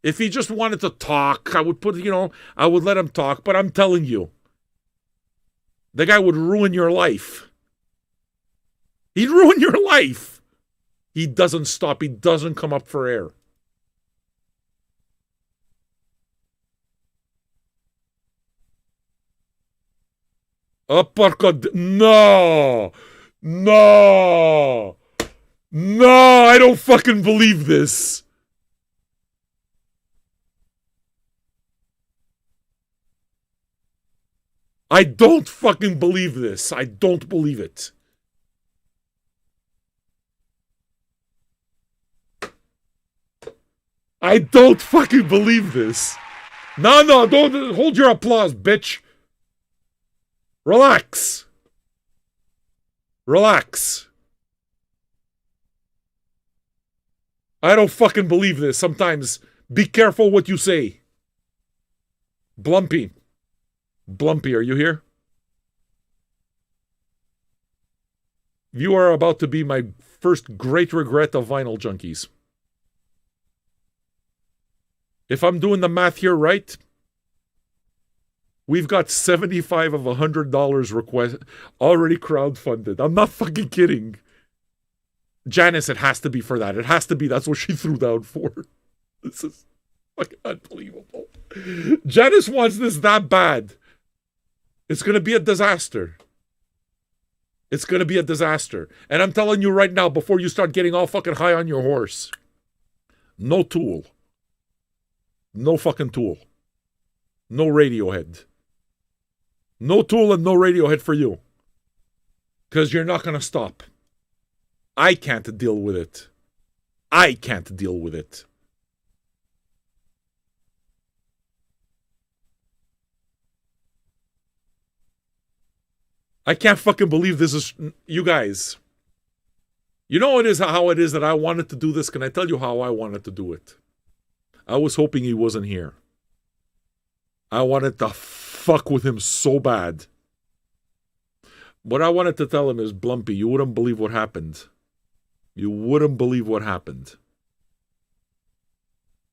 [SPEAKER 1] If he just wanted to talk, I would I would let him talk. But I'm telling you, the guy would ruin your life. He'd ruin your life. He doesn't stop. He doesn't come up for air. Uppercut. No. No. No, I don't fucking believe this. I don't fucking believe this. I don't believe it. I don't fucking believe this. No, don't hold your applause, bitch. Relax. Relax. I don't fucking believe this. Sometimes be careful what you say. Blumpy. Blumpy, are you here? You are about to be my first great regret of Vinyl Junkies. If I'm doing the math here right, we've got $75 of $100 request already crowdfunded. I'm not fucking kidding. Janice, it has to be for that. It has to be. That's what she threw down for. This is fucking unbelievable. Janice wants this that bad. It's going to be a disaster. It's going to be a disaster. And I'm telling you right now, before you start getting all fucking high on your horse, no Tool. No fucking Tool. No Radiohead. No Tool and no Radiohead for you. Because you're not going to stop. I can't deal with it. I can't deal with it. I can't fucking believe this is... You guys. You know how it is that I wanted to do this? Can I tell you how I wanted to do it? I was hoping he wasn't here. I wanted to fuck with him so bad. What I wanted to tell him is, Blumpy, you wouldn't believe what happened. You wouldn't believe what happened.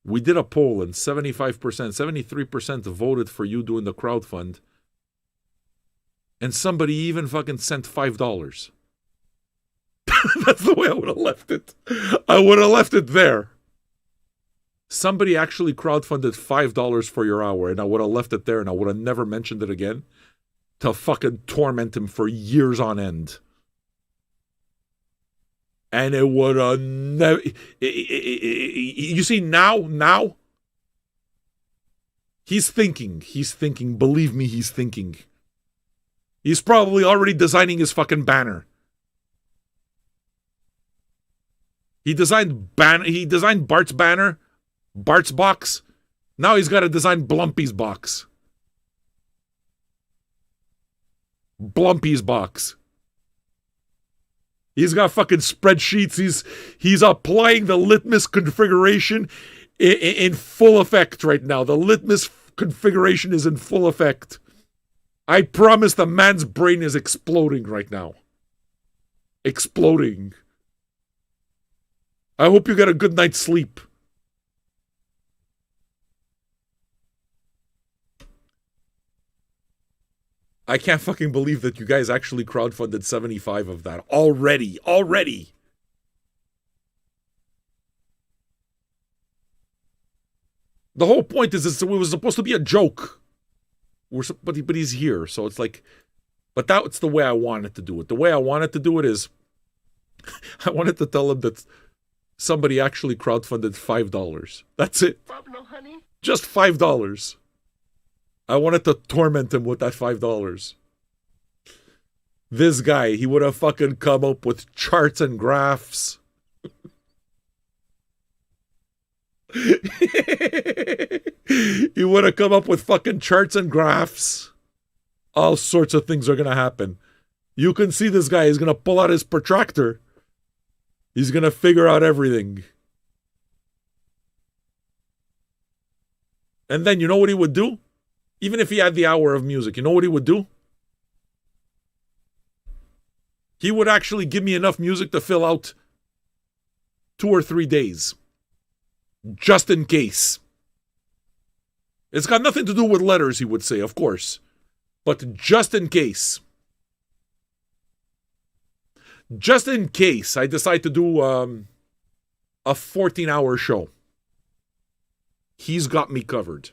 [SPEAKER 1] We did a poll and 75%, 73% voted for you doing the crowdfund. And somebody even fucking sent $5. That's the way I would have left it. I would have left it there. Somebody actually crowdfunded $5 for your hour, and I would have left it there, and I would have never mentioned it again to fucking torment him for years on end. And it would have never... You see, now, he's thinking. Believe me, he's thinking. He's probably already designing his fucking banner. He designed Bart's banner, Bart's box. Now he's got to design Blumpy's box. Blumpy's box. He's got fucking spreadsheets. He's applying the litmus configuration in full effect right now. The litmus configuration is in full effect. I promise the man's brain is exploding right now. Exploding. I hope you get a good night's sleep. I can't fucking believe that you guys actually crowdfunded 75 of that already. The whole point is it was supposed to be a joke. But he's here, so it's like, but that's the way I wanted to do it. The way I wanted to do it is, I wanted to tell him that somebody actually crowdfunded $5. That's it.
[SPEAKER 2] Pablo, honey.
[SPEAKER 1] Just $5. I wanted to torment him with that $5. This guy, he would have fucking come up with charts and graphs. He would have come up with fucking charts and graphs. All sorts of things are going to happen. You can see this guy. He's going to pull out his protractor. He's going to figure out everything. And then you know what he would do? Even if he had the hour of music, you know what he would do? He would actually give me enough music to fill out 2 or 3 days. Just in case. It's got nothing to do with letters, he would say, of course. But just in case. Just in case I decide to do a 14-hour show. He's got me covered.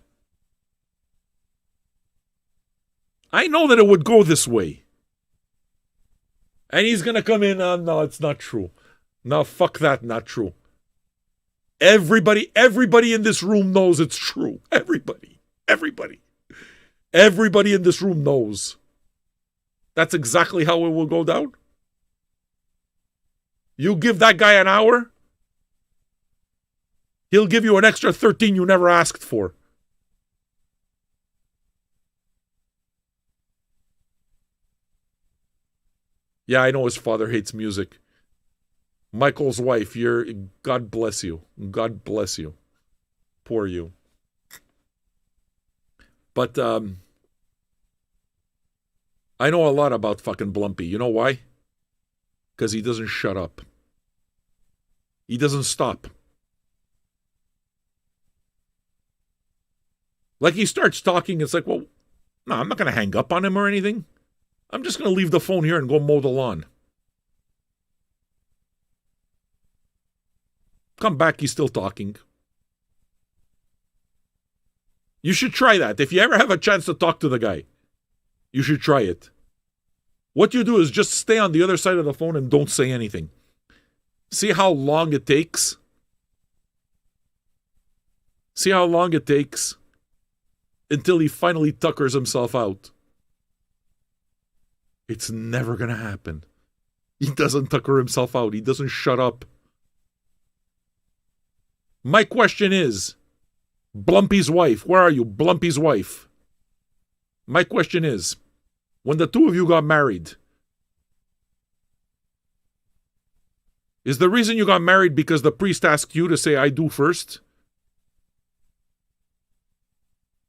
[SPEAKER 1] I know that it would go this way. And he's going to come in on, no, it's not true. No, fuck that, not true. Everybody in this room knows it's true. Everybody in this room knows. That's exactly how it will go down. You give that guy an hour, he'll give you an extra 13 you never asked for. Yeah, I know his father hates music. Michael's wife, God bless you. God bless you. Poor you. But I know a lot about fucking Blumpy. You know why? Because he doesn't shut up. He doesn't stop. Like he starts talking, it's like, well, no, I'm not going to hang up on him or anything. I'm just going to leave the phone here and go mow the lawn. Come back, he's still talking. You should try that. If you ever have a chance to talk to the guy, you should try it. What you do is just stay on the other side of the phone and don't say anything. See how long it takes? See how long it takes until he finally tuckers himself out. It's never going to happen. He doesn't tucker himself out. He doesn't shut up. My question is, Blumpy's wife, where are you? Blumpy's wife. My question is, when the two of you got married, is the reason you got married because the priest asked you to say I do first?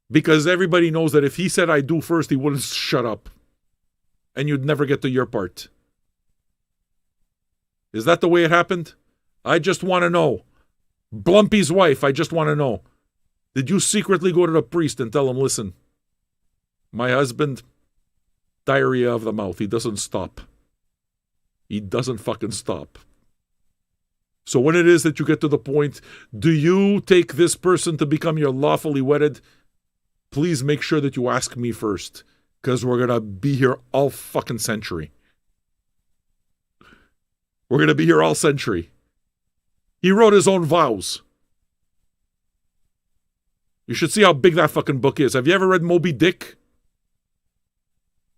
[SPEAKER 1] Because everybody knows that if he said I do first, he wouldn't shut up. And you'd never get to your part. Is that the way it happened? I just want to know. Blumpy's wife, I just want to know. Did you secretly go to the priest and tell him, listen, my husband, diarrhea of the mouth, he doesn't stop. He doesn't fucking stop. So when it is that you get to the point, do you take this person to become your lawfully wedded? Please make sure that you ask me first. Because we're going to be here all fucking century. We're going to be here all century. He wrote his own vows. You should see how big that fucking book is. Have you ever read Moby Dick?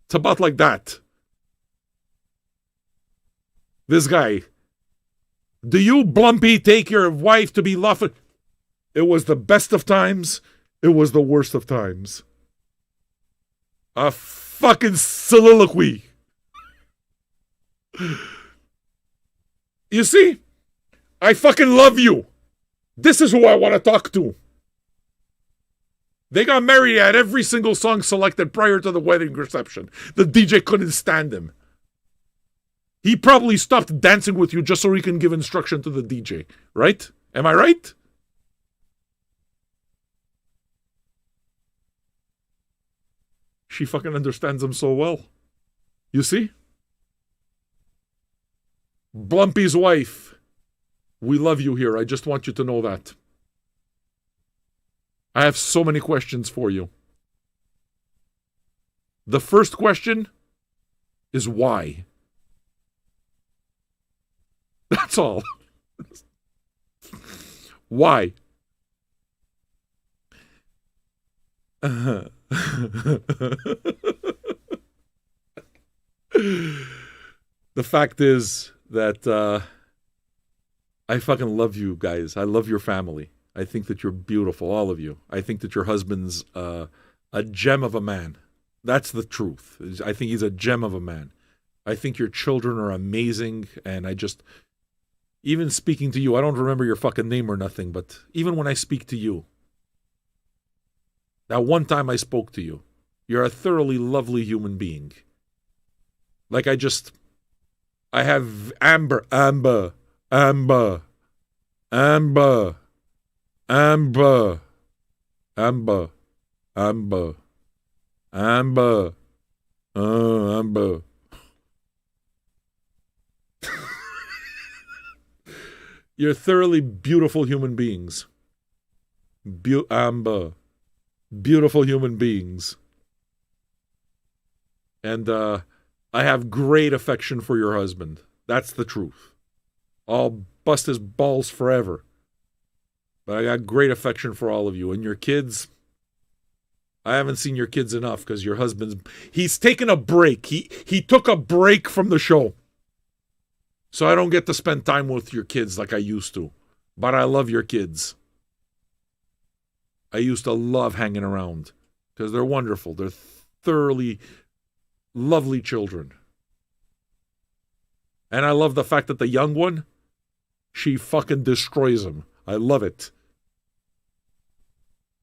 [SPEAKER 1] It's about like that. This guy. Do you, Blumpy, take your wife to be lawful? It was the best of times. It was the worst of times. A fucking soliloquy. You see? I fucking love you. This is who I want to talk to. They got married at every single song selected prior to the wedding reception. The DJ couldn't stand him. He probably stopped dancing with you just so he can give instruction to the DJ. Right? Am I right? She fucking understands him so well. You see? Blumpy's wife. We love you here. I just want you to know that. I have so many questions for you. The first question is why? That's all. Why? The fact is that I fucking love you guys. I love your family. I think that you're beautiful, all of you. I think that your husband's a gem of a man. That's the truth. I think he's a gem of a man. I think your children are amazing, and I just, even speaking to you, I don't remember your fucking name or nothing, but even when I speak to you, that one time I spoke to you, you're a thoroughly lovely human being. Like I have Amber, Amber, Amber, Amber, Amber, Amber, Amber, Amber, Amber. You're thoroughly beautiful human beings. Amber. Beautiful human beings. And I have great affection for your husband. That's the truth. I'll bust his balls forever. But I got great affection for all of you. And your kids, I haven't seen your kids enough because your husband's, he's taken a break. He took a break from the show. So I don't get to spend time with your kids like I used to. But I love your kids. I used to love hanging around because they're wonderful. They're thoroughly lovely children. And I love the fact that the young one, she fucking destroys him. I love it.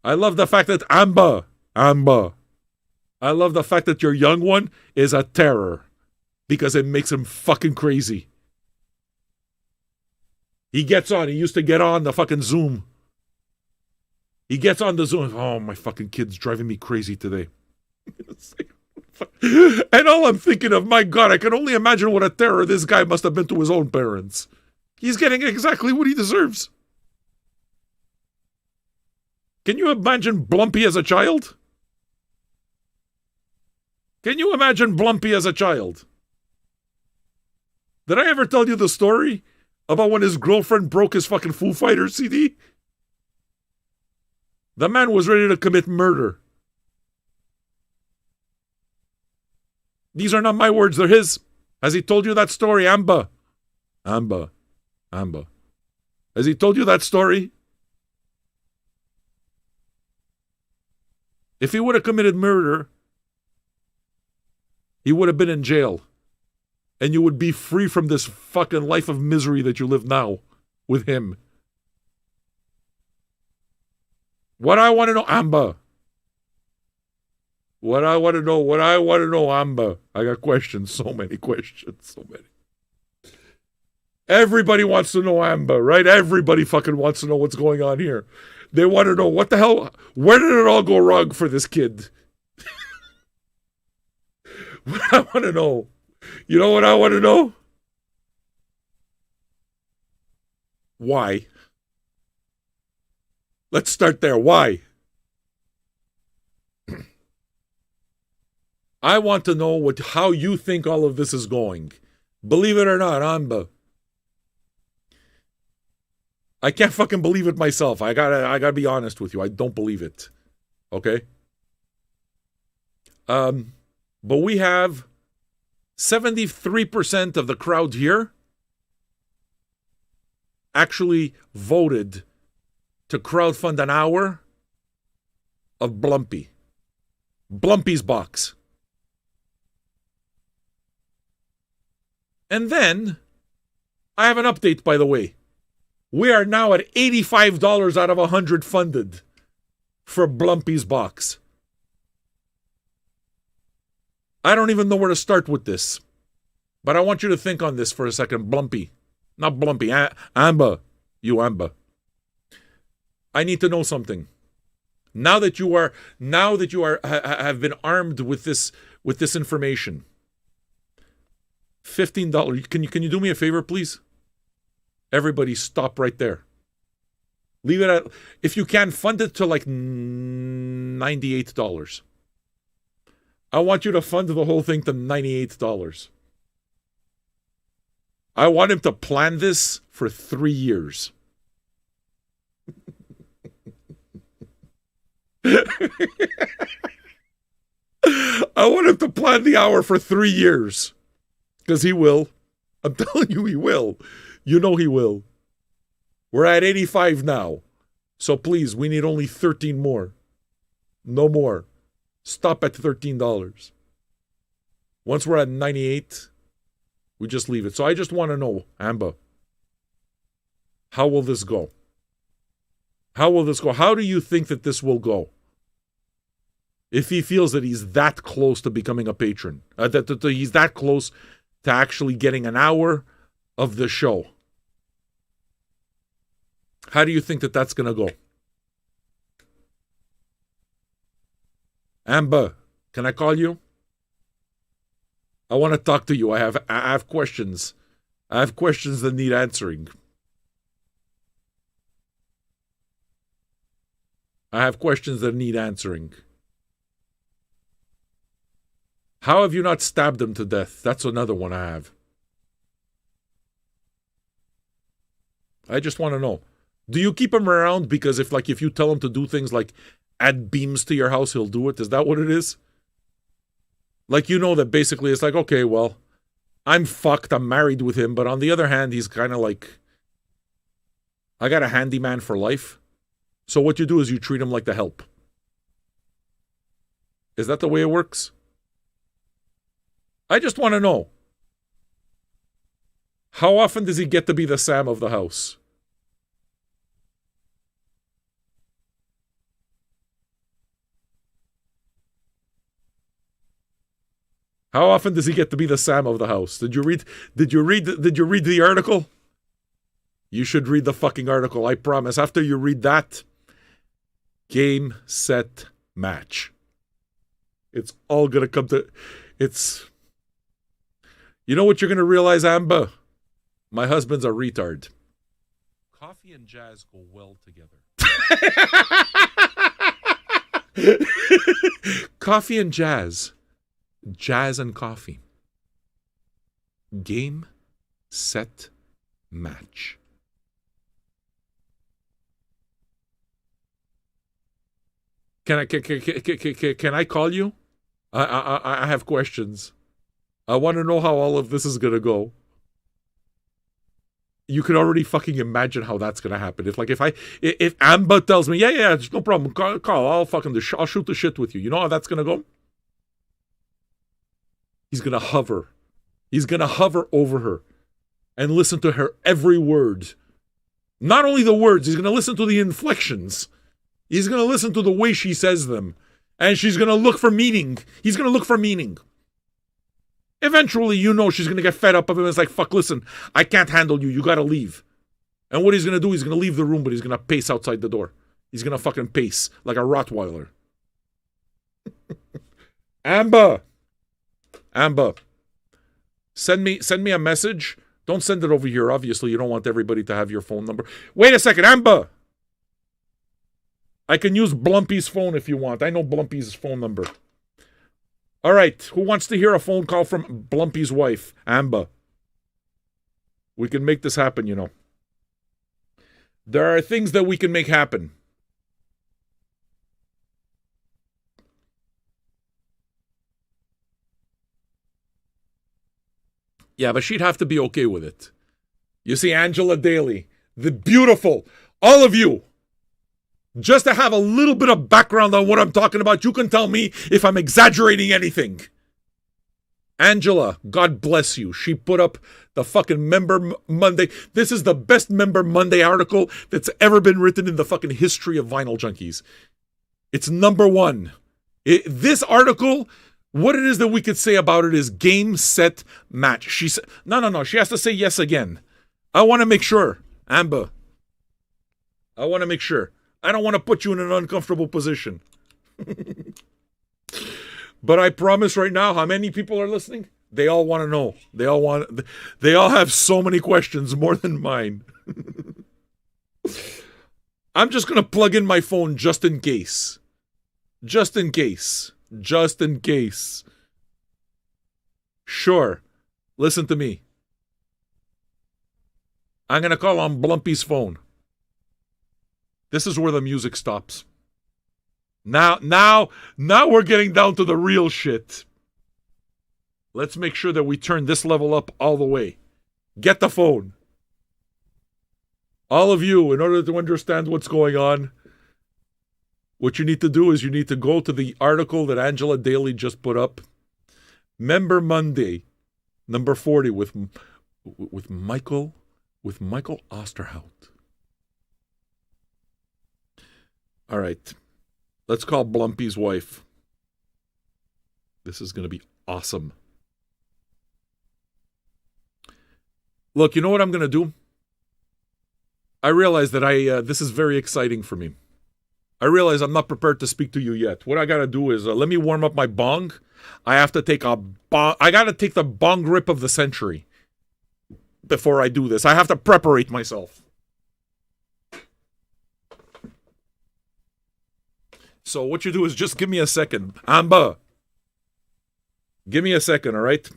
[SPEAKER 1] I love the fact that Amber. I love the fact that your young one is a terror because it makes him fucking crazy. He gets on. He used to get on the fucking Zoom. He gets on the Zoom. Oh, my fucking kid's driving me crazy today. And all I'm thinking of, my God, I can only imagine what a terror this guy must have been to his own parents. He's getting exactly what he deserves. Can you imagine Blumpy as a child? Can you imagine Blumpy as a child? Did I ever tell you the story about when his girlfriend broke his fucking Foo Fighters CD? The man was ready to commit murder. These are not my words, they're his. Has he told you that story, Amber? Amber. Has he told you that story? If he would have committed murder, he would have been in jail. And you would be free from this fucking life of misery that you live now with him. What I want to know, Amber. What I want to know, Amber. I got questions, so many questions, so many. Everybody wants to know Amber, right? Everybody fucking wants to know what's going on here. They want to know, what the hell, where did it all go wrong for this kid? What I want to know. You know what I want to know? Why? Let's start there. Why? I want to know how you think all of this is going. Believe it or not, Amber. I can't fucking believe it myself. I gotta be honest with you. I don't believe it. Okay? But we have 73% of the crowd here actually voted to crowdfund an hour of Blumpy. Blumpy's box. And then I have an update, by the way. We are now at $85 out of 100 funded for Blumpy's box. I don't even know where to start with this. But I want you to think on this for a second. Blumpy. Not Blumpy. Amber. You Amber. I need to know something. Now that you have been armed with this information. $15. Can you do me a favor, please? Everybody stop right there. Leave it at, if you can, fund it to like $98. I want you to fund the whole thing to $98. I want him to plan this for 3 years. I want him to plan the hour for 3 years. Because he will. I'm telling you, he will. You know he will. We're at 85 now. So please, we need only 13 more. No more. Stop at $13. Once we're at 98, we just leave it. So I just want to know, Amber, how will this go? How will this go? How do you think that this will go? If he feels that he's that close to becoming a patron, that he's that close to actually getting an hour of the show. How do you think that that's going to go? Amber, can I call you? I want to talk to you. I have questions. I have questions that need answering. I have questions that need answering. How have you not stabbed him to death? That's another one I have. I just want to know. Do you keep him around because if you tell him to do things like add beams to your house, he'll do it? Is that what it is? Like, you know that basically it's like, okay, well, I'm fucked. I'm married with him. But on the other hand, he's kind of like, I got a handyman for life. So what you do is you treat him like the help. Is that the way it works? I just want to know. How often does he get to be the Sam of the house? How often does he get to be the Sam of the house? Did you read the article? You should read the fucking article, I promise. After you read that, game, set, match. It's all going to come to... You know what you're going to realize, Amber? My husband's a retard. Coffee and jazz go well together. Coffee and jazz. Jazz and coffee. Game, set, match. Can I call you? I have questions. I want to know how all of this is going to go. You can already fucking imagine how that's going to happen. If Amber tells me, yeah, there's no problem, call, I'll shoot the shit with you. You know how that's going to go? He's going to hover. He's going to hover over her and listen to her every word. Not only the words, he's going to listen to the inflections. He's going to listen to the way she says them. And she's going to look for meaning. He's going to look for meaning. Eventually, she's going to get fed up of him. It's like, fuck, listen, I can't handle you. You got to leave. And what he's going to do, he's going to leave the room, but he's going to pace outside the door. He's going to fucking pace like a Rottweiler. Amber, send me a message. Don't send it over here. Obviously, you don't want everybody to have your phone number. Wait a second, Amber. I can use Blumpy's phone if you want. I know Blumpy's phone number. All right, who wants to hear a phone call from Blumpy's wife, Amber? We can make this happen, There are things that we can make happen. Yeah, but she'd have to be okay with it. You see, Angela Daley, the beautiful, all of you, just to have a little bit of background on what I'm talking about, you can tell me if I'm exaggerating anything. Angela, God bless you. She put up the fucking Member Monday. This is the best Member Monday article that's ever been written in the fucking history of Vinyl Junkies. It's number one. This article, what it is that we could say about it is game, set, match. She said, no. She has to say yes again. I want to make sure, Amber. I want to make sure. I don't want to put you in an uncomfortable position. But I promise right now, how many people are listening? They all want to know. They all have so many questions, more than mine. I'm just going to plug in my phone just in case. Just in case. Just in case. Sure. Listen to me. I'm going to call on Blumpy's phone. This is where the music stops. Now we're getting down to the real shit. Let's make sure that we turn this level up all the way. Get the phone. All of you, in order to understand what's going on, what you need to do is you need to go to the article that Angela Daley just put up. Member Monday, number 40 with Michael Osterhout. All right. Let's call Blumpy's wife. This is going to be awesome. Look, you know what I'm going to do? I realize that this is very exciting for me. I realize I'm not prepared to speak to you yet. What I got to do is let me warm up my bong. I have to take I got to take the bong rip of the century before I do this. I have to preparate myself. So what you do is just give me a second. Amber. Give me a second, all right?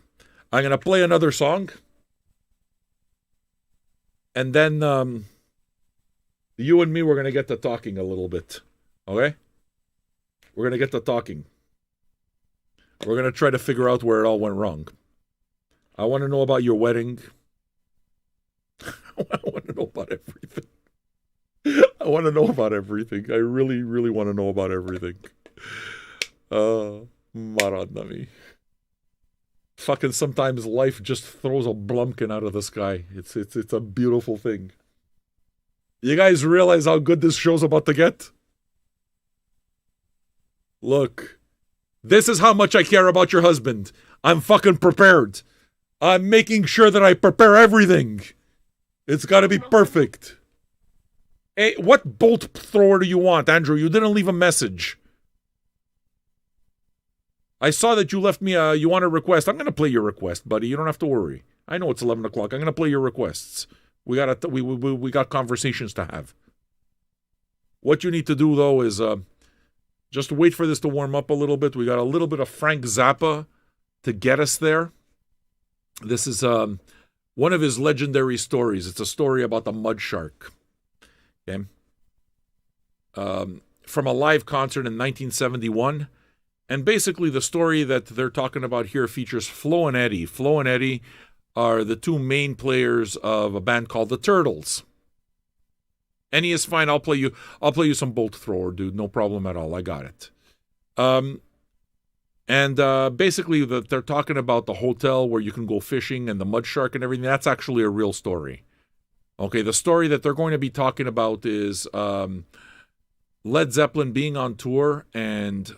[SPEAKER 1] I'm going to play another song. And then you and me, we're going to get to talking a little bit. Okay? We're going to get to talking. We're going to try to figure out where it all went wrong. I want to know about your wedding. I want to know about everything. I want to know about everything. I really, really want to know about everything. Maradnami. Fucking sometimes life just throws a Blumkin out of the sky. It's a beautiful thing. You guys realize how good this show's about to get? Look, this is how much I care about your husband. I'm fucking prepared. I'm making sure that I prepare everything. It's got to be perfect. Hey, what bolt thrower do you want, Andrew? You didn't leave a message. I saw that you left me you want a request. I'm going to play your request, buddy. You don't have to worry. I know it's 11 o'clock. I'm going to play your requests. We got conversations to have. What you need to do, though, is just wait for this to warm up a little bit. We got a little bit of Frank Zappa to get us there. This is one of his legendary stories. It's a story about the mud shark. Okay. From a live concert in 1971. And basically the story that they're talking about here features Flo and Eddie. Flo and Eddie are the two main players of a band called the Turtles. Eddie is fine. I'll play you some bolt thrower, dude. No problem at all. I got it. Basically they're talking about the hotel where you can go fishing and the mud shark and everything. That's actually a real story. Okay, the story that they're going to be talking about is Led Zeppelin being on tour and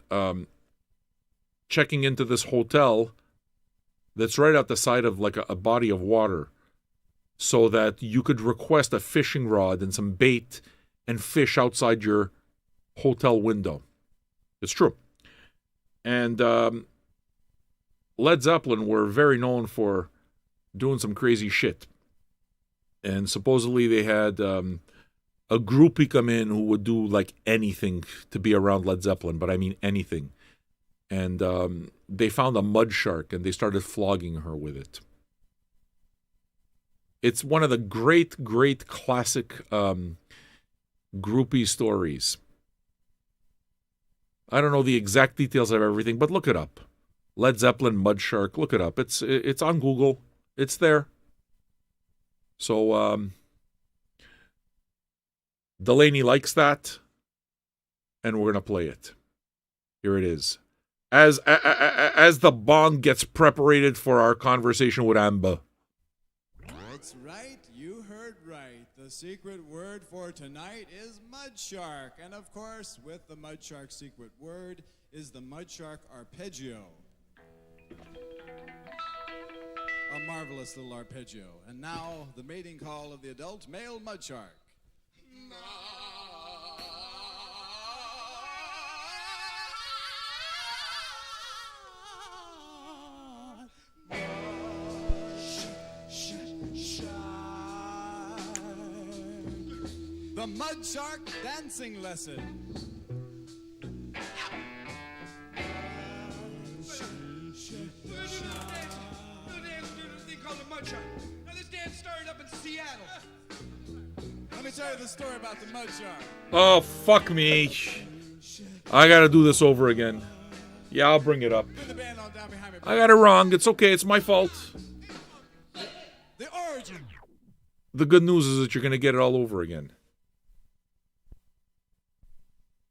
[SPEAKER 1] checking into this hotel that's right out the side of like a body of water so that you could request a fishing rod and some bait and fish outside your hotel window. It's true. And Led Zeppelin were very known for doing some crazy shit. And supposedly they had a groupie come in who would do like anything to be around Led Zeppelin, but I mean anything. And they found a mud shark and they started flogging her with it. It's one of the great, great classic groupie stories. I don't know the exact details of everything, but look it up. Led Zeppelin mud shark, look it up. It's on Google. It's there. So Delaney likes that, and we're going to play it. Here it is. as the bong gets preparated for our conversation with Amber.
[SPEAKER 7] That's right. You heard right. The secret word for tonight is mud shark. And of course, with the mud shark secret word is the mud shark arpeggio. A marvelous little arpeggio. And now, the mating call of the adult male mud shark. The mud shark dancing lesson.
[SPEAKER 4] Now this dance started up in Seattle.
[SPEAKER 7] Let me tell you the story about the mud shark.
[SPEAKER 1] Oh, fuck me. I gotta do this over again. Yeah, I'll bring it up.
[SPEAKER 7] Bring the band on down behind me.
[SPEAKER 1] I got it wrong. It's okay. It's my fault.
[SPEAKER 7] The origin.
[SPEAKER 1] The good news is that you're gonna get it all over again.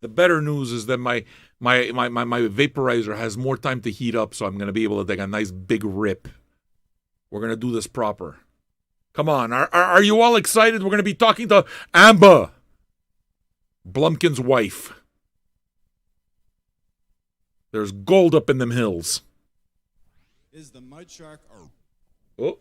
[SPEAKER 1] The better news is that my vaporizer has more time to heat up, so I'm gonna be able to take a nice big rip. We're gonna do this proper. Come on, are you all excited? We're gonna be talking to Amber, Blumkin's wife. There's gold up in them hills.
[SPEAKER 7] Is the mud shark
[SPEAKER 1] Oh.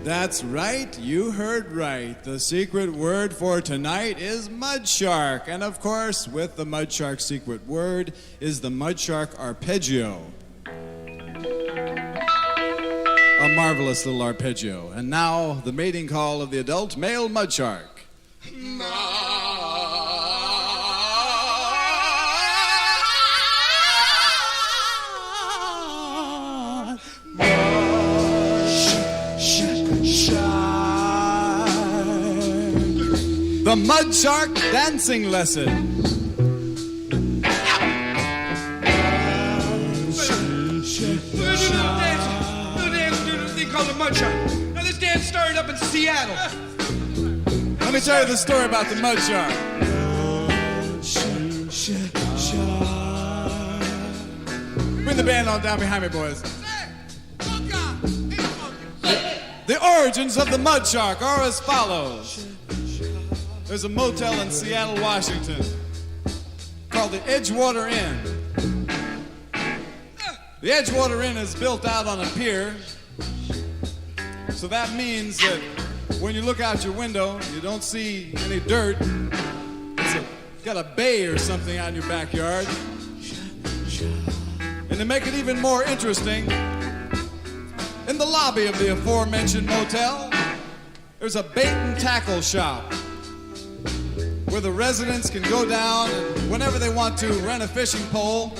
[SPEAKER 7] That's right, you heard right. The secret word for tonight is mud shark. And of course, with the mud shark secret word is the mud shark arpeggio. A marvelous little arpeggio. And now, the mating call of the adult male mud shark. The mud shark dancing lesson.
[SPEAKER 4] Thing called the mud shark. Now this dance started up in Seattle.
[SPEAKER 7] Let me tell you the story about the mud shark. Bring the band on down behind me, boys. The origins of the mud shark are as follows. There's a motel in Seattle, Washington called the Edgewater Inn. The Edgewater Inn is built out on a pier, so that means that when you look out your window, you don't see any dirt. It's got a bay or something out in your backyard. And to make it even more interesting, in the lobby of the aforementioned motel, there's a bait and tackle shop where the residents can go down and whenever they want to rent a fishing pole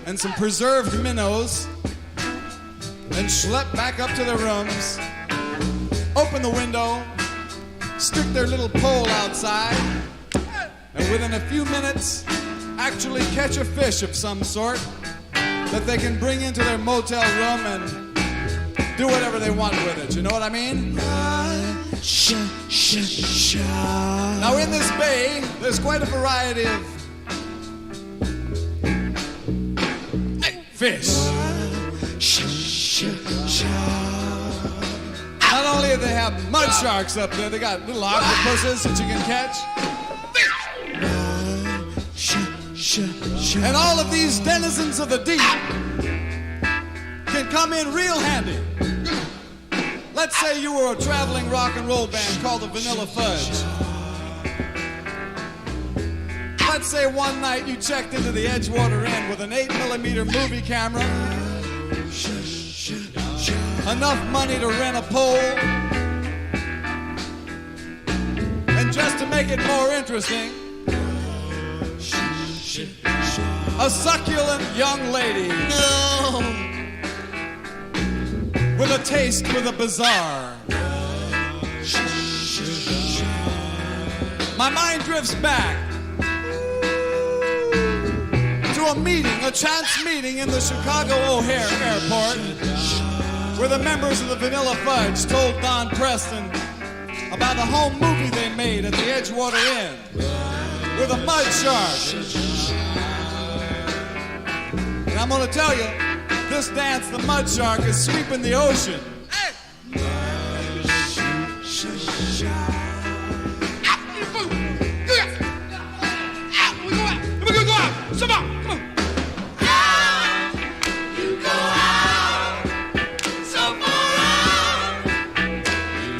[SPEAKER 7] and some preserved minnows and schlep back up to their rooms, open the window, stick their little pole outside, and within a few minutes actually catch a fish of some sort that they can bring into their motel room and do whatever they want with it. You know what I mean? Now in this bay, there's quite a variety of fish. Not only do they have mud sharks up there, they got little octopuses that you can catch. And all of these denizens of the deep can come in real handy. Let's say you were a traveling rock and roll band called the Vanilla Fudge. Let's say one night you checked into the Edgewater Inn with an 8mm movie camera, enough money to rent a pole, and just to make it more interesting, a succulent young lady with a taste for the bizarre. My mind drifts back to a chance meeting in the Chicago O'Hare Airport, where the members of the Vanilla Fudge told Don Preston about the home movie they made at the Edgewater Inn with a mud shark. And I'm gonna tell you, this dance, the mud shark, is sweeping the ocean.
[SPEAKER 4] Come on, come on.
[SPEAKER 3] You go out, so far out,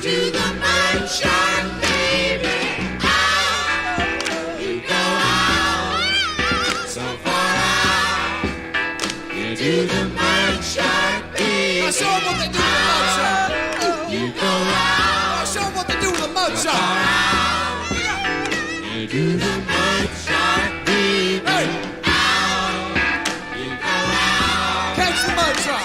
[SPEAKER 3] to the mud shark, baby. Out, you go out, so far out, to the mud shark, baby.
[SPEAKER 7] Now show 'em what they do with the mud shark.
[SPEAKER 3] You go out,
[SPEAKER 7] Now show 'em what they do with the mud shark.
[SPEAKER 3] to the mud shark, baby.
[SPEAKER 7] Hey, catch the mud shark.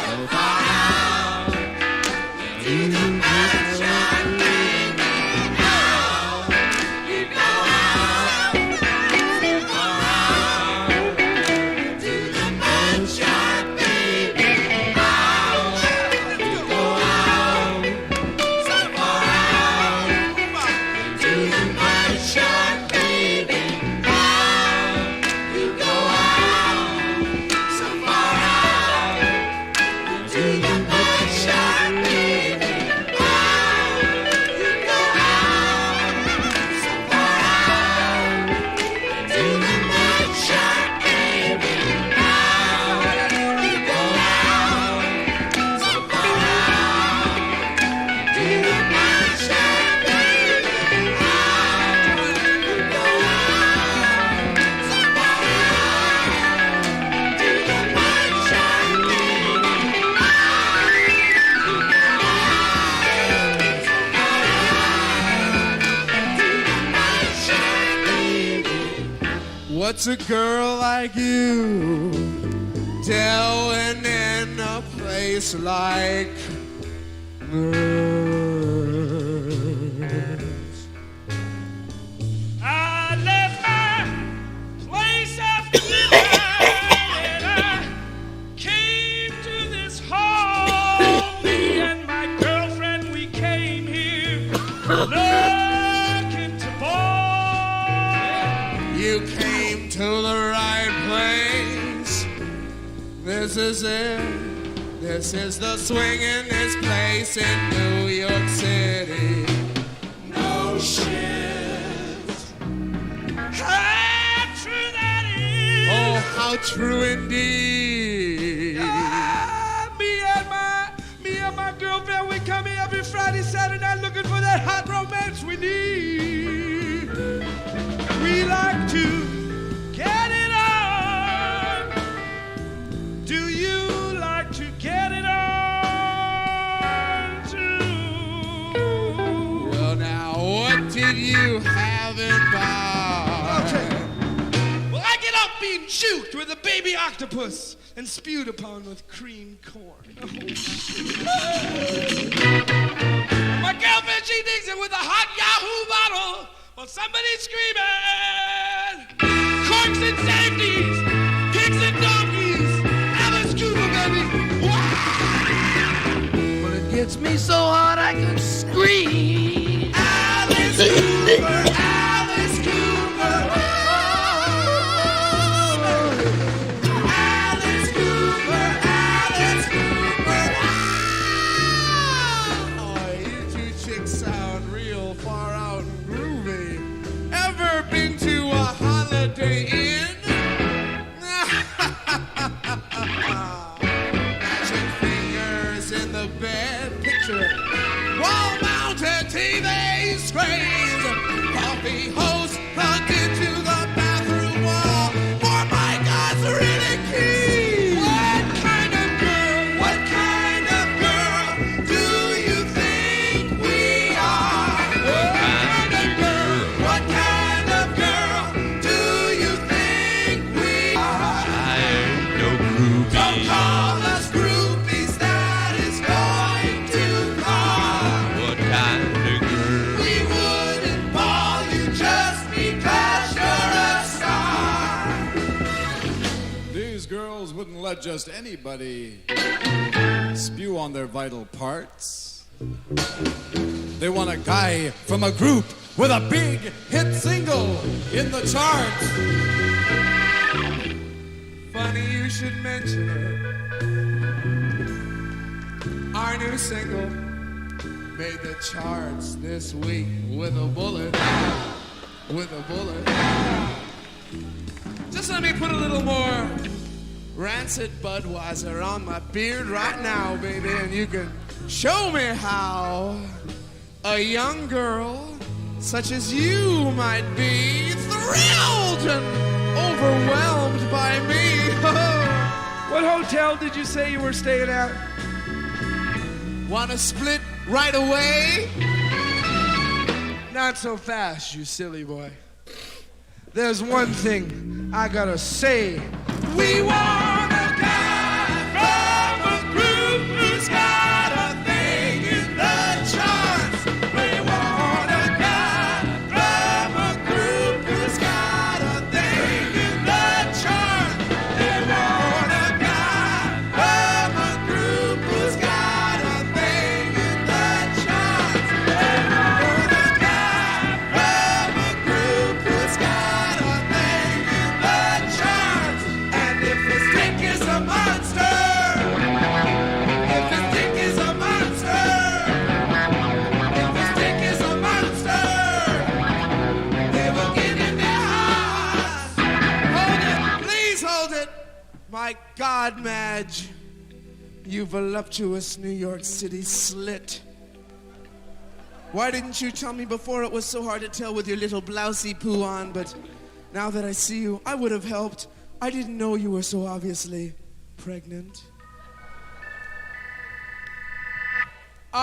[SPEAKER 8] What's a girl like you doing in a place like this?
[SPEAKER 4] I left my place of living and I came to this home. Me and my girlfriend, we came here looking to ball.
[SPEAKER 8] You came to the right place. This is it. This is the swingin'est place in New York City.
[SPEAKER 4] No shit. How true that is.
[SPEAKER 8] Oh, how true indeed.
[SPEAKER 4] Me and my girlfriend, we come here every Friday, Saturday night looking for that hot romance we need. We like to get it on. Do you like to get it on too?
[SPEAKER 8] Well, now, what did you have in mind?
[SPEAKER 4] Well, I get up being juked with a baby octopus and spewed upon with cream corn. My girlfriend, she digs it with a hot Yahoo bottle. Well, somebody's screaming. Corks and safeties, pigs and donkeys, Alice Cooper, baby. Wow!
[SPEAKER 6] Well, it gets me so hot I could scream.
[SPEAKER 7] wouldn't let just anybody spew on their vital parts. They want a guy from a group with a big hit single in the charts.
[SPEAKER 8] Funny you should mention it. Our new single made the charts this week with a bullet. With a bullet. Just let me put a little more rancid Budweiser on my beard right now, baby, and you can show me how a young girl such as you might be thrilled and overwhelmed by me.
[SPEAKER 4] What hotel did you say you were staying at?
[SPEAKER 8] Wanna split right away? Not so fast, you silly boy.
[SPEAKER 4] There's one thing I gotta say.
[SPEAKER 8] We want a guy from a group who's got a thing in the charts. We want a guy from a group who's got a thing in the charts. We want a guy from a group who's got a thing in the charts. We want a guy from a group who's got a thing in the charts. And if his dick is a monster, if his dick is a monster, if his dick is a monster, they will get in their hearts. Hold it, please hold it. My God, Madge, you voluptuous New York City slit. Why didn't you tell me before it was so hard to tell with your little blousey poo on, but now that I see you, I would have helped. I didn't know you were so obviously pregnant. I've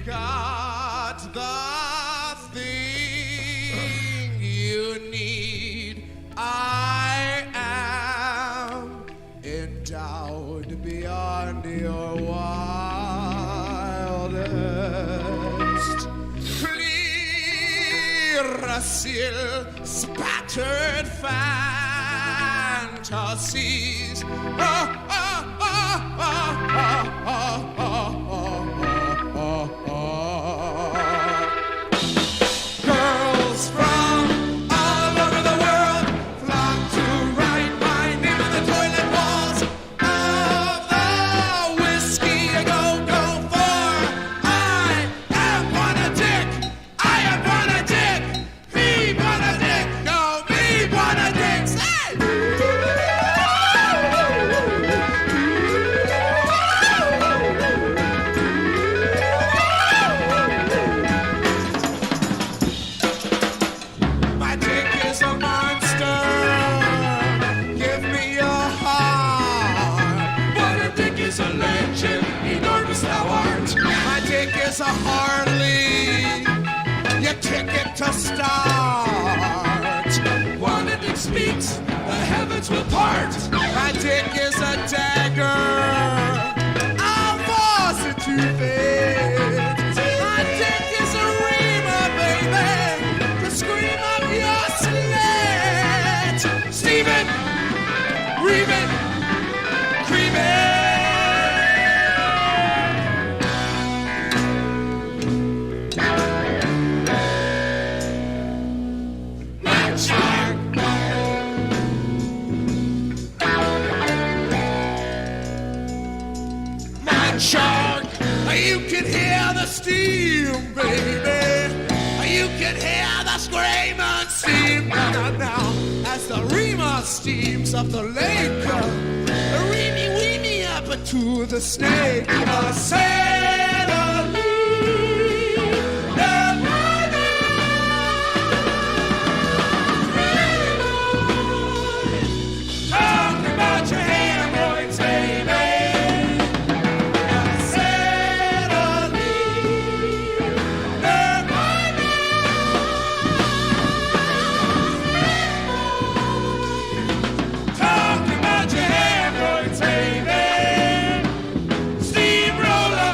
[SPEAKER 8] got the thing you need. I am endowed beyond your wildest. Clearasil spattered fantasies. Girls from all over the world flock to write my name on the toilet walls of the whiskey I go for. I am one a dick. I am one a dick. Me one a dick. No, me one a dick. Say! My dick is a monster. Give me your heart. But a dick is a legend, enormous thou art. My dick is a Harley. Your ticket to start. One a dick speaks, the heavens will part. My dick is a dagger. I'll force it to fit. My dick is a reamer, baby. To scream up your slit. Steven, ream it, cream it. Man shark. Man shark. You can hear the steam, baby. You can hear the scream and steam. Now, as the reamer steams up the lake, reamy weeny up to the snake. A sailor talk about your hemorrhoids, baby. A sailor talk about your hemorrhoids, baby. Steamroller.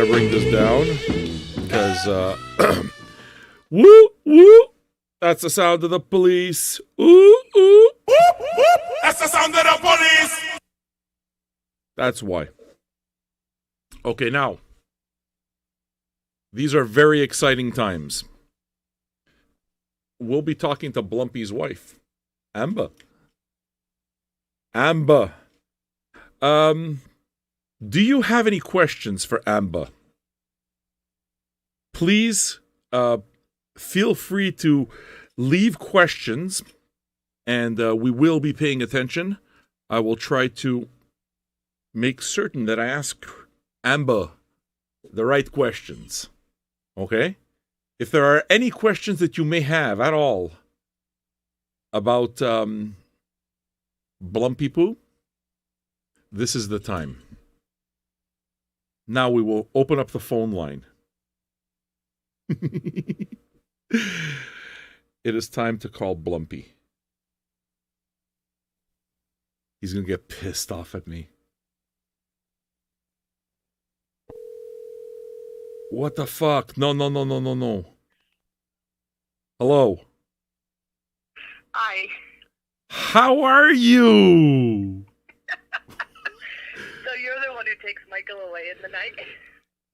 [SPEAKER 1] gotta bring this down because woo woo. That's the sound of the police. Ooh ooh.
[SPEAKER 8] That's the sound of the police.
[SPEAKER 1] That's why. Okay, now these are very exciting times. We'll be talking to Blumpy's wife, Amber. Amber. Do you have any questions for Amber? Please feel free to leave questions, and we will be paying attention. I will try to make certain that I ask Amber the right questions. Okay? If there are any questions that you may have at all about Blumpy Poo, this is the time. Now we will open up the phone line. It is time to call Blumpy. He's going to get pissed off at me. What the fuck? No. Hello.
[SPEAKER 9] Hi.
[SPEAKER 1] How are you?
[SPEAKER 9] So you're the one who takes Michael away in the night?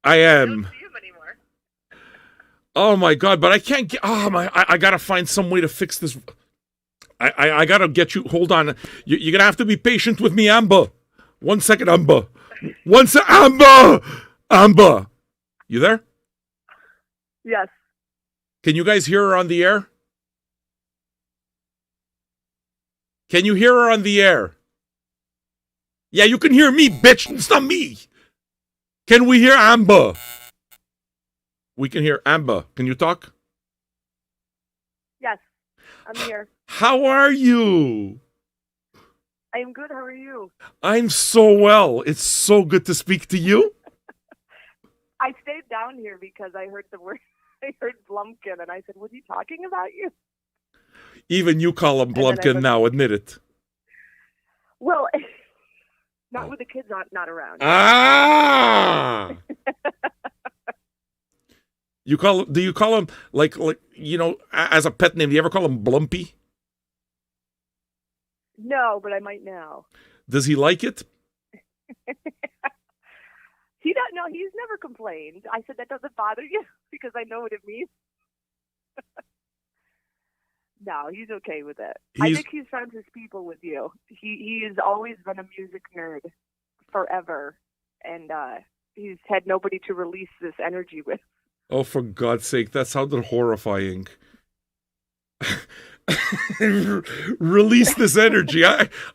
[SPEAKER 1] I
[SPEAKER 9] I
[SPEAKER 1] am.
[SPEAKER 9] don't see him anymore.
[SPEAKER 1] Oh my god, but I can't get I gotta find some way to fix this. I gotta get you. Hold on. You're gonna have to be patient with me, Amber. 1 second, Amber. Amber! You there?
[SPEAKER 9] Yes.
[SPEAKER 1] Can you guys hear her on the air? Can you hear her on the air? Yeah, you can hear me, bitch. It's not me. Can we hear Amber? We can hear Amber. Can you talk?
[SPEAKER 9] Yes. I'm here.
[SPEAKER 1] How are you?
[SPEAKER 9] I am good. How are you?
[SPEAKER 1] I'm so well. It's so good to speak to you.
[SPEAKER 9] I stayed down here because I heard the word. I heard Blumkin, and I said, "Was he talking about you?"
[SPEAKER 1] Even you call him Blumkin now. Admit it.
[SPEAKER 9] Well, not with the kids not around.
[SPEAKER 1] Ah. Do you call him like as a pet name? Do you ever call him Blumpy?
[SPEAKER 9] No, but I might now.
[SPEAKER 1] Does he like it?
[SPEAKER 9] He don't know. He's never complained. I said that doesn't bother you because I know what it means. No, he's okay with it. I think he's friends with people with you. He has always been a music nerd forever, and he's had nobody to release this energy with.
[SPEAKER 1] Oh, for God's sake, that sounded horrifying. Release this energy.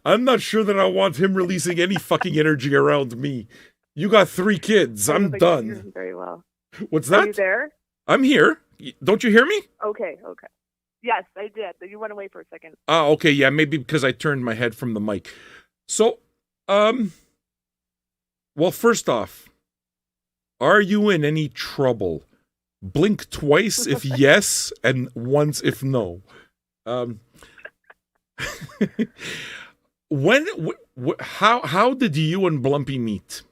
[SPEAKER 1] I'm not sure that I want him releasing any fucking energy around me. You got 3 kids. I'm done.
[SPEAKER 9] Very well.
[SPEAKER 1] What's that?
[SPEAKER 9] Are you there?
[SPEAKER 1] I'm here. Don't you hear me?
[SPEAKER 9] Okay. Yes, I did. You went away for a second.
[SPEAKER 1] Oh, okay. Yeah, maybe because I turned my head from the mic. So, well, first off, are you in any trouble? Blink twice if yes, and once if no. How did you and Blumpy meet?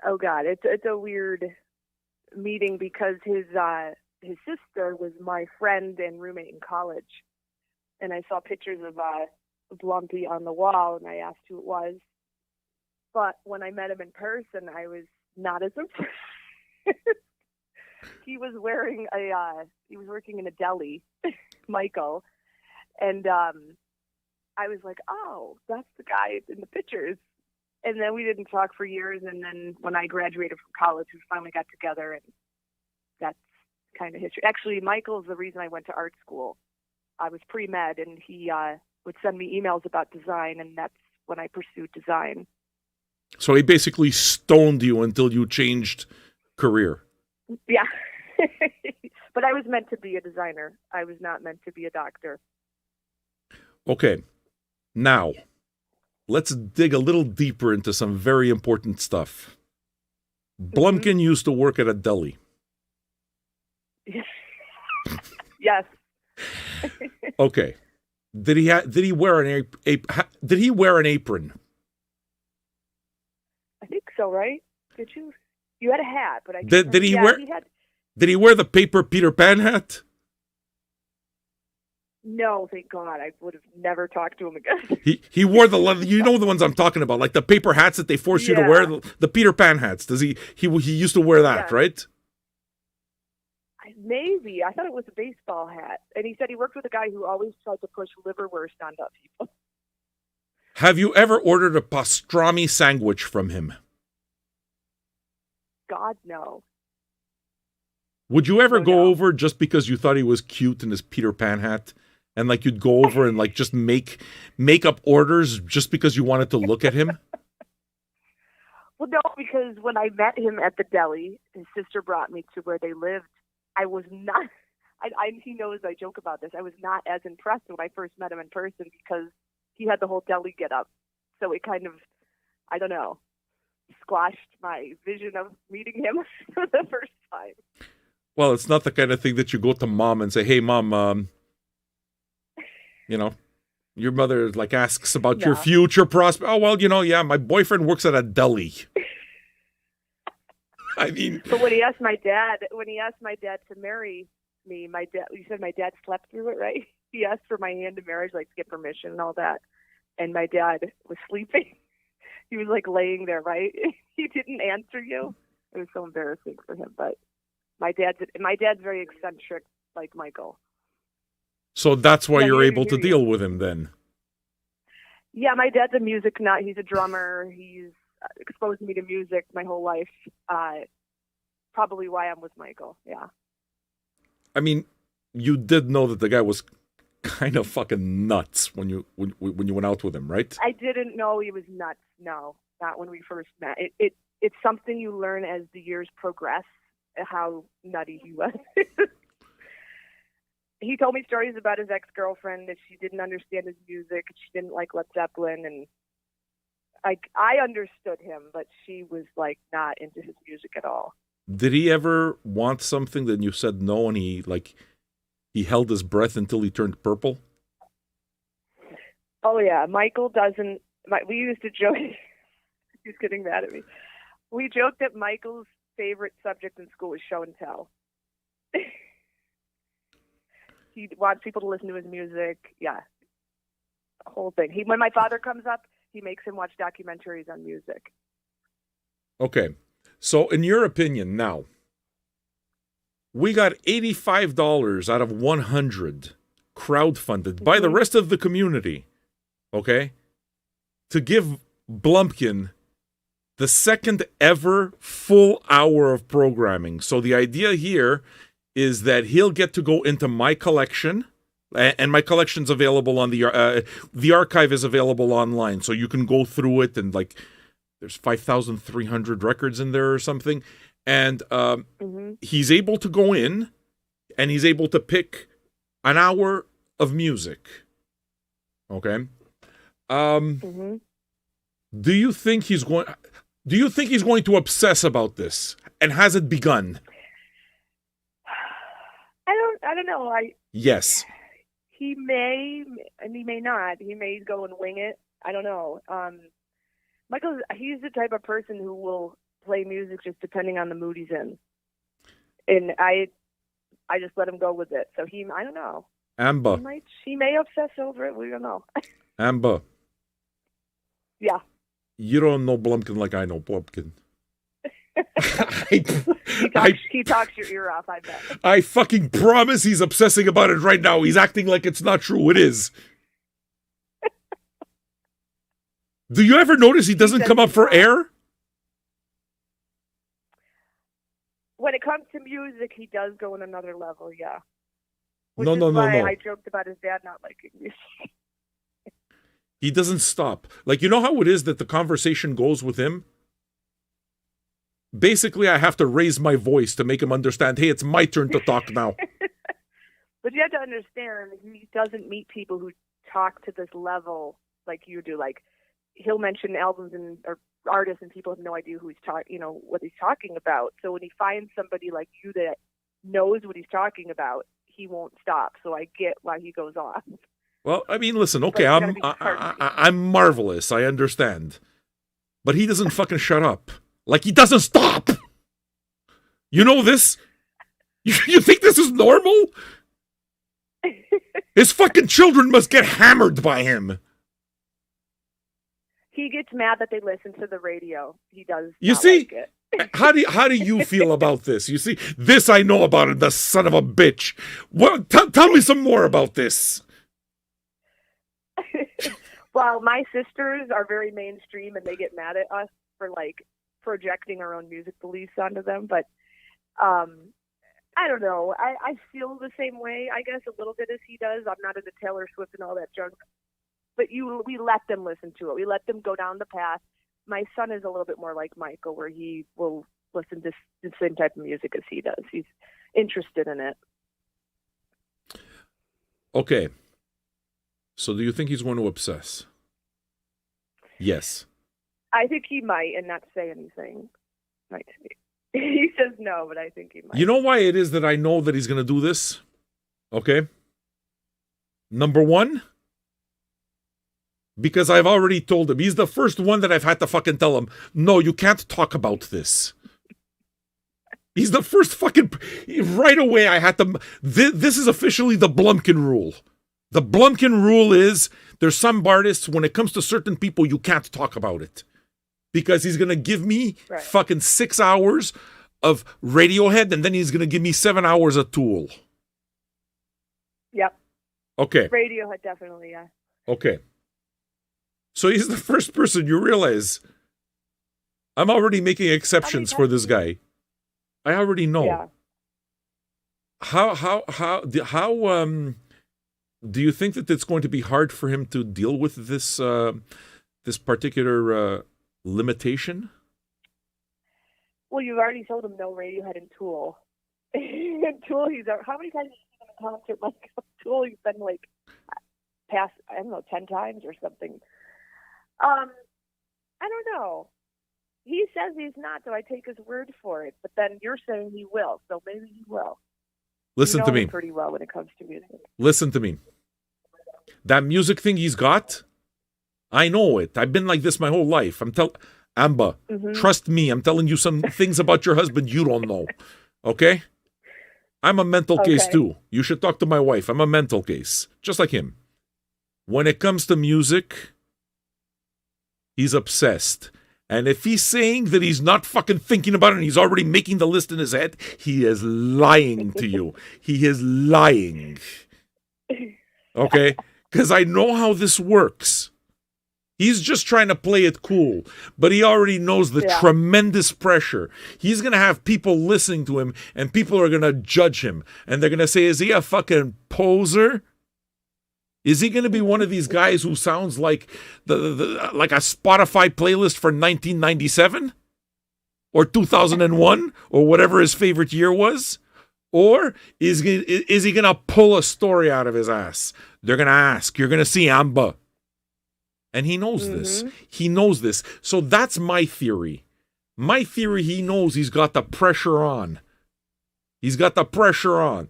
[SPEAKER 9] Oh God, it's a weird meeting because his sister was my friend and roommate in college, and I saw pictures of Blumpy on the wall, and I asked who it was. But when I met him in person, I was not as impressed. He was wearing he was working in a deli, Michael, and I was like, oh, that's the guy in the pictures. And then we didn't talk for years, and then when I graduated from college, we finally got together, and that's kind of history. Actually, Michael's the reason I went to art school. I was pre-med, and he would send me emails about design, and that's when I pursued design.
[SPEAKER 1] So he basically stoned you until you changed career.
[SPEAKER 9] Yeah. But I was meant to be a designer. I was not meant to be a doctor.
[SPEAKER 1] Okay. Now, let's dig a little deeper into some very important stuff. Blumkin used to work at a deli.
[SPEAKER 9] Yes.
[SPEAKER 1] Okay. Did he wear an apron?
[SPEAKER 9] I think so, right? Did you? You had a hat, but I can't
[SPEAKER 1] Did he
[SPEAKER 9] remember.
[SPEAKER 1] wear?
[SPEAKER 9] He had,
[SPEAKER 1] Did he wear the paper Peter Pan hat?
[SPEAKER 9] no, thank God. I would have never talked to him again.
[SPEAKER 1] He wore the leather. You know the ones I'm talking about, like the paper hats that they force you to wear, the Peter Pan hats. Does he used to wear that,
[SPEAKER 9] Yeah.
[SPEAKER 1] right?
[SPEAKER 9] Maybe. I thought it was a baseball hat. And he said he worked with a guy who always tried to push liverwurst onto people.
[SPEAKER 1] Have you ever ordered a pastrami sandwich from him?
[SPEAKER 9] God, no.
[SPEAKER 1] Would you ever
[SPEAKER 9] Oh,
[SPEAKER 1] go
[SPEAKER 9] no.
[SPEAKER 1] over just because you thought he was cute in his Peter Pan hat? And like you'd go over and like just make up orders just because you wanted to look at him?
[SPEAKER 9] Well, no, because when I met him at the deli, his sister brought me to where they lived. I was not, he knows I joke about this, I was not as impressed when I first met him in person because he had the whole deli get up. So it kind of, I don't know, squashed my vision of meeting him for the first time.
[SPEAKER 1] Well, it's not the kind of thing that you go to mom and say, "Hey, mom, you know, your mother like asks about your
[SPEAKER 9] No.
[SPEAKER 1] future prospect." Oh, well, yeah, my boyfriend works at a deli. I mean,
[SPEAKER 9] But when he asked my dad to marry me, you said my dad slept through it, right? He asked for my hand in marriage, like to get permission and all that. And my dad was sleeping. He was like laying there, right? He didn't answer you. It was so embarrassing for him. But my dad's very eccentric, like Michael.
[SPEAKER 1] so that's why
[SPEAKER 9] Yeah,
[SPEAKER 1] you're
[SPEAKER 9] here-
[SPEAKER 1] able to
[SPEAKER 9] here you
[SPEAKER 1] deal with him then.
[SPEAKER 9] Yeah, my dad's a music nut. He's a drummer. He's exposed me to music my whole life. Probably why I'm with Michael. Yeah.
[SPEAKER 1] I mean, you did know that the guy was kind of fucking nuts when you went out with him, right?
[SPEAKER 9] I didn't know he was nuts. No, not when we first met. It's something you learn as the years progress, how nutty he was. He told me stories about his ex-girlfriend that she didn't understand his music. She didn't like Led Zeppelin, and I understood him, but she was like not into his music at all.
[SPEAKER 1] Did he ever want something that you said no, and he held his breath until he turned purple?
[SPEAKER 9] Oh yeah, Michael doesn't. We used to joke. He's getting mad at me. We joked that Michael's favorite subject in school was show and tell. He wants people to listen to his music. Yeah, the whole thing. When my father comes up, he makes him watch documentaries on music.
[SPEAKER 1] Okay, so in your opinion, now we got $85 out of 100 crowdfunded by the rest of the community. Okay, to give Blumkin the second ever full hour of programming. So the idea here is that he'll get to go into my collection, and my collection's available on the archive is available online, so you can go through it, and like there's 5,300 records in there or something, and he's able to go in, and he's able to pick an hour of music. Okay. Do you think he's going? Do you think he's going to obsess about this? And has it begun?
[SPEAKER 9] I don't know.
[SPEAKER 1] Yes.
[SPEAKER 9] He may, and he may not. He may go and wing it. I don't know. He's the type of person who will play music just depending on the mood he's in. And I just let him go with it. So I don't know.
[SPEAKER 1] Amber.
[SPEAKER 9] He may obsess over it. We don't know.
[SPEAKER 1] Amber.
[SPEAKER 9] Yeah.
[SPEAKER 1] You don't know Blumkin like I know Blumkin.
[SPEAKER 9] He talks your ear off, I bet.
[SPEAKER 1] I fucking promise he's obsessing about it right now. He's acting like it's not true. It is. Do you ever notice he doesn't come up for air?
[SPEAKER 9] When it comes to music, he does go on another level, yeah.
[SPEAKER 1] No.
[SPEAKER 9] I joked about his dad not liking music.
[SPEAKER 1] He doesn't stop. Like, you know how it is that the conversation goes with him? Basically, I have to raise my voice to make him understand, hey, it's my turn to talk now.
[SPEAKER 9] But you have to understand, he doesn't meet people who talk to this level like you do. Like, he'll mention albums or artists, and people have no idea who he's what he's talking about. So when he finds somebody like you that knows what he's talking about, he won't stop. So I get why he goes off.
[SPEAKER 1] Well, I mean, listen, okay, I'm marvelous. I understand. But he doesn't fucking shut up. Like he doesn't stop. You know this? You think this is normal? His fucking children must get hammered by him.
[SPEAKER 9] He gets mad that they listen to the radio. He does.
[SPEAKER 1] You
[SPEAKER 9] not
[SPEAKER 1] see?
[SPEAKER 9] like it.
[SPEAKER 1] How do you feel about this? You see, this I know about it, the son of a bitch. Well, tell me some more about this.
[SPEAKER 9] Well, my sisters are very mainstream, and they get mad at us for like projecting our own music beliefs onto them. But I don't know. I feel the same way, I guess, a little bit as he does. I'm not into Taylor Swift and all that junk. But we let them listen to it. We let them go down the path. My son is a little bit more like Michael, where he will listen to the same type of music as he does. He's interested in it.
[SPEAKER 1] Okay. So do you think he's going to obsess? Yes.
[SPEAKER 9] I think he might and not say anything. Might say. He says no, but I think he might.
[SPEAKER 1] You know why it is that I know that he's going to do this? Okay. Number one, because I've already told him. He's the first one that I've had to fucking tell him, no, you can't talk about this. He's the first fucking... Right away, I had to... This is officially the Blumkin rule. The Blumkin rule is there's some artists, when it comes to certain people, you can't talk about it. Because he's going to give me fucking 6 hours of Radiohead, and then he's going to give me 7 hours of Tool.
[SPEAKER 9] Yep.
[SPEAKER 1] Okay.
[SPEAKER 9] Radiohead, definitely, yeah.
[SPEAKER 1] Okay. So he's the first person you realize I'm already making exceptions for this guy. I already know.
[SPEAKER 9] Yeah.
[SPEAKER 1] How do you think that it's going to be hard for him to deal with this this particular limitation?
[SPEAKER 9] Well, you've already told him no Radiohead and Tool. And Tool, how many times have you seen him in a concert? Like Tool, he's been like past, I don't know, 10 times or something. I don't know. He says he's not, so I take his word for it. But then you're saying he will, so maybe he will.
[SPEAKER 1] Listen to me.
[SPEAKER 9] Pretty well when it comes to music.
[SPEAKER 1] Listen to me. That music thing he's got, I know it. I've been like this my whole life. Amba, trust me. I'm telling you some things about your husband you don't know. Okay? I'm a mental case too. You should talk to my wife. I'm a mental case, just like him. When it comes to music, he's obsessed. And if he's saying that he's not fucking thinking about it and he's already making the list in his head, he is lying to you. He is lying. Okay? Because I know how this works. He's just trying to play it cool. But he already knows the tremendous pressure. He's going to have people listening to him and people are going to judge him. And they're going to say, is he a fucking poser? Is he going to be one of these guys who sounds like like a Spotify playlist for 1997 or 2001 or whatever his favorite year was? Or is he going to pull a story out of his ass? They're going to ask. You're going to see Amba. And he knows this. He knows this. So that's my theory. My theory, he knows he's got the pressure on. He's got the pressure on.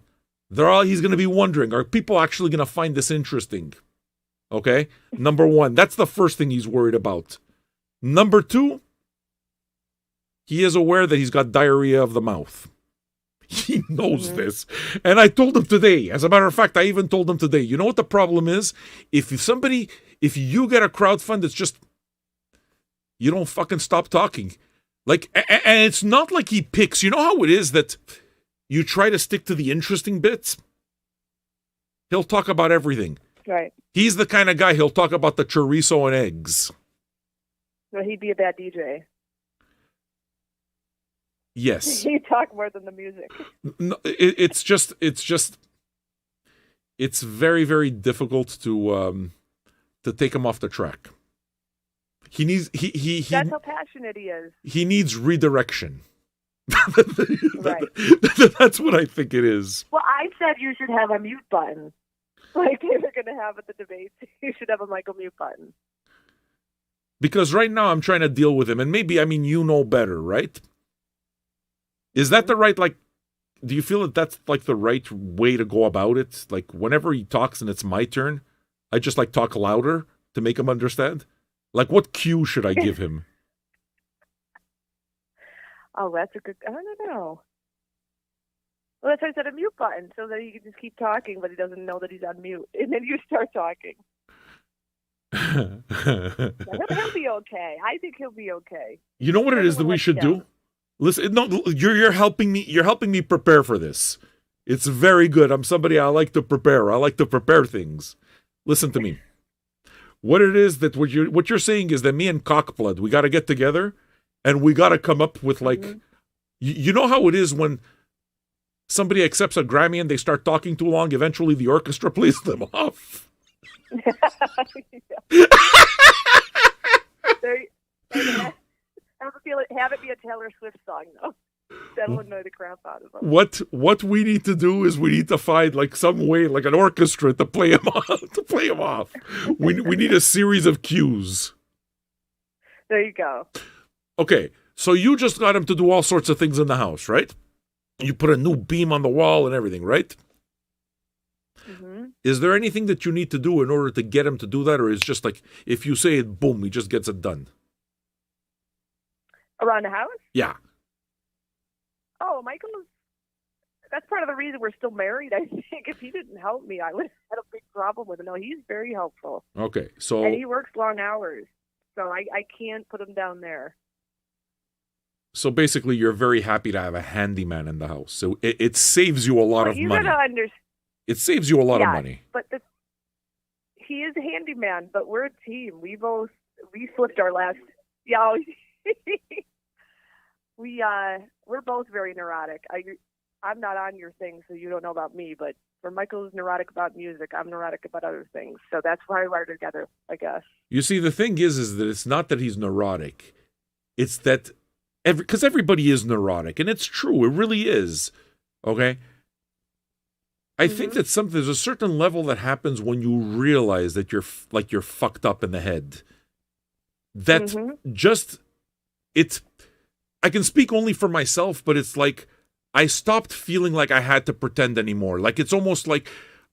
[SPEAKER 1] He's going to be wondering, are people actually going to find this interesting? Okay? Number one, that's the first thing he's worried about. Number two, he is aware that he's got diarrhea of the mouth. He knows this. And I told him today, as a matter of fact, I even told him today, you know what the problem is? If you get a crowdfund, it's just, you don't fucking stop talking. Like, and it's not like he picks, you know how it is that you try to stick to the interesting bits? He'll talk about everything.
[SPEAKER 9] Right.
[SPEAKER 1] He's the kind of guy, he'll talk about the chorizo and eggs.
[SPEAKER 9] Well, he'd be a bad DJ.
[SPEAKER 1] Yes.
[SPEAKER 9] He'd talk more than the music.
[SPEAKER 1] No, it's very, very difficult to take him off the track. He needs
[SPEAKER 9] That's how passionate he is.
[SPEAKER 1] He needs redirection.
[SPEAKER 9] Right.
[SPEAKER 1] That's what I think it is.
[SPEAKER 9] Well, I said you should have a mute button. Like they were going to have at the debates. You should have a Michael mute button.
[SPEAKER 1] Because right now I'm trying to deal with him. And maybe, you know better, right? Is that the right, do you feel that that's the right way to go about it? Like whenever he talks and it's my turn, I just talk louder to make him understand? Like what cue should I give him?
[SPEAKER 9] Oh, that's a good. I don't know. Well, that's why I said a mute button, so that he can just keep talking, but he doesn't know that he's on mute, and then you start talking. He'll be okay. I think he'll be okay.
[SPEAKER 1] You know what it is that we should do? Listen, no, you're helping me. You're helping me prepare for this. It's very good. I'm somebody I like to prepare. I like to prepare things. Listen to me. What it is that what you're saying is that me and Cockblood, we got to get together, and we got to come up with like, you know how it is when somebody accepts a Grammy and they start talking too long. Eventually, the orchestra plays them off.
[SPEAKER 9] Have it be a Taylor Swift song, though. That'll annoy the crap out of them.
[SPEAKER 1] What we need to do is we need to find like some way, like an orchestra, to play him off. We need a series of cues.
[SPEAKER 9] There you go.
[SPEAKER 1] Okay, so you just got him to do all sorts of things in the house, right? You put a new beam on the wall and everything, right?
[SPEAKER 9] Mm-hmm.
[SPEAKER 1] Is there anything that you need to do in order to get him to do that, or is just like if you say it, boom, he just gets it done?
[SPEAKER 9] Around the house?
[SPEAKER 1] Yeah.
[SPEAKER 9] Oh, Michael is. That's part of the reason we're still married. I think if he didn't help me, I would have had a big problem with him. No, he's very helpful.
[SPEAKER 1] Okay, so
[SPEAKER 9] and he works long hours, so I can't put him down there.
[SPEAKER 1] So basically, you're very happy to have a handyman in the house. So it saves you a lot of money. It saves you a lot of money.
[SPEAKER 9] But he is a handyman, but we're a team. We flipped our last. Yeah, we're both very neurotic. I'm not on your thing, so you don't know about me. But for Michael is neurotic about music, I'm neurotic about other things. So that's why we're together, I guess.
[SPEAKER 1] You see, the thing is that it's not that he's neurotic. It's that because everybody is neurotic, and it's true. It really is. Okay. I think that there's a certain level that happens when you realize that you're fucked up in the head. That I can speak only for myself, but it's like I stopped feeling like I had to pretend anymore. Like it's almost like,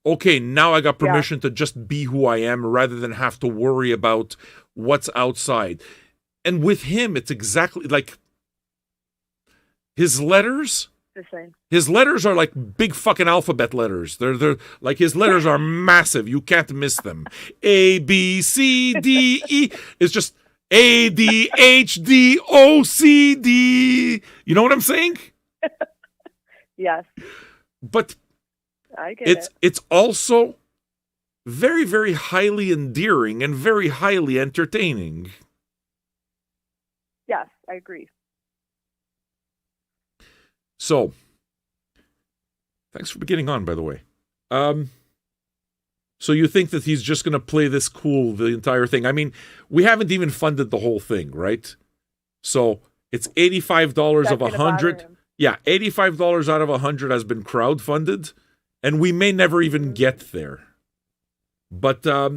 [SPEAKER 1] okay, now I got permission to just be who I am rather than have to worry about what's outside. And with him, it's exactly like his letters. His letters are like big fucking alphabet letters. They're like his letters are massive. You can't miss them. A, B, C, D, E. It's just A, D, H, D, O, C, D. You know what I'm saying?
[SPEAKER 9] Yes.
[SPEAKER 1] But
[SPEAKER 9] I get it.
[SPEAKER 1] It's also very, very highly endearing and very highly entertaining.
[SPEAKER 9] Yes, I agree.
[SPEAKER 1] So, thanks for getting on, by the way. So you think that he's just going to play this cool, the entire thing? I mean, we haven't even funded the whole thing, right? So it's $85 of 100. Yeah, $85 out of 100 has been crowdfunded, and we may never even get there. But how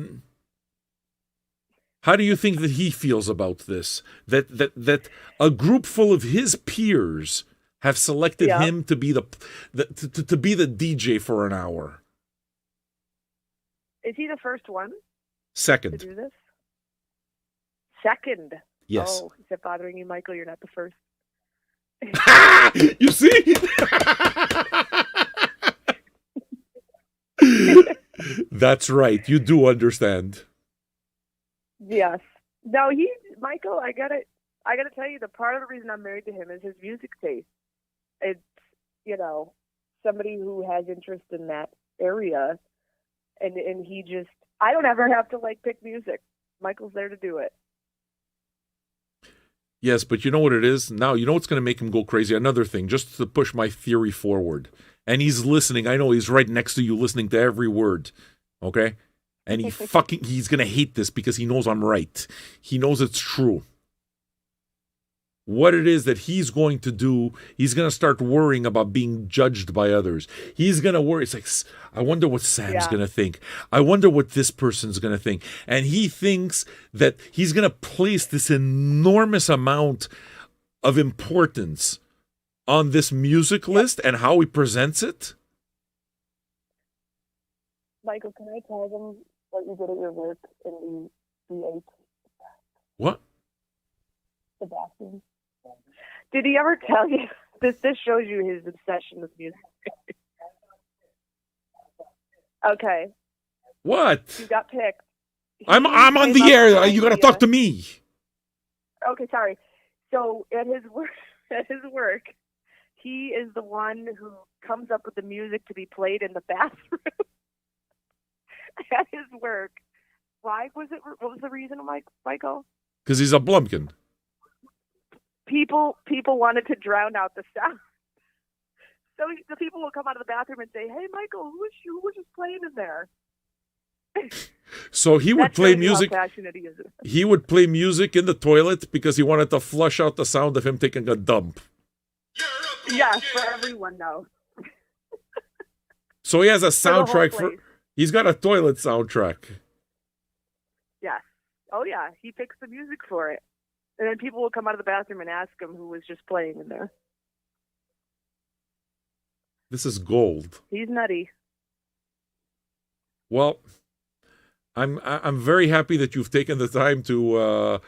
[SPEAKER 1] do you think that he feels about this? That a group full of his peers have selected him to be the DJ for an hour.
[SPEAKER 9] Is he the first one?
[SPEAKER 1] Second.
[SPEAKER 9] To do this? Second?
[SPEAKER 1] Yes.
[SPEAKER 9] Oh, is it bothering you, Michael? You're not the first.
[SPEAKER 1] You see? That's right. You do understand.
[SPEAKER 9] Yes. No, Michael, I gotta tell you, the part of the reason I'm married to him is his music taste. It's, somebody who has interest in that area, and he just, I don't ever have to pick music. Michael's there to do it.
[SPEAKER 1] Yes, but you know what it is? Now, you know what's going to make him go crazy? Another thing, just to push my theory forward. And he's listening. I know he's right next to you listening to every word. Okay? And he's going to hate this because he knows I'm right. He knows it's true. What it is that he's going to do, he's going to start worrying about being judged by others. He's going to worry. It's like, I wonder what Sam's going to think. I wonder what this person's going to think. And he thinks that he's going to place this enormous amount of importance on this music list and how he presents it.
[SPEAKER 9] Michael, can I tell them what you did at your work in the B8?
[SPEAKER 1] What?
[SPEAKER 9] The bathroom. Did he ever tell you? This shows you his obsession with music. Okay.
[SPEAKER 1] What?
[SPEAKER 9] You got picked.
[SPEAKER 1] I'm on the air. You got to talk to me.
[SPEAKER 9] Okay, sorry. So at his work, he is the one who comes up with the music to be played in the bathroom at his work. Why was it? What was the reason, Michael?
[SPEAKER 1] Because he's a Blumkin.
[SPEAKER 9] People wanted to drown out the sound. So the people will come out of the bathroom and say, "Hey, Michael, who was just playing in there?"
[SPEAKER 1] So he would play music.
[SPEAKER 9] How passionate he is.
[SPEAKER 1] He would play music in the toilet because he wanted to flush out the sound of him taking a dump.
[SPEAKER 9] Yeah, for everyone though.
[SPEAKER 1] So he has a soundtrack
[SPEAKER 9] place.
[SPEAKER 1] He's got a toilet soundtrack.
[SPEAKER 9] Yeah. Oh yeah, he picks the music for it. And then people will come out of the bathroom and ask him who was just playing in there.
[SPEAKER 1] This is gold.
[SPEAKER 9] He's nutty.
[SPEAKER 1] Well, I'm very happy that you've taken the time to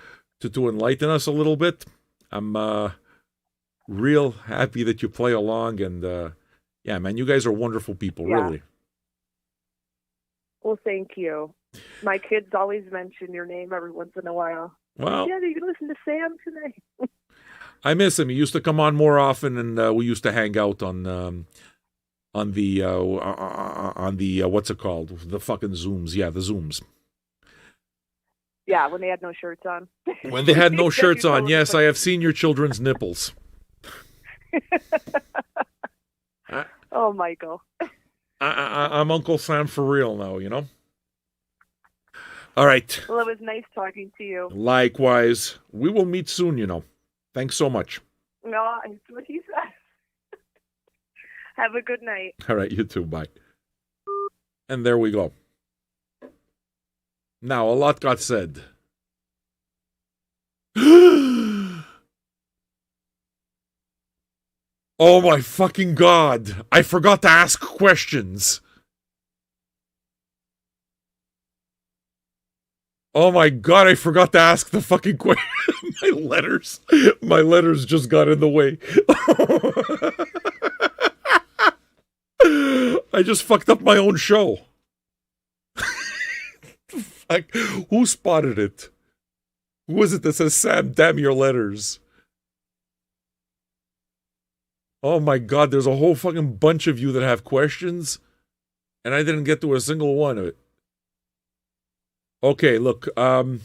[SPEAKER 1] enlighten us a little bit. I'm real happy that you play along, and yeah, man, you guys are wonderful people,
[SPEAKER 9] Yeah.
[SPEAKER 1] really.
[SPEAKER 9] Well, thank you. My kids always mention your name every once in a while.
[SPEAKER 1] Well,
[SPEAKER 9] Yeah, you can listen to Sam today.
[SPEAKER 1] I miss him. He used to come on more often, and we used to hang out on the what's it called? The fucking Zooms. Yeah, the Zooms.
[SPEAKER 9] Yeah, when they had no shirts on.
[SPEAKER 1] When they had no shirts on, yes, I have seen your children's nipples.
[SPEAKER 9] Oh, Michael.
[SPEAKER 1] I'm Uncle Sam for real now, you know? All right.
[SPEAKER 9] Well, it was nice talking to you.
[SPEAKER 1] Likewise. We will meet soon, you know. Thanks so much.
[SPEAKER 9] No, that's what he said. Have a good night.
[SPEAKER 1] All right, you too. Bye. And there we go. Now, a lot got said. Oh my fucking God. I forgot to ask questions. Oh my God, I forgot to ask the fucking question. My letters just got in the way. I just fucked up my own show. Like, who spotted it? Who is it that says, Sam, damn your letters? Oh my God, there's a whole fucking bunch of you that have questions, and I didn't get to a single one of it. Okay, look, there's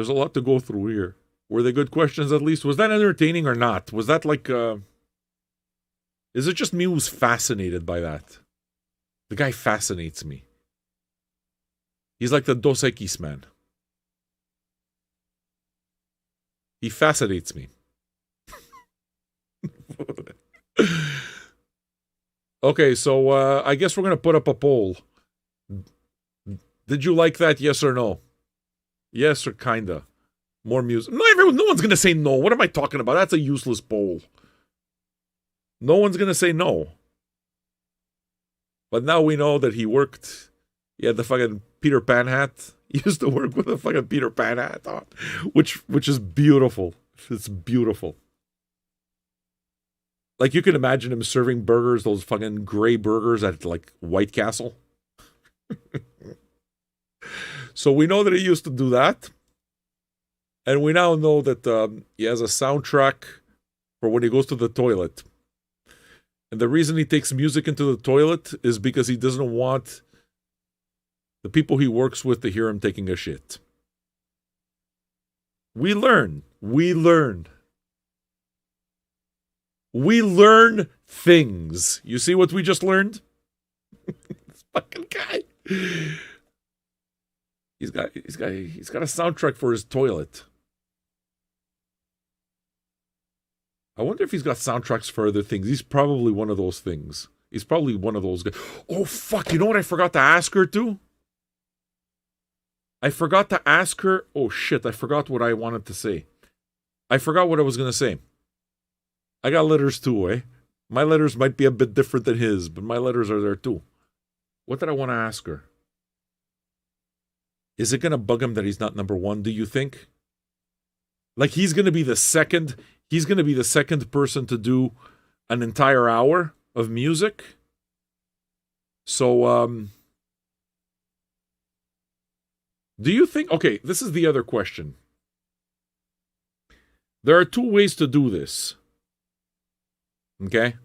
[SPEAKER 1] a lot to go through here. Were they good questions at least? Was that entertaining or not? Was that like, is it just me who's fascinated by that? The guy fascinates me. He's like the Dos Equis man. He fascinates me. Okay, so I guess we're going to put up a poll. Did you like that, yes or no? Yes or kinda. More music. No one's going to say no. What am I talking about? That's a useless poll. No one's going to say no. But now we know that he worked. He had the fucking Peter Pan hat. He used to work with a fucking Peter Pan hat on. Which is beautiful. It's beautiful. Like, you can imagine him serving burgers, those fucking gray burgers at, like, White Castle. So we know that he used to do that. And we now know that he has a soundtrack for when he goes to the toilet. And the reason he takes music into the toilet is because he doesn't want the people he works with to hear him taking a shit. We learn. We learn things. You see what we just learned? This fucking guy. He's got a soundtrack for his toilet. I wonder if he's got soundtracks for other things. He's probably one of those things. He's probably one of those guys. Oh, fuck. You know what I forgot to ask her too? I forgot to ask her. Oh, shit. I forgot what I wanted to say. I forgot what I was going to say. I got letters too, eh? My letters might be a bit different than his, but my letters are there too. What did I want to ask her? Is it going to bug him that he's not number one, do you think? Like he's going to be the second person to do an entire hour of music. So do you think, okay, this is the other question. There are two ways to do this. Okay?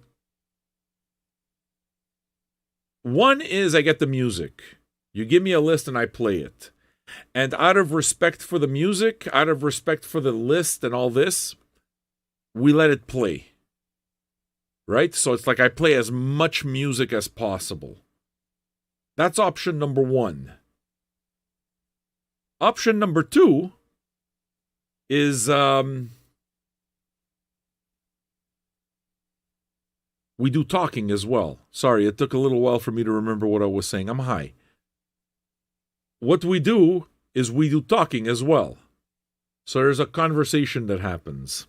[SPEAKER 1] One is I get the music. You give me a list and I play it. And out of respect for the music, out of respect for the list and all this, we let it play. Right? So it's like I play as much music as possible. That's option number one. Option number two is we do talking as well. Sorry, it took a little while for me to remember what I was saying. I'm high. What we do is we do talking as well. So there's a conversation that happens.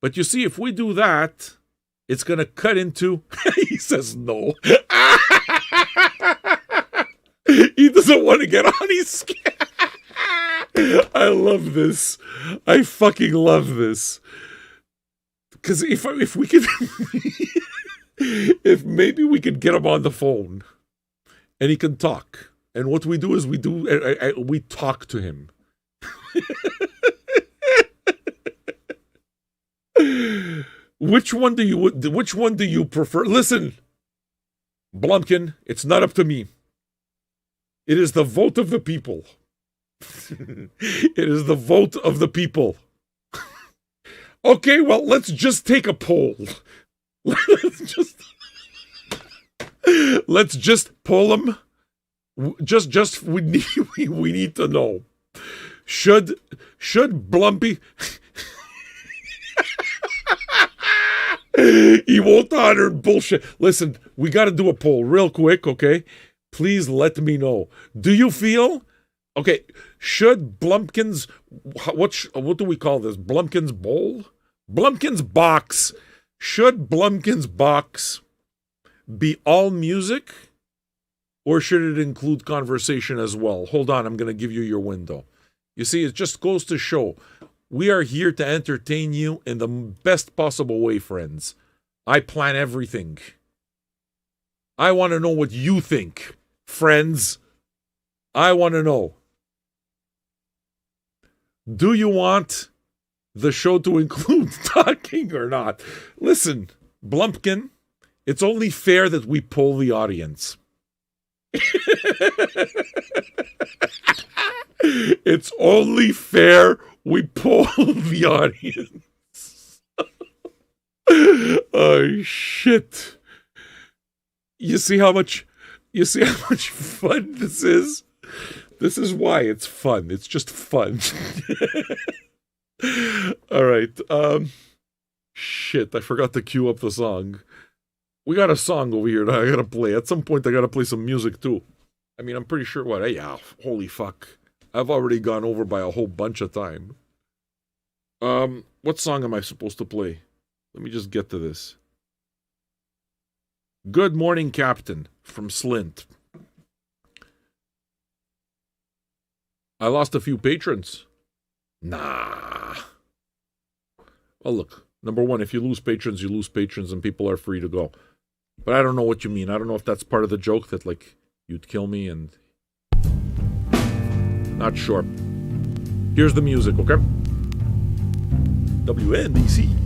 [SPEAKER 1] But you see, if we do that, it's going to cut into... He says no. He doesn't want to get on. He's scared. I love this. I fucking love this. Because if we could... if maybe we could get him on the phone and he can talk. And what we do is we talk to him. Which one do you prefer? Listen, Blumkin, it's not up to me. It is the vote of the people. It is the vote of the people. Okay, well, let's just take a poll. Let's just poll them. Just we need to know. Should Blumpy he won't honor bullshit. Listen, we got to do a poll real quick, okay? Please let me know. Do you feel okay? Should Blumkin's what do we call this? Blumkin's bowl? Blumkin's box. Should Blumkin's box be all music? Or should it include conversation as well? Hold on, I'm going to give you your window. You see, it just goes to show, we are here to entertain you in the best possible way, friends. I plan everything. I want to know what you think, friends. I want to know. Do you want the show to include talking or not? Listen, Blumkin, it's only fair that we poll the audience. It's only fair we poll the audience. Oh shit. You see how much fun this is? This is why it's fun. It's just fun. All right. Shit, I forgot to cue up the song. We got a song over here that I gotta play. At some point, I gotta play some music too. I mean, I'm pretty sure what? Yeah, holy fuck. I've already gone over by a whole bunch of time. What song am I supposed to play? Let me just get to this. Good Morning, Captain from Slint. I lost a few patrons. Nah. Well, look. Number one, if you lose patrons, and people are free to go. But I don't know what you mean. I don't know if that's part of the joke that, like, you'd kill me and... Not sure. Here's the music, okay? WNBC.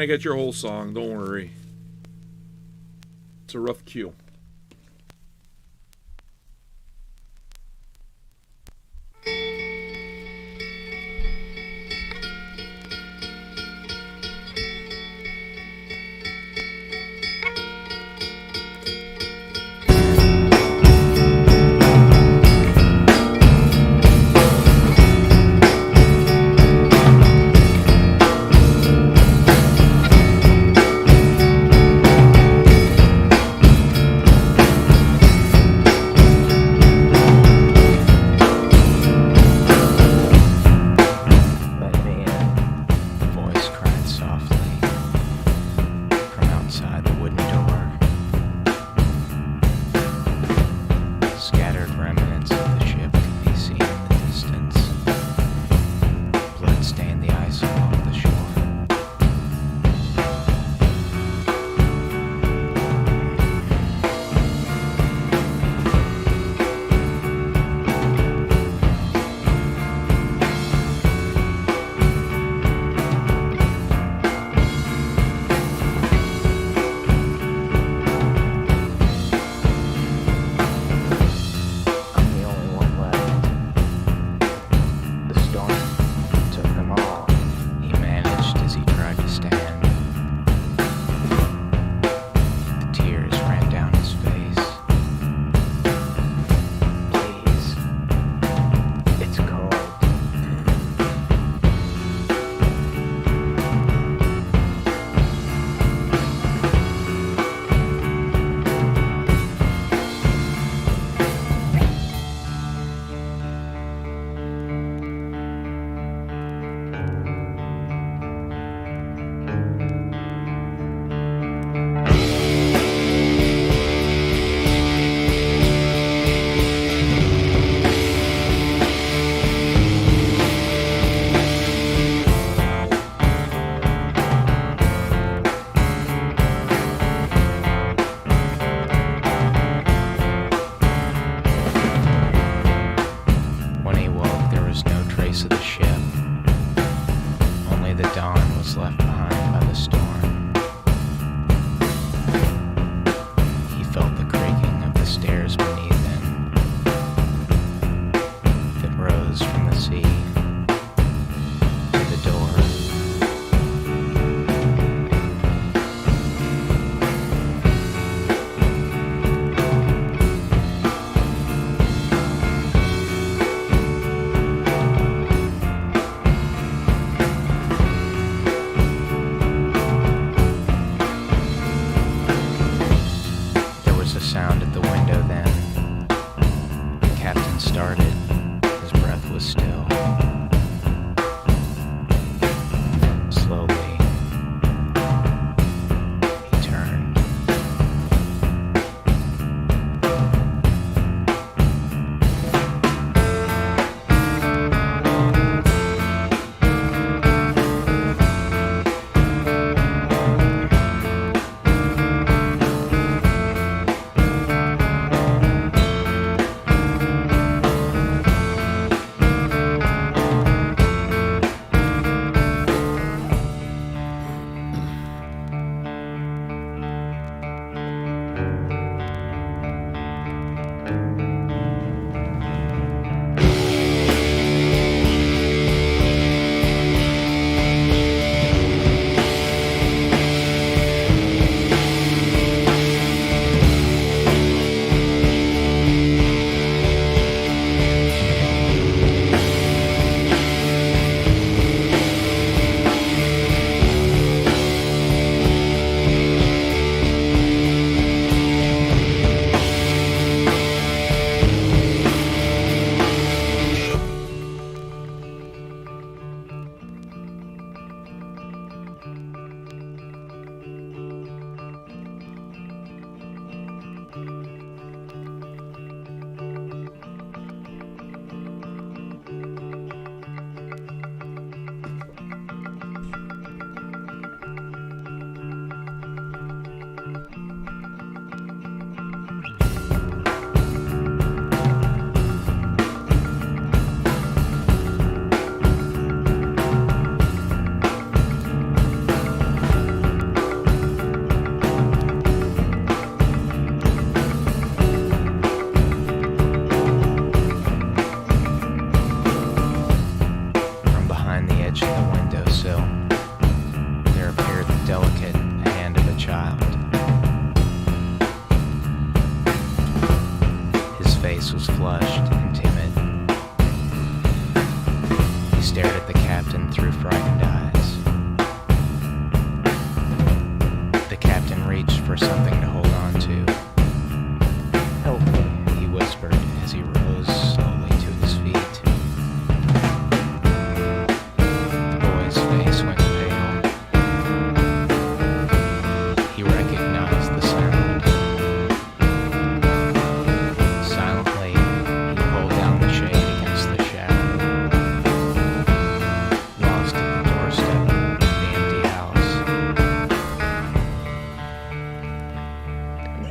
[SPEAKER 1] gonna get your whole song. Don't worry. It's a rough cue.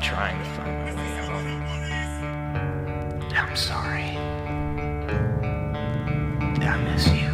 [SPEAKER 10] trying to find my way home. I'm sorry. I miss you.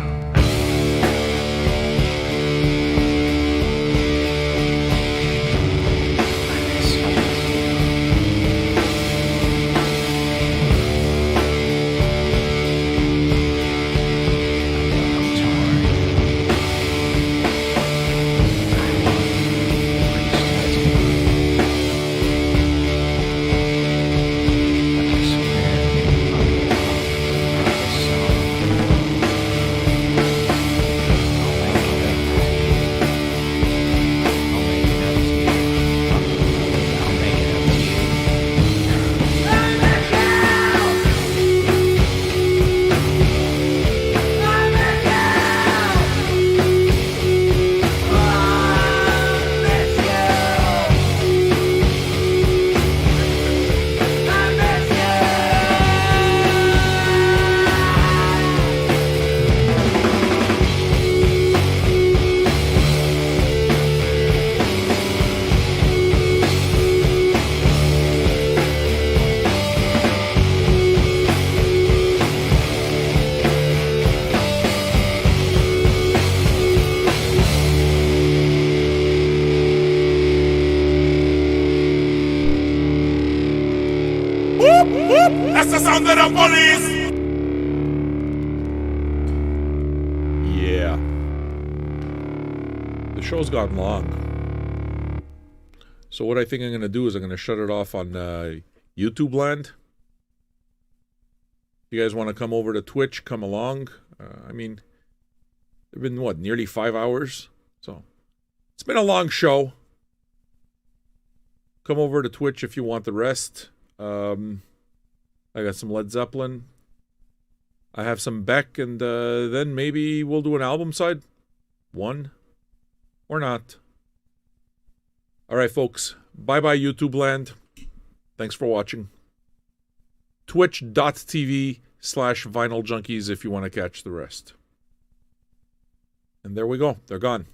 [SPEAKER 8] That's the sound of the police!
[SPEAKER 1] Yeah. The show's gotten long. So what I think I'm going to do is I'm going to shut it off on YouTube land. If you guys want to come over to Twitch, come along. I mean, it's been, what, nearly 5 hours? So it's been a long show. Come over to Twitch if you want the rest. I got some Led Zeppelin. I have some Beck, and then maybe we'll do an album side. One. Or not. All right, folks. Bye-bye, YouTube land. Thanks for watching. Twitch.tv/Vinyl Junkies if you want to catch the rest. And there we go. They're gone.